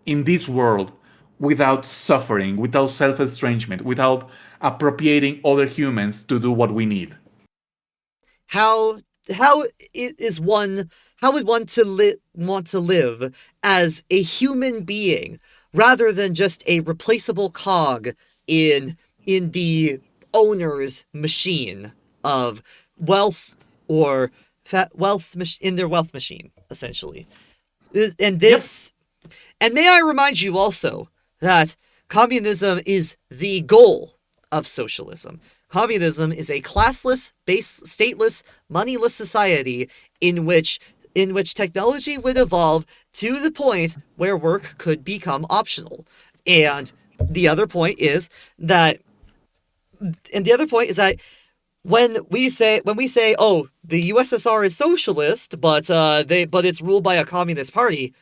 in this world without suffering, without self estrangement, without appropriating other humans to do what we need?
how is one how would one want to live as a human being rather than just a replaceable cog in the owner's machine of wealth or in their wealth machine, essentially. And
Yep.
this, and may I remind you also that communism is the goal of socialism. Communism is a classless, stateless, moneyless society in which technology would evolve to the point where work could become optional. And the other point is that when we say, oh, the USSR is socialist, but it's ruled by a communist party,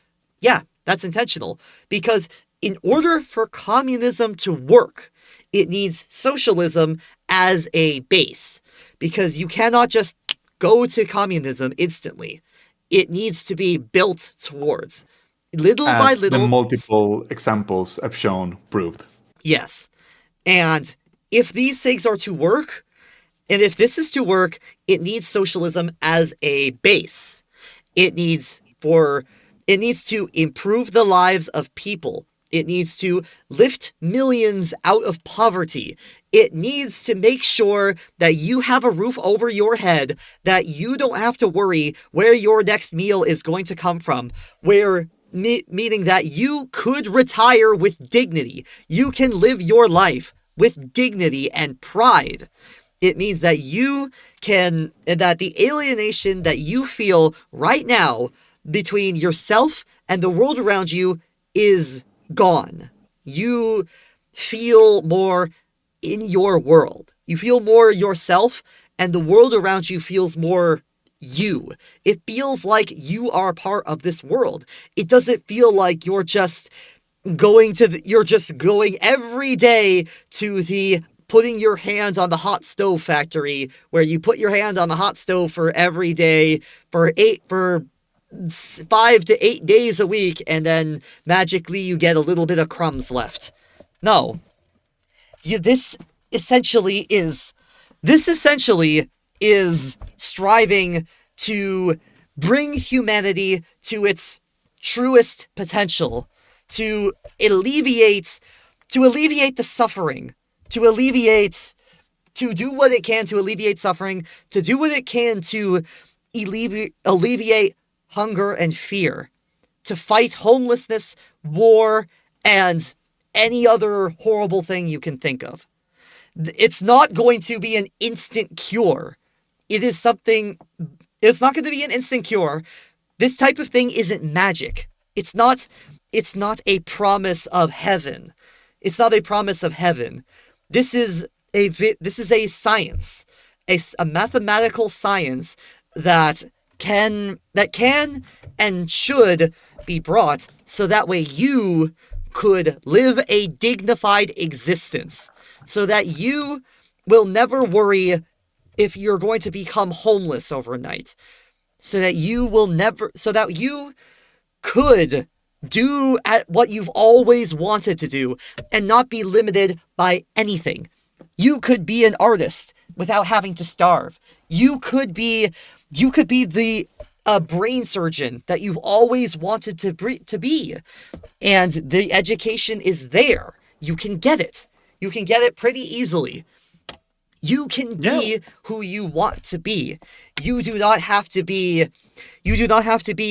yeah, that's intentional. Because in order for communism to work, it needs socialism as a base. Because you cannot just go to communism instantly. It needs to be built towards. Little by
As the
little,
multiple examples have shown proved.
yes. And if these things are to work, and if this is to work, it needs socialism as a base. It needs to improve the lives of people. It needs to lift millions out of poverty. It needs to make sure that you have a roof over your head, that you don't have to worry where your next meal is going to come from, meaning that you could retire with dignity. You can live your life with dignity and pride. It means that that the alienation that you feel right now between yourself and the world around you is gone. You feel more in your world. You feel more yourself, and the world around you feels more you. It feels like you are part of this world. It doesn't feel like you're just going every day to the putting your hand on the hot stove factory, where you put your hand on the hot stove for every day for 5 to 8 days a week, and then magically you get a little bit of crumbs left. No. This essentially is striving to bring humanity to its truest potential, to alleviate the suffering, to do what it can to alleviate suffering, to do what it can to alleviate hunger and fear, to fight homelessness, war, and any other horrible thing you can think of. It's not going to be an instant cure. It is something, it's not going to be an instant cure. This type of thing isn't magic. It's not a promise of heaven. It's not a promise of heaven. This is a science, a mathematical science that can and should be brought so that way you could live a dignified existence, so that you will never worry if you're going to become homeless overnight, so that you could do at what you've always wanted to do and not be limited by anything. You could be an artist without having to starve. You could be the brain surgeon that you've always wanted to be. And the education is there. You can get it. You can get it pretty easily. You can be who you want to be. You do not have to be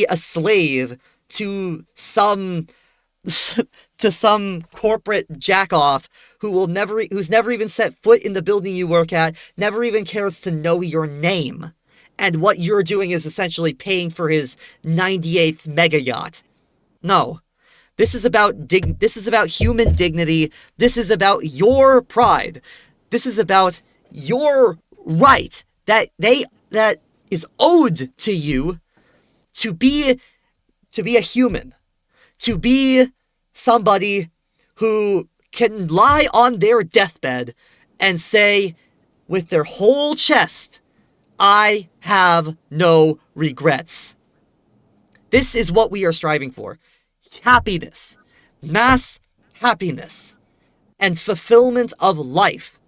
a slave to some corporate jackoff who's never even set foot in the building you work at, never even cares to know your name. And what you're doing is essentially paying for his 98th mega yacht. No. This is about human dignity. This is about your pride. This is about your right that is owed to you to be a human, to be somebody who can lie on their deathbed and say with their whole chest, I have no regrets. This is what we are striving for. Happiness, mass happiness, and fulfillment of life.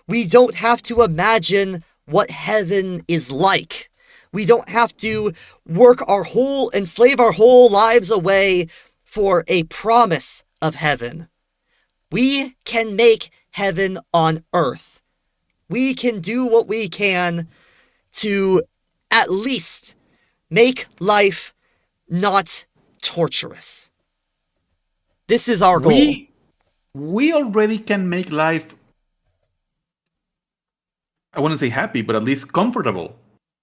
We don't have to imagine what heaven is like. We don't have to enslave our whole lives away for a promise of heaven. We can make heaven on earth. We can do what we can to at least make life not torturous. This is our goal.
We already can make life, I wouldn't say happy, but at least comfortable.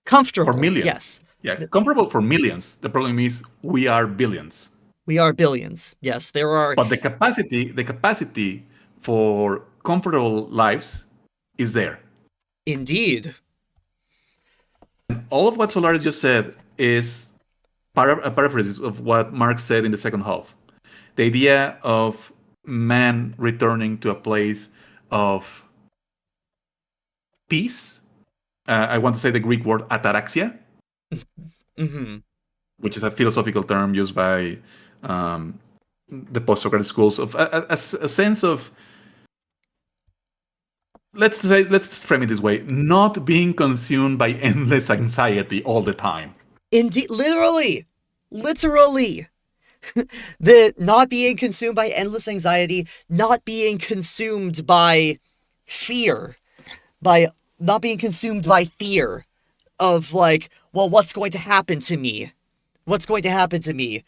Comfortable,
for millions.
Yes.
Yeah, comfortable for millions. The problem is we are billions.
We are billions. Yes, there are.
But the capacity for comfortable lives is there.
Indeed.
And all of what Solaris just said is a paraphrase of what Marx said in the second half. The idea of man returning to a place of peace. I want to say the Greek word ataraxia,
Mm-hmm.
which is a philosophical term used by the post-Socratic schools of a sense of, let's frame it this way: not being consumed by endless anxiety all the time.
Indeed, literally, the not being consumed by endless anxiety, not being consumed by fear, of like, well, what's going to happen to me? What's going to happen to me?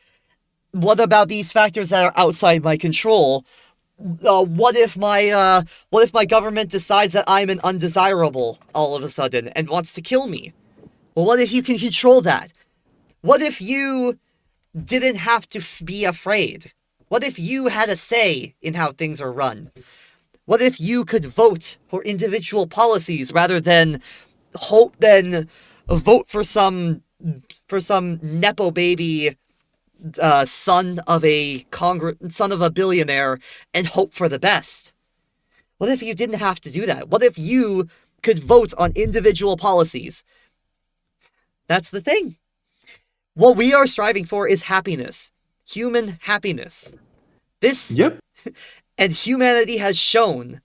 What about these factors that are outside my control? What if my government decides that I'm an undesirable all of a sudden and wants to kill me? Well, what if you can control that? What if you didn't have to be afraid? What if you had a say in how things are run? What if you could vote for individual policies rather than vote for some nepo baby son of a billionaire and hope for the best? What if you didn't have to do that? What if you could vote on individual policies? That's the thing. What we are striving for is happiness. Human happiness.
Yep.
And humanity has shown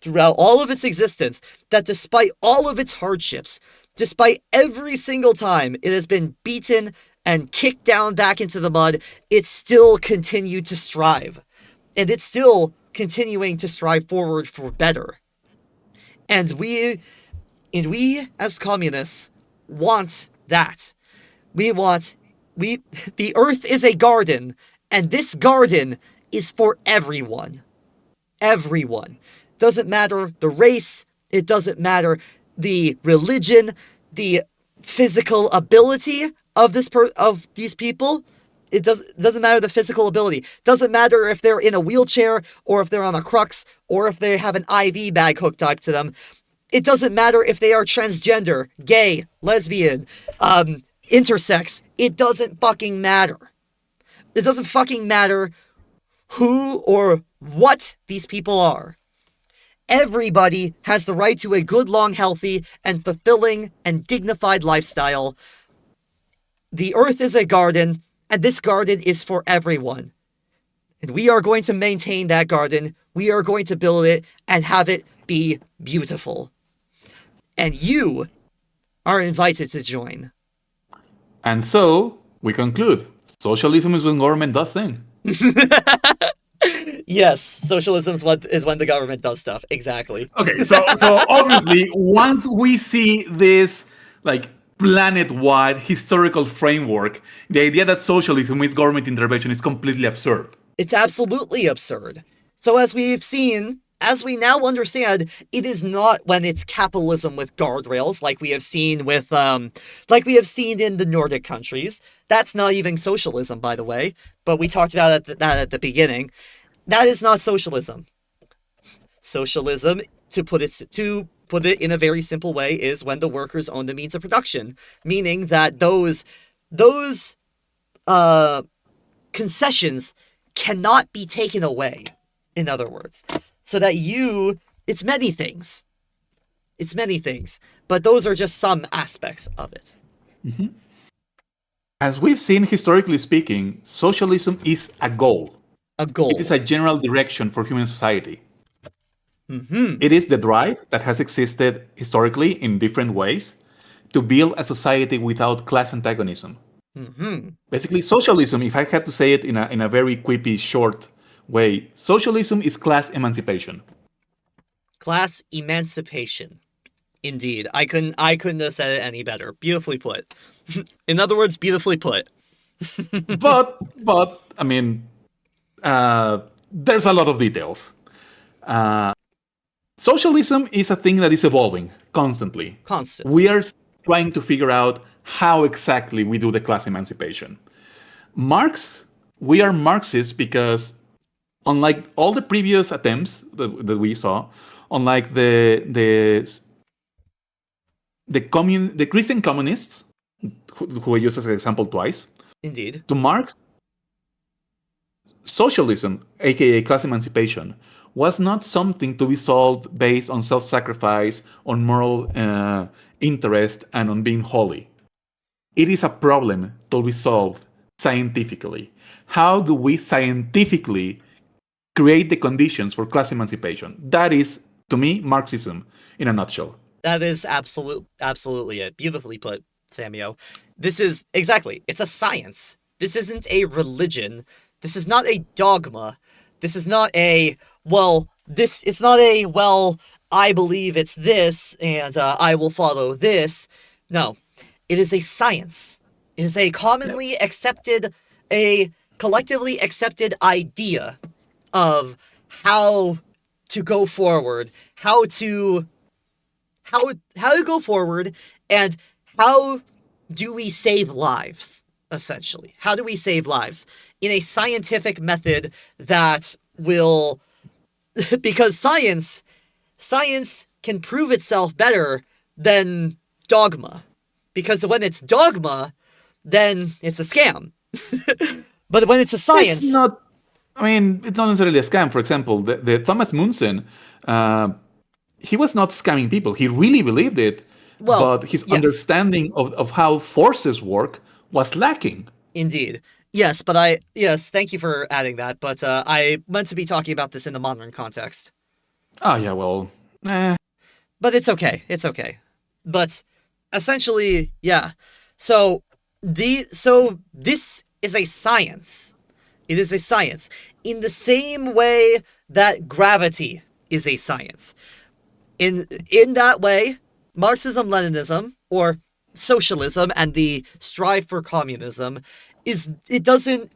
throughout all of its existence that despite all of its hardships, despite every single time it has been beaten and kicked down back into the mud, it still continued to strive. And it's still continuing to strive forward for better. And we as communists want that. The earth is a garden, and this garden is for everyone. everyone. Doesn't matter the race, it doesn't matter the religion, the physical ability of of these people. Doesn't matter the physical ability. Doesn't matter if they're in a wheelchair or if they're on a crux or if they have an IV bag hooked up to them. It doesn't matter if they are transgender, gay, lesbian, intersex. It doesn't fucking matter. It doesn't fucking matter who or what these people are. Everybody has the right to a good, long, healthy, and fulfilling and dignified lifestyle. The earth is a garden, and this garden is for everyone. And we are going to maintain that garden. We are going to build it and have it be beautiful. And you are invited to join.
And so we conclude: socialism is when government does things.
Yes, socialism is when the government does stuff. Exactly.
Okay, so obviously, once we see this like planet-wide historical framework, the idea that socialism is government intervention is completely absurd.
It's absolutely absurd. So as we now understand, it is not when it's capitalism with guardrails, like we have seen in the Nordic countries. That's not even socialism, by the way. But we talked about that at the beginning. That is not socialism. Socialism, to put it in a very simple way, is when the workers own the means of production, meaning that those concessions cannot be taken away. In other words, so that it's many things. It's many things, but those are just some aspects of it.
Mm-hmm. As we've seen historically speaking, socialism is a goal.
A goal.
It is a general direction for human society.
Mm-hmm.
It is the drive that has existed historically in different ways to build a society without class antagonism.
Mm-hmm.
Basically, socialism, if I had to say it in a very quippy, short way, socialism is class emancipation.
Class emancipation. Indeed. I couldn't have said it any better. Beautifully put. In other words, beautifully put.
but I mean, there's a lot of details. Socialism is a thing that is evolving constantly. We are trying to figure out how exactly we do the class emancipation. We are Marxists because, unlike all the previous attempts that we saw, unlike the Christian communists, who I use as an example twice,
indeed,
to Marx, socialism, aka class emancipation, was not something to be solved based on self-sacrifice, on moral interest, and on being holy. It is a problem to be solved scientifically. How do we scientifically create the conditions for class emancipation? That is, to me, Marxism in a nutshell.
That is absolutely it. Beautifully put, Samuel. This is, exactly, it's a science. This isn't a religion. This is not a dogma. This is not I believe it's this, and I will follow this. No, it is a science. It is a collectively accepted idea of how to go forward, how to go forward, and how do we save lives, essentially. How do we save lives? In a scientific method that will... because science can prove itself better than dogma. Because when it's dogma, then it's a scam. But when it's a science...
it's not necessarily a scam. For example, the Thomas Munson, he was not scamming people. He really believed it, but his understanding of how forces work was lacking.
Indeed. Yes, thank you for adding that, but I meant to be talking about this in the modern context.
Oh, yeah, well,
But it's okay. But essentially, yeah. So this is a science. It is a science. In the same way that gravity is a science. In that way, Marxism-Leninism, or socialism and the strive for communism, it doesn't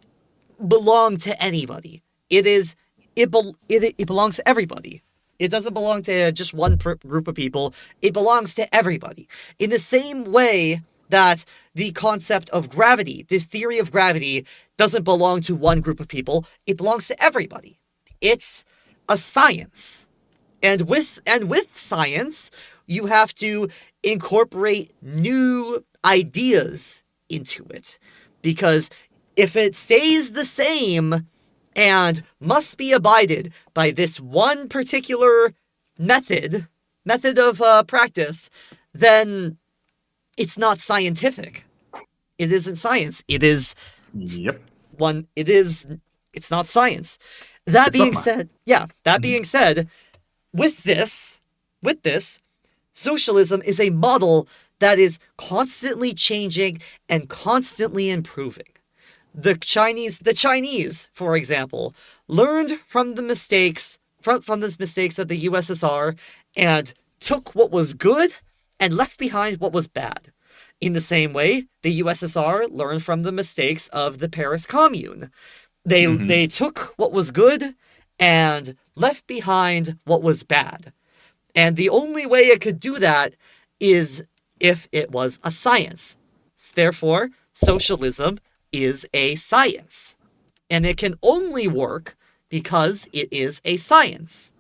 belong to anybody. It is it belongs to everybody. It doesn't belong to just one group of people. It belongs to everybody. In the same way that the concept of gravity, this theory of gravity, doesn't belong to one group of people. It belongs to everybody. It's a science. And with science, you have to incorporate new ideas into it. Because if it stays the same and must be abided by this one particular method of practice, then it's not scientific. It isn't science.
Yep.
It's not science. That
It's
being
dogma.
said, with this, socialism is a model that is constantly changing and constantly improving. The Chinese, for example, learned from the mistakes from the mistakes of the USSR and took what was good and left behind what was bad. In the same way, the USSR learned from the mistakes of the Paris Commune. They took what was good and left behind what was bad. And the only way it could do that is if it was a science. Therefore, socialism is a science. And it can only work because it is a science.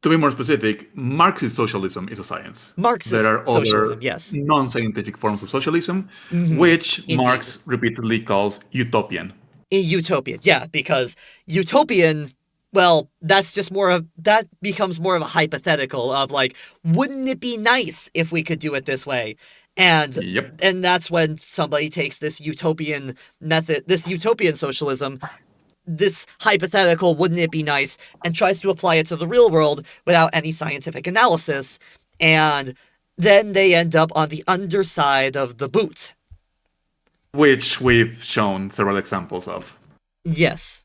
To be more specific, Marxist socialism is a science.
Marxist
There are
socialism,
other
yes.
non-scientific forms of socialism, which
Indeed.
Marx repeatedly calls utopian.
Utopian, yeah, because utopian, well, that becomes more of a hypothetical of like, wouldn't it be nice if we could do it this way? And
Yep.
and that's when somebody takes this utopian method, this utopian socialism, this hypothetical wouldn't it be nice, and tries to apply it to the real world without any scientific analysis, and then they end up on the underside of the boot.
Which we've shown several examples of.
Yes.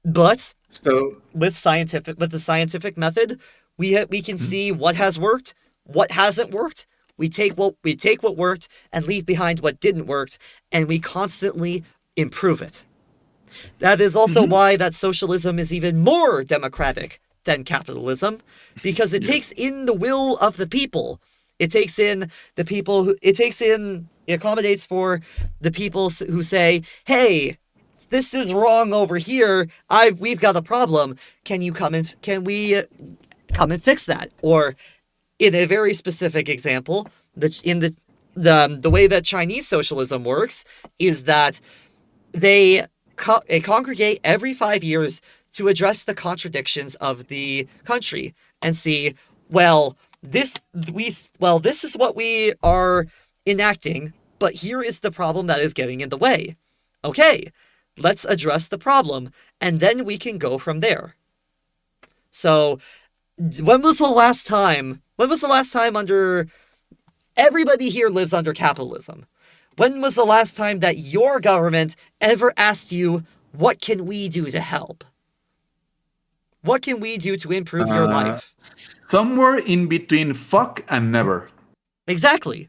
But
So,
with the scientific method, we can see what has worked, what hasn't worked. We take what worked and leave behind what didn't work, and we constantly improve it. That is also why that socialism is even more democratic than capitalism, because it takes in the will of the people. It takes in the people it accommodates for the people who say, "Hey, this is wrong over here. We've got a problem. Can we come and fix that?" Or in a very specific example, the way that Chinese socialism works is that they congregate every 5 years to address the contradictions of the country and see, this is what we are enacting, but here is the problem that is getting in the way. Okay, let's address the problem, and then we can go from there. So, when was the last time under... Everybody here lives under capitalism. When was the last time that your government ever asked you, what can we do to help? What can we do to improve your life?
somewhere in between fuck and never.
Exactly.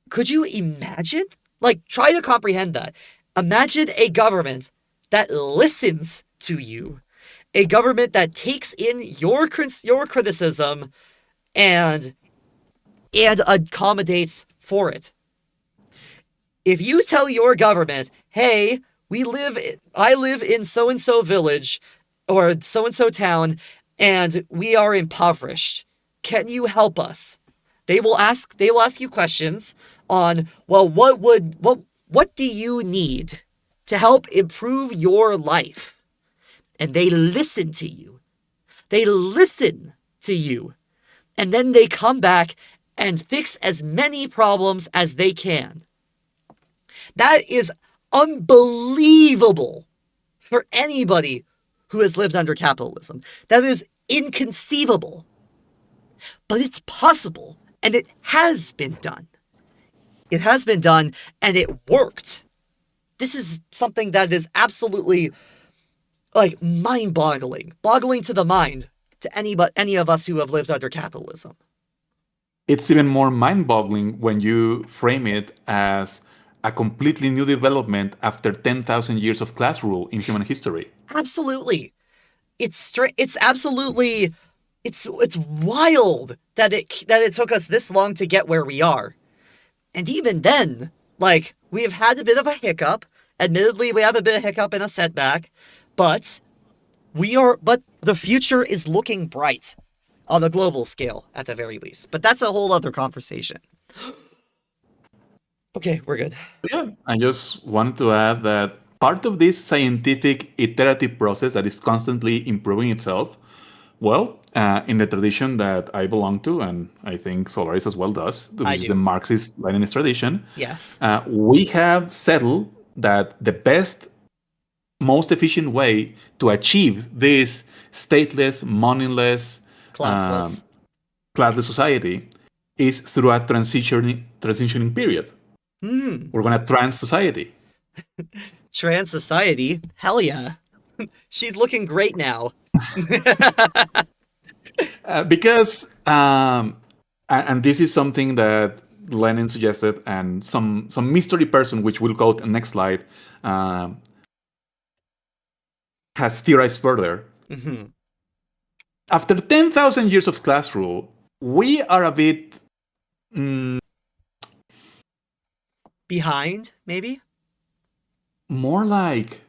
Could you imagine? Like, try to comprehend that. Imagine a government that listens to you. A government that takes in your criticism and accommodates for it. If you tell your government, "Hey, I live in so-and-so village or so-and-so town, and we are impoverished. Can you help us?" They will ask you questions on, what do you need to help improve your life? And they listen to you. And then they come back and fix as many problems as they can. That is unbelievable for anybody who has lived under capitalism. That is inconceivable. But it's possible, and it has been done. It has been done, and it worked. This is something that is absolutely, like, mind-boggling. Boggling to the mind to any of us who have lived under capitalism.
It's even more mind-boggling when you frame it as a completely new development after 10,000 years of class rule in human history.
Absolutely. It's absolutely it's wild that it took us this long to get where we are. And even then, like, we have had a bit of a hiccup. Admittedly, we have a bit of hiccup and a setback, but but the future is looking bright on a global scale at the very least. But that's a whole other conversation. Okay, we're good.
Yeah, I just wanted to add that part of this scientific iterative process that is constantly improving itself, well, in the tradition that I belong to, and I think Solaris as well does, which
I
is the
do.
Marxist-Leninist tradition,
Yes.
we have settled that the best, most efficient way to achieve this stateless, moneyless, um,
Classless.
classless society is through a transitioning period.
Hmm.
We're going to trans society.
Trans society. Hell yeah. She's looking great now.
Because and this is something that Lenin suggested, and some mystery person, which we'll quote in the next slide, um, has theorized further.
Mm-hmm.
After 10,000 years of class rule, we are a bit
Behind, maybe?
more like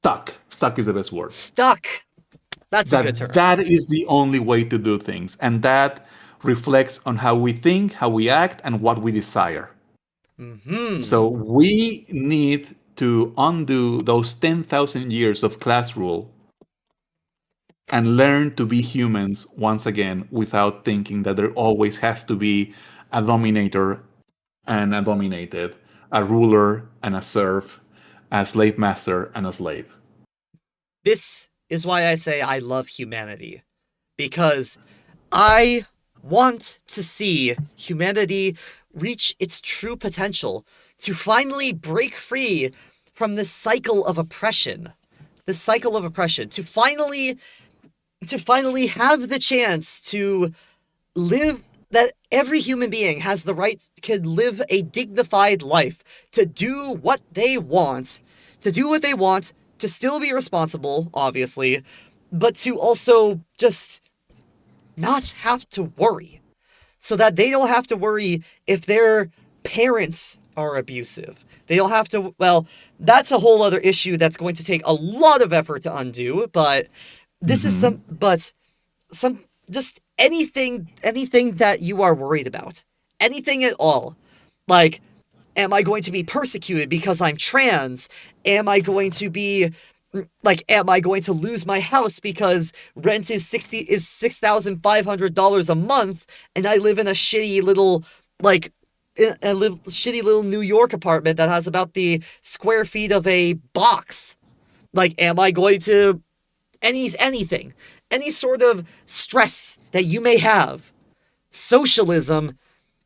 stuck. Stuck is the best word.
Stuck. That's a good term.
That is the only way to do things, and that reflects on how we think, how we act, and what we desire.
Mm-hmm.
So we need to undo those 10,000 years of class rule and learn to be humans once again without thinking that there always has to be a dominator and a dominated, a ruler and a serf, a slave master and a slave.
This is why I say I love humanity. Because I want to see humanity reach its true potential, to finally break free from this cycle of oppression. This cycle of oppression. To finally have the chance to live, that every human being has the right, can live a dignified life, to do what they want, to still be responsible, obviously, but to also just not have to worry. So that they don't have to worry if their parents are abusive. They don't have to, well, that's a whole other issue that's going to take a lot of effort to undo, but this is just anything that you are worried about. Anything at all. Like, am I going to be persecuted because I'm trans? Am I going to lose my house because rent is $6,500 a month and I live in a shitty little New York apartment that has about the square feet of a box? Like, am I going to anything, any sort of stress that you may have? Socialism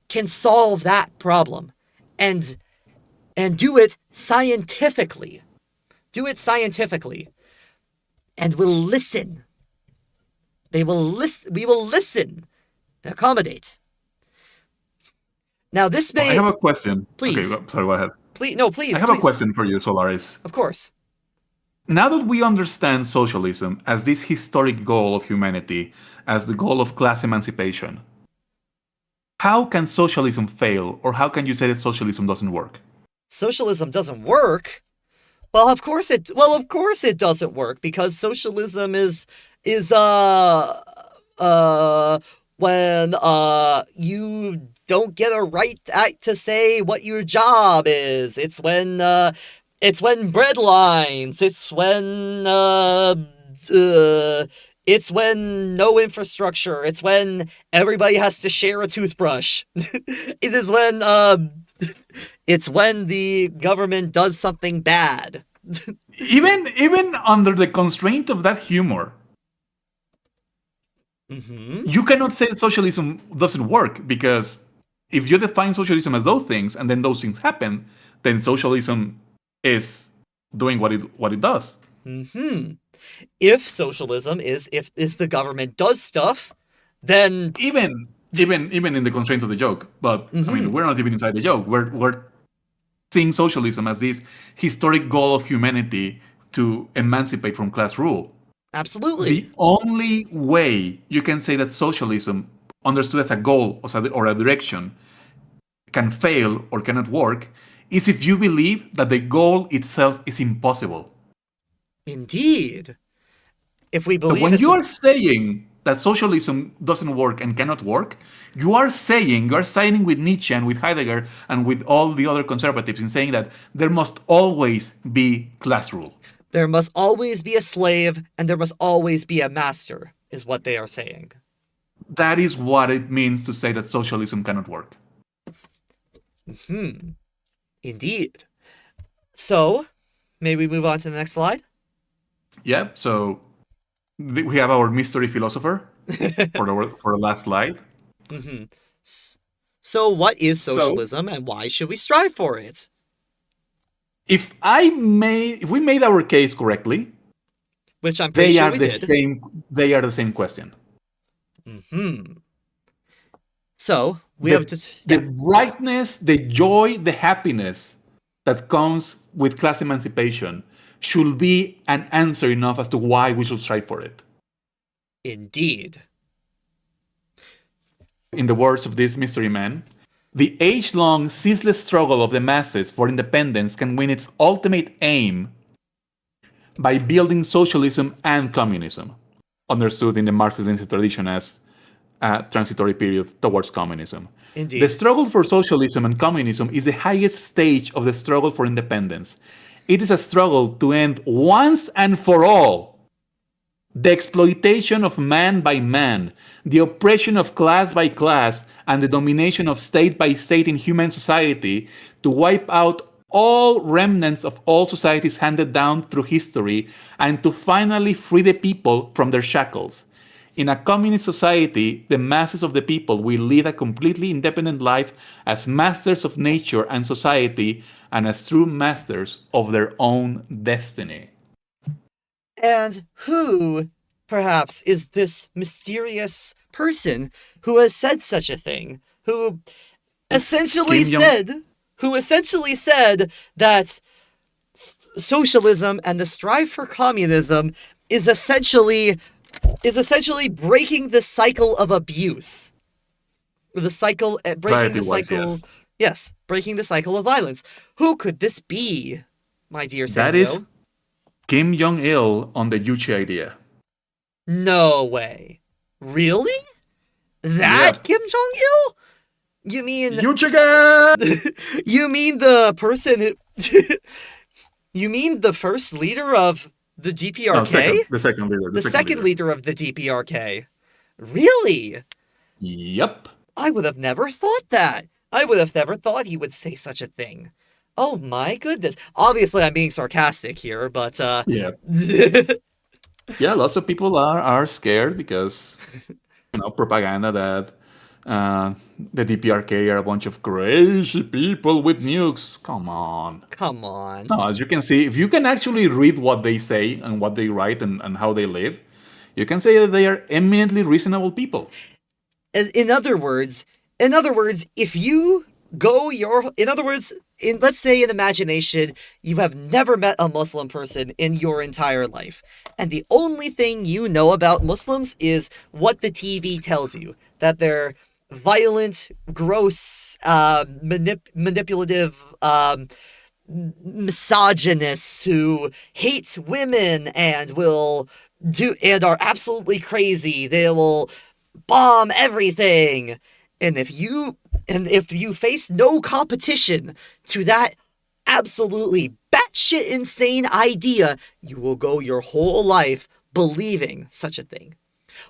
can solve that problem, and do it scientifically. Do it scientifically. And we'll listen. We will listen and accommodate. Now this may...
I have a question.
Please.
Okay, sorry, go ahead.
Please, no, please,
I have
please.
a question for you, Solaris.
Of course.
Now that we understand socialism as this historic goal of humanity, as the goal of class emancipation, how can socialism fail, or how can you say that socialism doesn't work?
Socialism doesn't work? Well, of course it doesn't work, because socialism is when you don't get a right to say what your job is. It's when bread lines. It's when no infrastructure. It's when everybody has to share a toothbrush. It is when it's when the government does something bad.
even under the constraint of that humor, you cannot say socialism doesn't work, because if you define socialism as those things and then those things happen, then socialism is doing what it does.
If socialism is if the government does stuff, then
even in the constraints of the joke. But I mean, we're not even inside the joke. We're seeing socialism as this historic goal of humanity to emancipate from class rule.
Absolutely.
The only way you can say that socialism, understood as a goal or a direction, can fail or cannot work is if you believe that the goal itself is impossible.
Indeed. If we
So
believe
when
it's
you are saying that socialism doesn't work and cannot work, you are siding with Nietzsche and with Heidegger and with all the other conservatives in saying that there must always be class rule.
there must always be a slave and there must always be a master, is what they are saying.
That is what it means to say that socialism cannot work.
Indeed. So, may we move on to the next slide?
Yeah, so we have our mystery philosopher for the last slide.
So, what is
So,
socialism and why should we strive for it?
if we made our case correctly,
Which I'm pretty sure we did.
They are the same question.
So, we
the,
have to.
the brightness, the joy, the happiness that comes with class emancipation should be an answer enough as to why we should strive for it.
Indeed.
In the words of this mystery man, the age-long, ceaseless struggle of the masses for independence can win its ultimate aim by building socialism and communism, understood in the Marxist-Leninist tradition as a transitory period towards communism.
Indeed.
The struggle for socialism and communism is the highest stage of the struggle for independence. It is a struggle to end once and for all the exploitation of man by man, the oppression of class by class, and the domination of state by state in human society, to wipe out all remnants of all societies handed down through history, and to finally free the people from their shackles. In a communist society, the masses of the people will lead a completely independent life as masters of nature and society, and as true masters of their own destiny.
And who, perhaps, is this mysterious person who has said such a thing? Who essentially said that socialism and the strive for communism is essentially breaking the cycle of abuse. Breaking the cycle. Yes, breaking the cycle of violence. Who could this be, my dear Samuel?
That is Kim Jong-il on the Yuchi idea.
No way. Really? That
Yep.
Kim Jong-il? You mean...
Yuchi!
You mean the person who... You mean the first leader of the DPRK?
No, the second leader.
The second leader of the DPRK. Really?
Yep.
I would have never thought that. I would have never thought he would say such a thing. Oh my goodness. Obviously, I'm being sarcastic here, but...
Yeah. Yeah, lots of people are scared because, propaganda that the DPRK are a bunch of crazy people with nukes. Come on.
Come on.
No, as you can see, if you can actually read what they say and what they write and how they live, you can say that they are eminently reasonable people.
In other words, if you go let's say in imagination, you have never met a Muslim person in your entire life, and the only thing you know about Muslims is what the TV tells you, that they're violent, gross, manipulative, misogynists who hate women and are absolutely crazy. They will bomb everything. And if you face no competition to that absolutely batshit insane idea, you will go your whole life believing such a thing.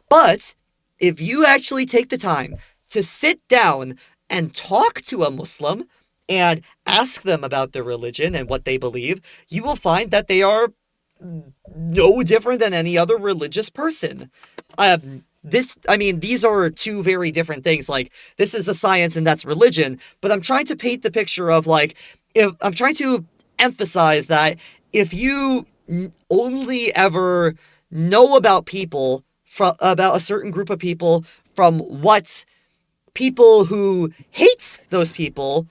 But if you actually take the time to sit down and talk to a Muslim and ask them about their religion and what they believe, you will find that they are no different than any other religious person. These are two very different things. Like, this is a science and that's religion, but I'm trying to paint the picture of, I'm trying to emphasize that if you only ever know about about a certain group of people from what people who hate those people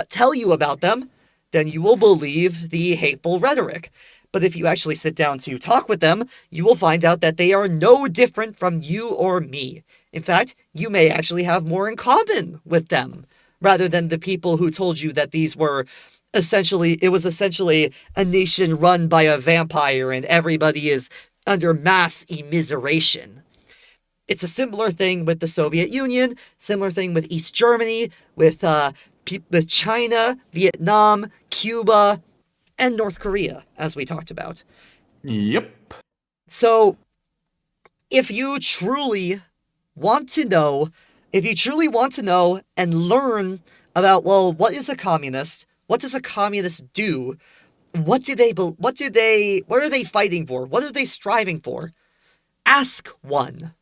tell you about them, then you will believe the hateful rhetoric. But if you actually sit down to talk with them, you will find out that they are no different from you or me. In fact, you may actually have more in common with them, rather than the people who told you that it was essentially a nation run by a vampire and everybody is under mass immiseration. It's a similar thing with the Soviet Union, similar thing with East Germany, with China, Vietnam, Cuba, and North Korea, as we talked about.
Yep.
So, if you truly want to know, if you truly want to know and learn about, well, what is a communist? What does a communist do? What are they fighting for? What are they striving for? Ask one.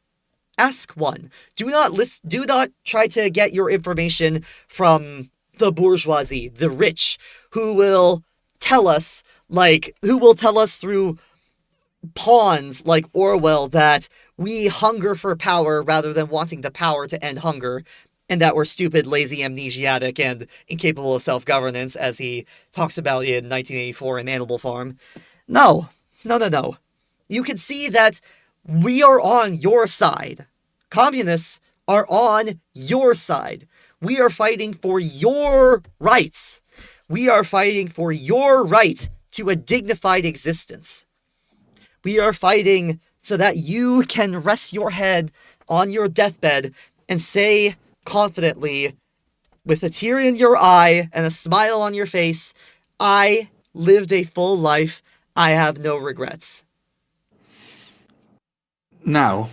Ask one. Do not try to get your information from the bourgeoisie, the rich, who will tell us through pawns like Orwell that we hunger for power rather than wanting the power to end hunger, and that we're stupid, lazy, amnesiac, and incapable of self-governance, as he talks about in 1984 in Animal Farm. No. No. You can see that we are on your side. Communists are on your side. We are fighting for your rights. We are fighting for your right to a dignified existence. We are fighting so that you can rest your head on your deathbed and say confidently, with a tear in your eye and a smile on your face, I lived a full life. I have no regrets.
Now,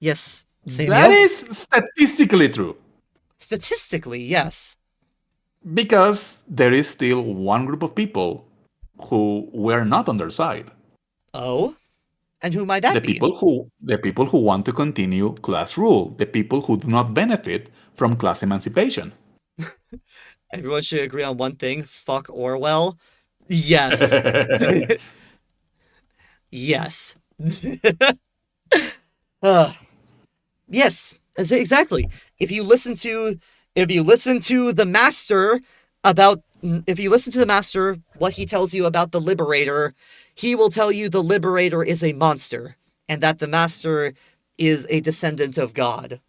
Yes,
that
Samuel?
is statistically true.
Statistically, yes.
Because there is still one group of people who were not on their side.
Oh? And who might that be?
The people who want to continue class rule, the people who do not benefit from class emancipation.
Everyone should agree on one thing. Fuck Orwell. Yes. Yes. uh, yes, exactly. If you listen to the master what he tells you about the liberator, he will tell you the liberator is a monster and that the master is a descendant of God.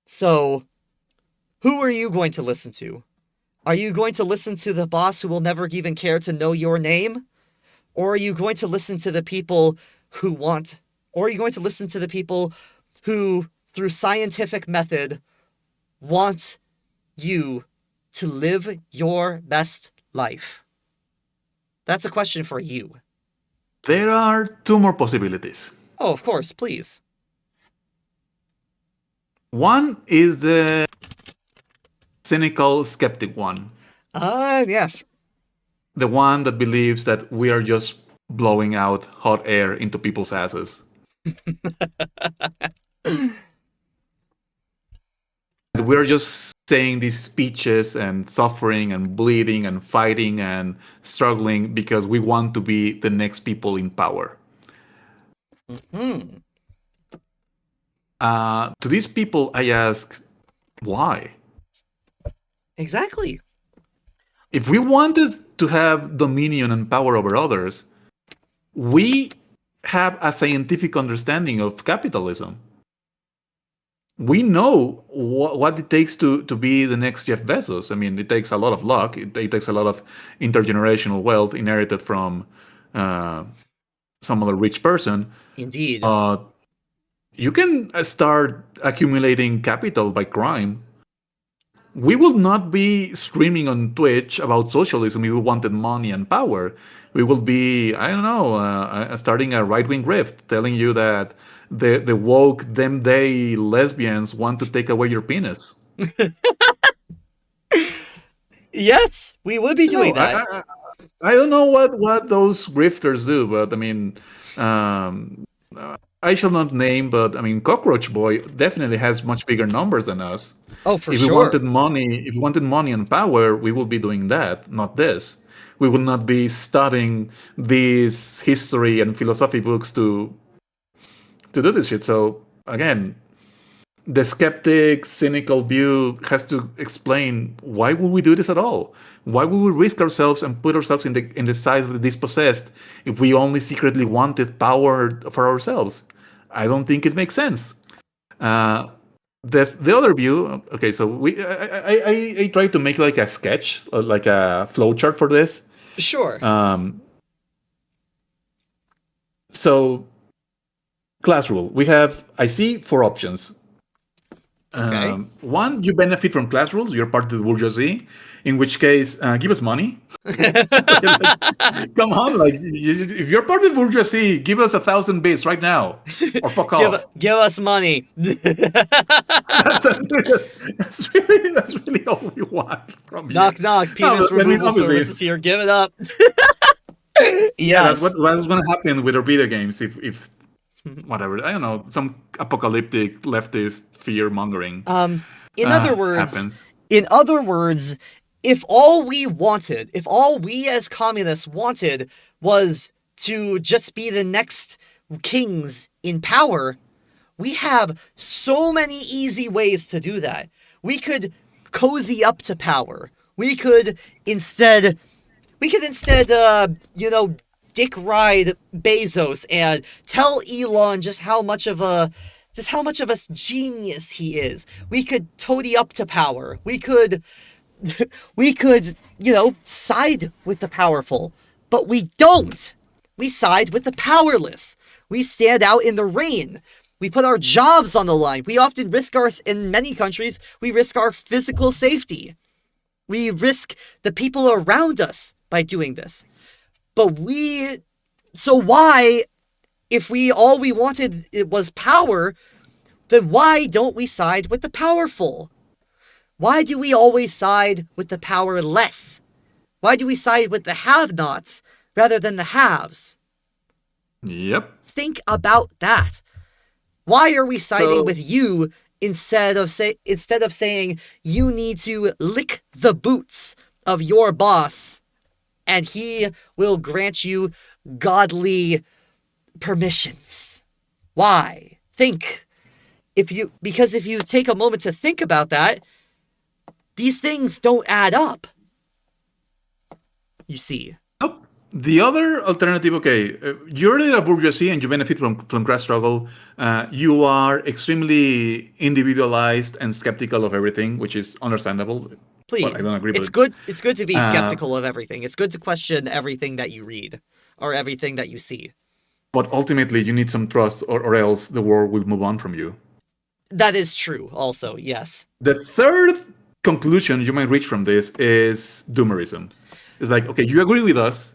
So, who are you going to listen to? Are you going to listen to the boss who will never even care to know your name? Or are you going to listen to the people who, through scientific method, want you to live your best life? That's a question for you.
There are two more possibilities.
Oh, of course, please.
One is the cynical skeptic one.
Yes.
The one that believes that we are just blowing out hot air into people's asses. We're just saying these speeches and suffering and bleeding and fighting and struggling because we want to be the next people in power.
Mm-hmm.
To these people, I ask, why?
Exactly.
If we wanted to have dominion and power over others, we have a scientific understanding of capitalism. We know what it takes to be the next Jeff Bezos. I mean, it takes a lot of luck. It takes a lot of intergenerational wealth inherited from some other rich person.
Indeed.
You can start accumulating capital by crime. We will not be streaming on Twitch about socialism if we wanted money and power. We will be, I don't know, starting a right-wing rift telling you that the woke them day lesbians want to take away your penis.
Yes, we would be doing that.
I don't know what those grifters do, but I mean, I shall not name, but I mean, Cockroach Boy definitely has much bigger numbers than us.
Oh, for
If
sure.
If we wanted money and power, we will be doing that, not this. We will not be studying these history and philosophy books to do this shit. So again, the skeptic, cynical view has to explain why would we do this at all? Why would we risk ourselves and put ourselves in the size of the dispossessed if we only secretly wanted power for ourselves? I don't think it makes sense. Uh, the other view, okay, so I tried to make like a sketch, like a flow chart for this.
Sure.
So class rule, I see four options.
Okay.
One, you benefit from class rules. You're part of the bourgeoisie. In which case, give us money. Come on, like if you're part of the bourgeoisie, give us 1,000 bits right now, or fuck off.
Give us money.
That's really all we want from you.
Knock knock. Penis removal services here. Give it up. Yes.
Yeah, that's what's going to happen with our video games if whatever, I don't know, some apocalyptic leftist fear mongering.
In other words, if all we as communists wanted was to just be the next kings in power, we have so many easy ways to do that. We could cozy up to power. We could instead, dick ride Bezos and tell Elon just how much of a genius he is. We could toady up to power. We could, side with the powerful. But we don't. We side with the powerless. We stand out in the rain. We put our jobs on the line. We often in many countries, we risk our physical safety. We risk the people around us by doing this. But so why, if all we wanted it was power, then why don't we side with the powerful? Why do we always side with the powerless? Why do we side with the have-nots rather than the haves?
Yep.
Think about that. Why are we siding with you instead of saying you need to lick the boots of your boss and he will grant you godly permissions? Why? Because if you take a moment to think about that, these things don't add up. You see.
Nope. The other alternative, okay, you're in a bourgeoisie and you benefit from class struggle. You are extremely individualized and skeptical of everything, which is understandable.
Please,
well, I don't agree.
It's good to be skeptical of everything. It's good to question everything that you read or everything that you see.
But ultimately, you need some trust, or else the world will move on from you.
That is true. Also, yes.
The third conclusion you might reach from this is doomerism. It's like, okay, you agree with us,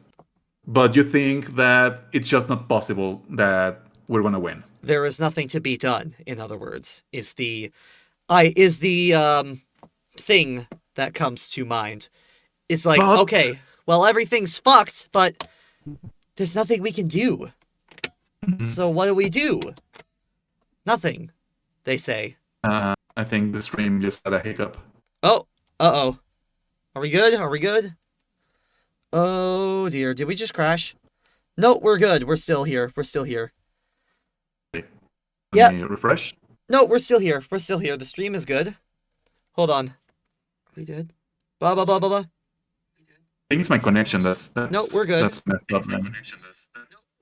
but you think that it's just not possible that we're going to win.
There is nothing to be done, in other words, is the thing that comes to mind. It's like, okay, well, everything's fucked, but there's nothing we can do. Mm-hmm. So what do? Nothing, they say.
I think the stream just had a hiccup.
Oh, uh-oh. Are we good? Oh, dear. Did we just crash? No, we're good. We're still here.
Yeah. Refresh?
No, we're still here. The stream is good. Hold on. We did. Blah, blah, blah, blah, blah.
I think it's my connection. That's
no, we're good.
That's messed up, man.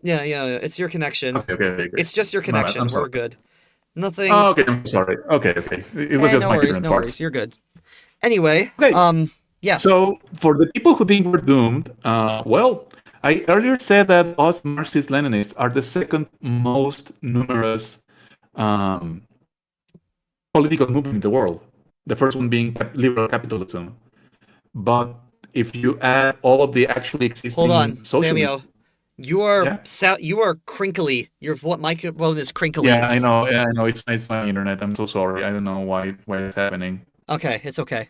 Yeah. It's your connection.
Okay.
It's just your connection. We're good. Nothing.
Oh, okay. I'm sorry. Okay. It was just my different
no
parts.
Worries. You're good. Anyway,
okay.
Yes.
So, for the people who think we're doomed, well, I earlier said that us Marxist-Leninists are the second most numerous political movement in the world. The first one being liberal capitalism. But if you add all of the actually existing
Hold on,
Samio.
You are crinkly. Your microphone is crinkly.
Yeah, I know. It's my internet. I'm so sorry. I don't know why it's happening.
Okay, it's okay.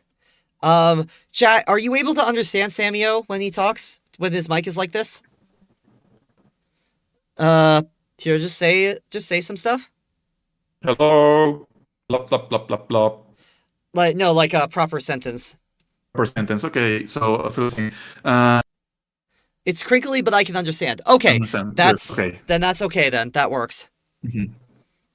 Chat, are you able to understand Samio when he talks? When his mic is like this? Here, just say some stuff.
Hello. Blop blop blop blop blop.
Like a proper sentence.
Proper sentence. Okay, so
it's crinkly, but I can understand. Okay,
Then that's okay.
Then that works.
Mm-hmm.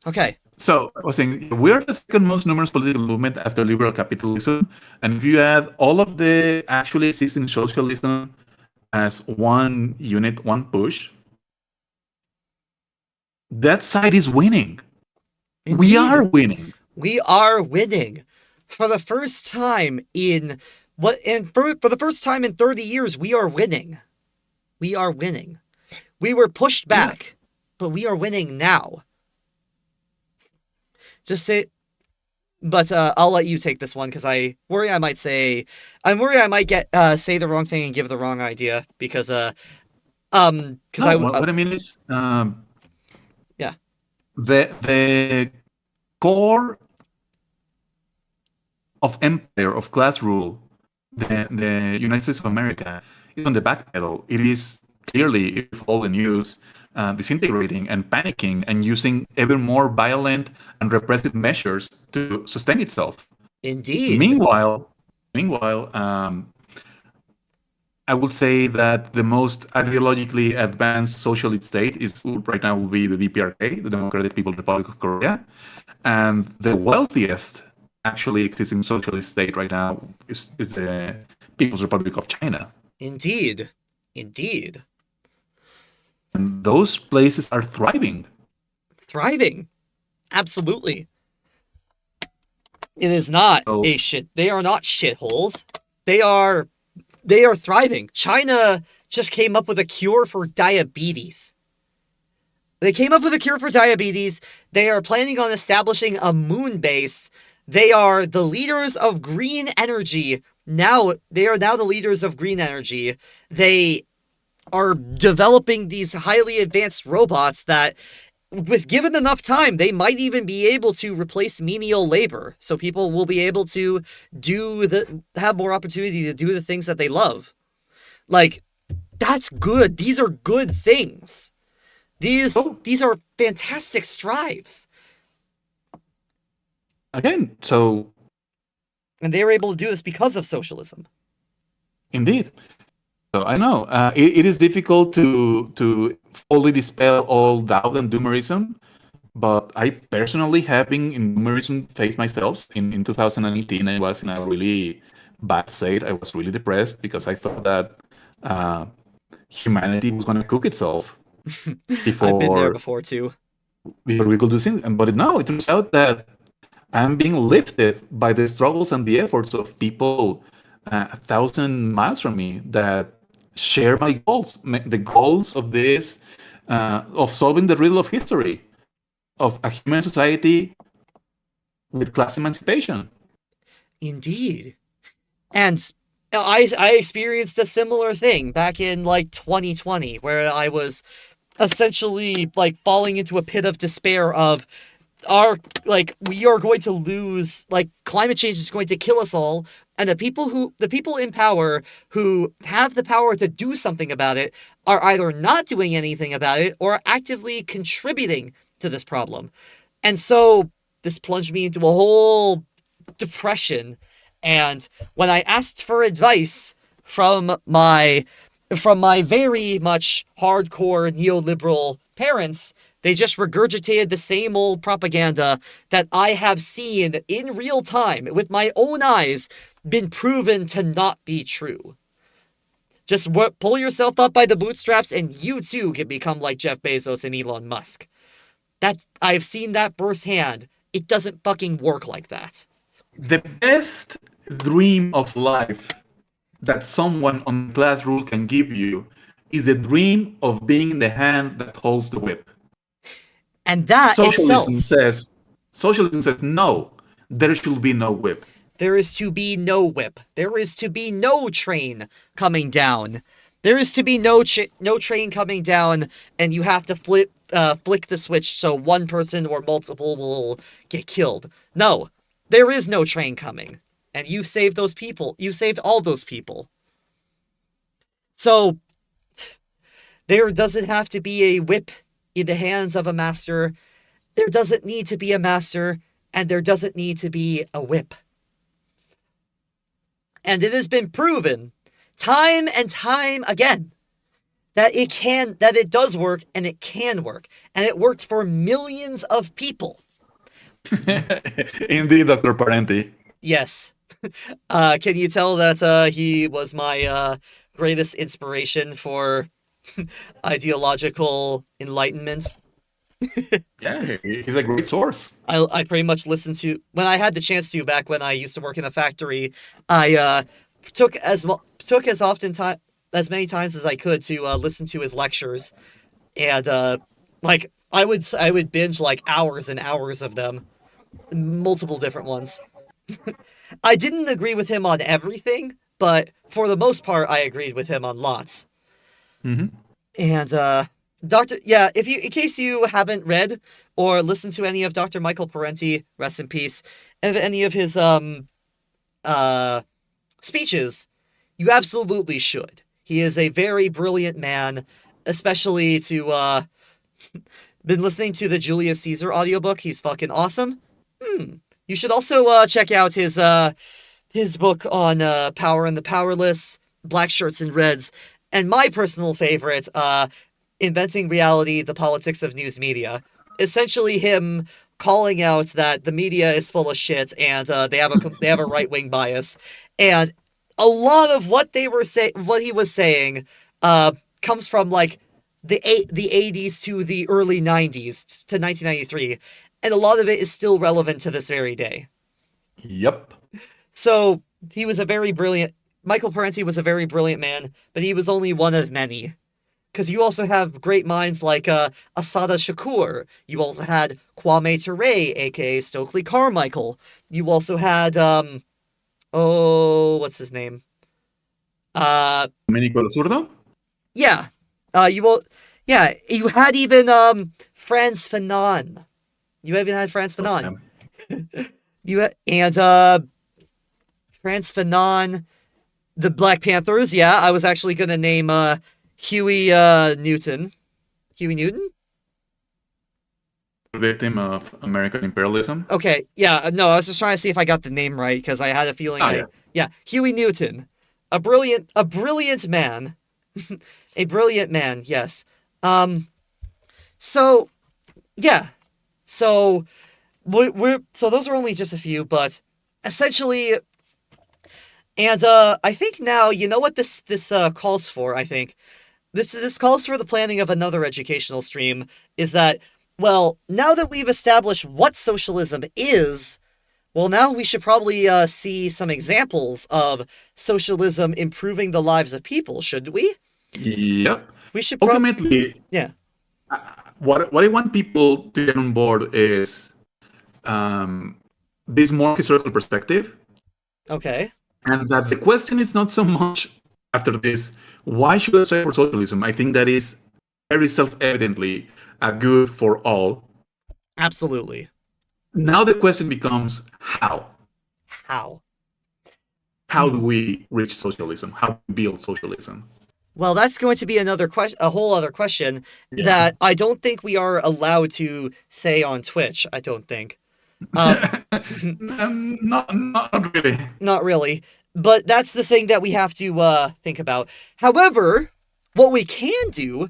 Okay.
So I was saying we're the second most numerous political movement after liberal capitalism, and if you add all of the actually existing socialism as one unit, one push, that side is winning. We are
Indeed,
winning.
we are winning. For the first time in for the first time in 30 years, we are winning. We are winning. We were pushed
Yeah.
back, but we are winning now. Just say, but I'll let you take this one because I'm worried I might get say the wrong thing and give the wrong idea because
No,
I
what I mean is
yeah,
the core of empire of class rule, the United States of America, is on the back pedal. It is clearly, if all the news, disintegrating and panicking and using ever more violent and repressive measures to sustain itself.
indeed,
Meanwhile, I would say that the most ideologically advanced socialist state is right now will be the DPRK, the Democratic People's Republic of Korea, and the wealthiest actually existing socialist state right now is the People's Republic of China.
indeed, indeed,
And those places are thriving.
thriving. Absolutely, it is not
So,
a shit. They are not shitholes. They are they are thriving. China just came up with a cure for diabetes. They came up with a cure for diabetes. They are planning on establishing a moon base. They are the leaders of green energy. They are now the leaders of green energy. They are developing these highly advanced robots that, with given enough time, they might even be able to replace menial labor. So people will be able to have more opportunity to do the things that they love. Like, that's good. These are good things.
so
These are fantastic strives.
again, so
And they were able to do this because of socialism.
indeed. So I know it is difficult to fully dispel all doubt and doomerism, but I personally have been in doomerism phase myself. In 2018, I was in a really bad state. I was really depressed because I thought that uh, humanity was going to cook itself
I've been there
before
before too.
before we could do things. But no, it turns out that I'm being lifted by the struggles and the efforts of people 1,000 miles from me that share my goals, the goals of this, of solving the riddle of history, of a human society with class emancipation.
Indeed. And I experienced a similar thing back in like 2020 where I was essentially like falling into a pit of despair of we are going to lose, like climate change is going to kill us all, and the people in power who have the power to do something about it are either not doing anything about it or actively contributing to this problem. And so this plunged me into a whole depression. And when I asked for advice from my very much hardcore neoliberal parents, they just regurgitated the same old propaganda that I have seen in real time with my own eyes been proven to not be true. Just pull yourself up by the bootstraps and you too can become like Jeff Bezos and Elon Musk. I've seen that firsthand. It doesn't fucking work like that.
The best dream of life that someone on class rule can give you is the dream of being in the hand that holds the whip.
And that
Socialism
itself,
says socialism says no, there should be no whip.
there is to be no whip. There is to be no train coming down. There is to be no train coming down, and you have to flick the switch so one person or multiple will get killed. No, there is no train coming, and you've saved those people. You've saved all those people. So there doesn't have to be a whip in the hands of a master. There doesn't need to be a master, and there doesn't need to be a whip. And it has been proven time and time again that it does work and it can work. And it worked for millions of people.
Indeed, Dr. Parenti.
Yes. Can you tell that he was my greatest inspiration for ideological enlightenment?
Yeah, he's a great source.
I pretty much listened to when I had the chance to back when I used to work in a factory. I took as often time as many times as I could to listen to his lectures, and like I would binge like hours and hours of them, multiple different ones. I didn't agree with him on everything, but for the most part, I agreed with him on lots.
Hmm.
And Doctor, yeah, if you, in case you haven't read or listened to any of Dr. Michael Parenti, rest in peace, of any of his uh speeches, you absolutely should. He is a very brilliant man, especially to been listening to the Julius Caesar audiobook. He's fucking awesome. You should also check out his book on power and the powerless, black shirts and reds, and my personal favorite, inventing reality, the politics of news media. Essentially, him calling out that the media is full of shit and they have a right wing bias, and a lot of what he was saying, comes from like the 80s to the early 90s to 1993, and a lot of it is still relevant to this very day.
Yep.
So he was a very brilliant. Michael Parenti was a very brilliant man, but he was only one of many. Because you also have great minds like Asada Shakur. You also had Kwame Ture, aka Stokely Carmichael. You also had what's his name?
Domenico Lo Zurdo?
Yeah. You will. Yeah, you had even Franz Fanon. You even had Franz
Okay.
Fanon. And Franz Fanon, the Black Panthers. Yeah, I was actually gonna name Huey Newton. Huey Newton?
Victim of American imperialism.
Okay, yeah, no, I was just trying to see if I got the name right because I had a feeling
Oh, yeah.
yeah, Huey Newton. A brilliant man. A brilliant man, yes. So yeah. So so those are only just a few, but essentially, and I think now you know what this calls for, I think. This calls for the planning of another educational stream, is that, well, now that we've established what socialism is, well, now we should probably see some examples of socialism improving the lives of people, shouldn't we?
Yep.
We should
Ultimately,
yeah.
what I want people to get on board is this more historical perspective,
Okay.
and that the question is not so much after this, why should I strive for socialism? I think that is very self-evidently a good for all.
Absolutely.
Now the question becomes how?
How?
How do we reach socialism? How do we build socialism?
Well, that's going to be another question, a whole other question
Yeah.
that I don't think we are allowed to say on Twitch. I don't think.
Not really.
Not really. But that's the thing that we have to think about. However, what we can do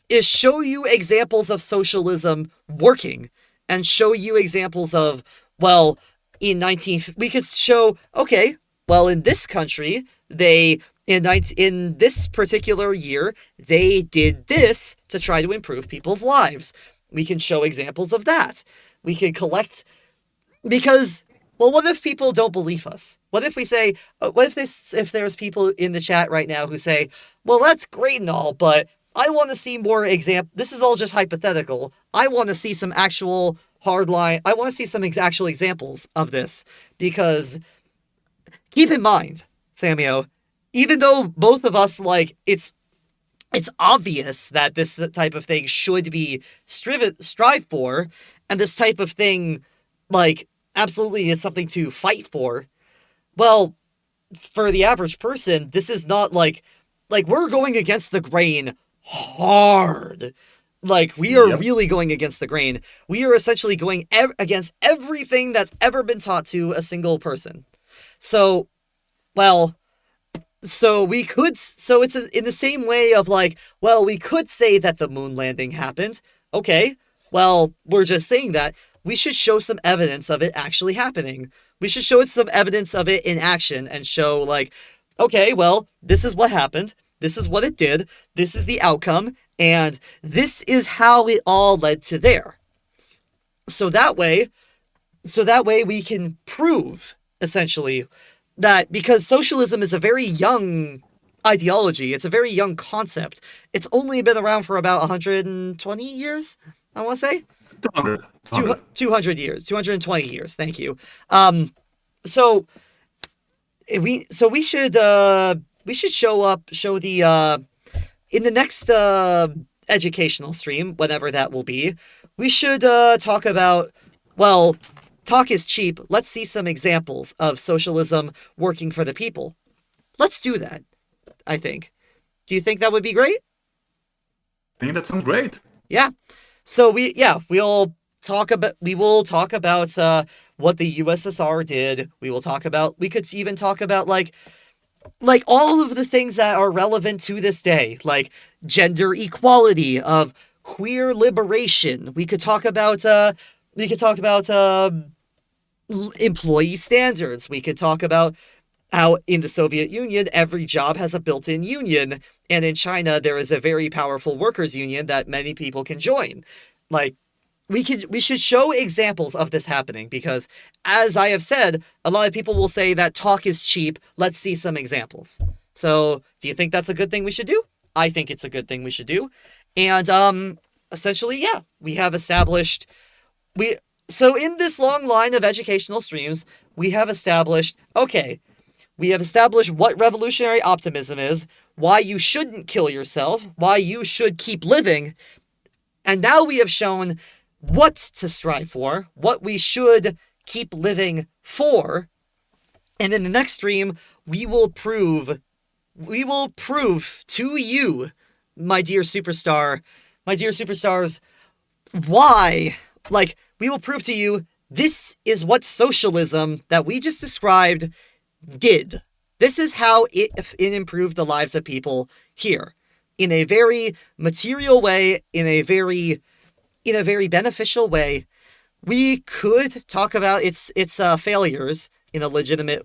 is show you examples of socialism working and show you examples of, well, we could show, okay, well, in this country, in this particular year, they did this to try to improve people's lives. We can show examples of that. We can collect, because, well, what if people don't believe us? What if we say, if there's people in the chat right now who say, well, that's great and all, but I want to see more this is all just hypothetical. I want to see some actual I want to see some actual examples of this, because keep in mind, Samio, even though both of us, like, it's obvious that this type of thing should be strive for, and this type of thing, like, absolutely is something to fight for. Well, for the average person, this is not like we're going against the grain hard. Like, we are really going against the grain. We are essentially going against everything that's ever been taught to a single person. So, well, so it's in the same way of like, well, we could say that the moon landing happened. Okay, well, we're just saying that. we should show some evidence of it actually happening. We should show some evidence of it in action and show, like, okay, well, this is what happened. This is what it did. This is the outcome. And this is how it all led to there. So that way we can prove, essentially, that because socialism is a very young ideology, it's a very young concept. It's only been around for about 120 years, I want to say.
200.
200 years, 220 years. Thank you. So we should show the in the next educational stream, whenever that will be. We should talk about, well, talk is cheap. Let's see some examples of socialism working for the people. Let's do that, I think. Do you think that would be great?
I think that sounds great.
Yeah. So we will talk about what the USSR did. We could even talk about like all of the things that are relevant to this day, like gender equality, of queer liberation. We could talk about employee standards. We could talk about how in the Soviet Union, every job has a built-in union, and in China, there is a very powerful workers' union that many people can join. Like, we should show examples of this happening, because, as I have said, a lot of people will say that talk is cheap. Let's see some examples. So, do you think that's a good thing we should do? I think it's a good thing we should do. And, essentially, yeah, we have established... So in this long line of educational streams, we have established what revolutionary optimism is, why you shouldn't kill yourself, why you should keep living, and now we have shown what to strive for, what we should keep living for, and in the next stream, we will prove to you, my dear superstars, why, we will prove to you this is what socialism that we just described did. This is how it improved the lives of people here, in a very material way, in a very beneficial way. We could talk about its failures in a legitimate,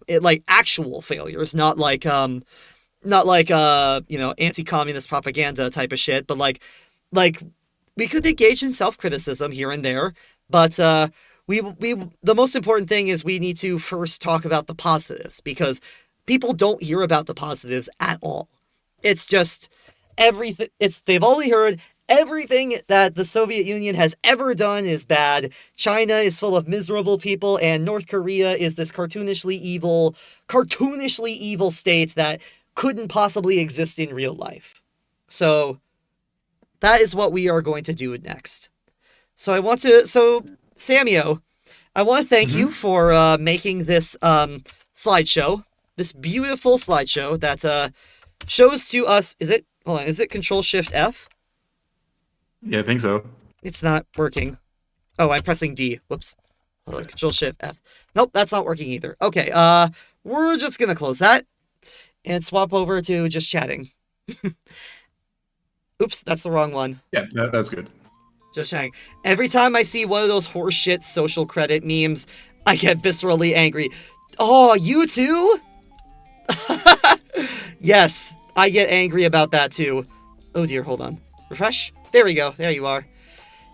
actual failures, not like anti-communist propaganda type of shit, but like we could engage in self-criticism here and there, but the most important thing is we need to first talk about the positives, because people don't hear about the positives at all. It's just everything. They've only heard everything that the Soviet Union has ever done is bad. China is full of miserable people, and North Korea is this cartoonishly evil state that couldn't possibly exist in real life. So that is what we are going to do next. So Samio, I want to thank you for making this slideshow, this beautiful slideshow that shows to us. Is it Control-Shift-F?
Yeah, I think so.
It's not working. Oh, I'm pressing D. Whoops. Hold on, Control-Shift-F. Nope, that's not working either. Okay, we're just gonna close that and swap over to just chatting. Oops, that's the wrong one.
Yeah, that's good.
Just chatting. Every time I see one of those horseshit social credit memes, I get viscerally angry. Oh, you too? Yes, I get angry about that too. Oh dear, hold on. Refresh? There we go. There you are.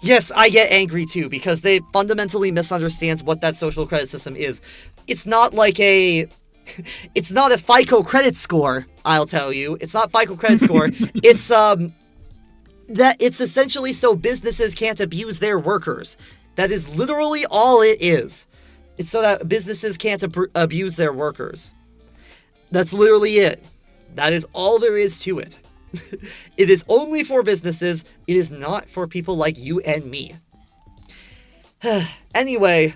Yes, I get angry too, because they fundamentally misunderstands what that social credit system is. It's not like it's not a FICO credit score, I'll tell you. It's not FICO credit score. It's it's essentially so businesses can't abuse their workers. That is literally all it is. It's so that businesses can't abuse their workers. That's literally it. That is all there is to it. It is only for businesses. It is not for people like you and me. Anyway,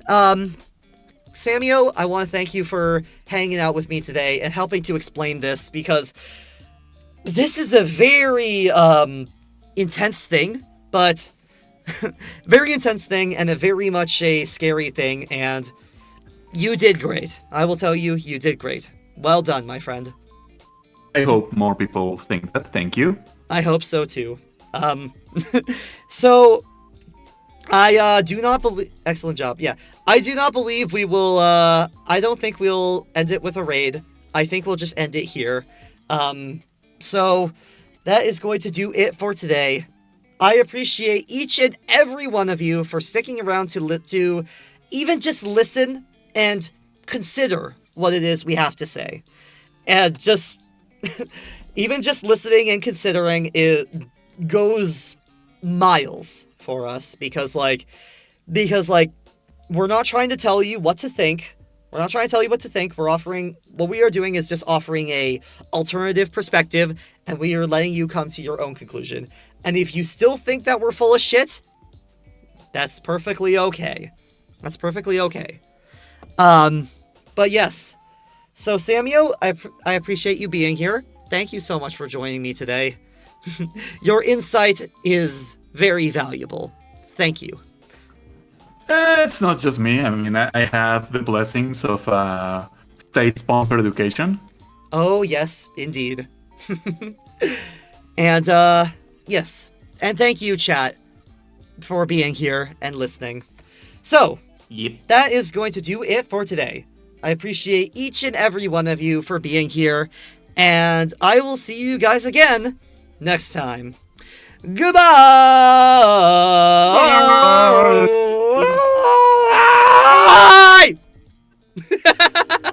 Samio, I want to thank you for hanging out with me today and helping to explain this, because this is a very intense thing, but very intense thing, and a very much a scary thing, and you did great. I will tell you, you did great. Well done, my friend.
I hope more people think that. Thank you.
I hope so too. So I do not believe. Excellent job. Yeah, I do not believe we will. I don't think we'll end it with a raid. I think we'll just end it here. So that is going to do it for today. I appreciate each and every one of you for sticking around to even just listen and consider what it is we have to say, and just even just listening and considering it goes miles for us because we're not trying to tell you what to think. We're not trying to tell you what to think. What we are doing is just offering a alternative perspective, and we are letting you come to your own conclusion. And if you still think that we're full of shit, that's perfectly okay. That's perfectly okay. But yes. So Samuel, I appreciate you being here. Thank you so much for joining me today. Your insight is very valuable. Thank you.
It's not just me. I mean, I have the blessings of state-sponsored education.
Oh, yes, indeed. And, yes. And thank you, chat, for being here and listening. So,
Yep.
that is going to do it for today. I appreciate each and every one of you for being here, and I will see you guys again next time. Goodbye! Bye!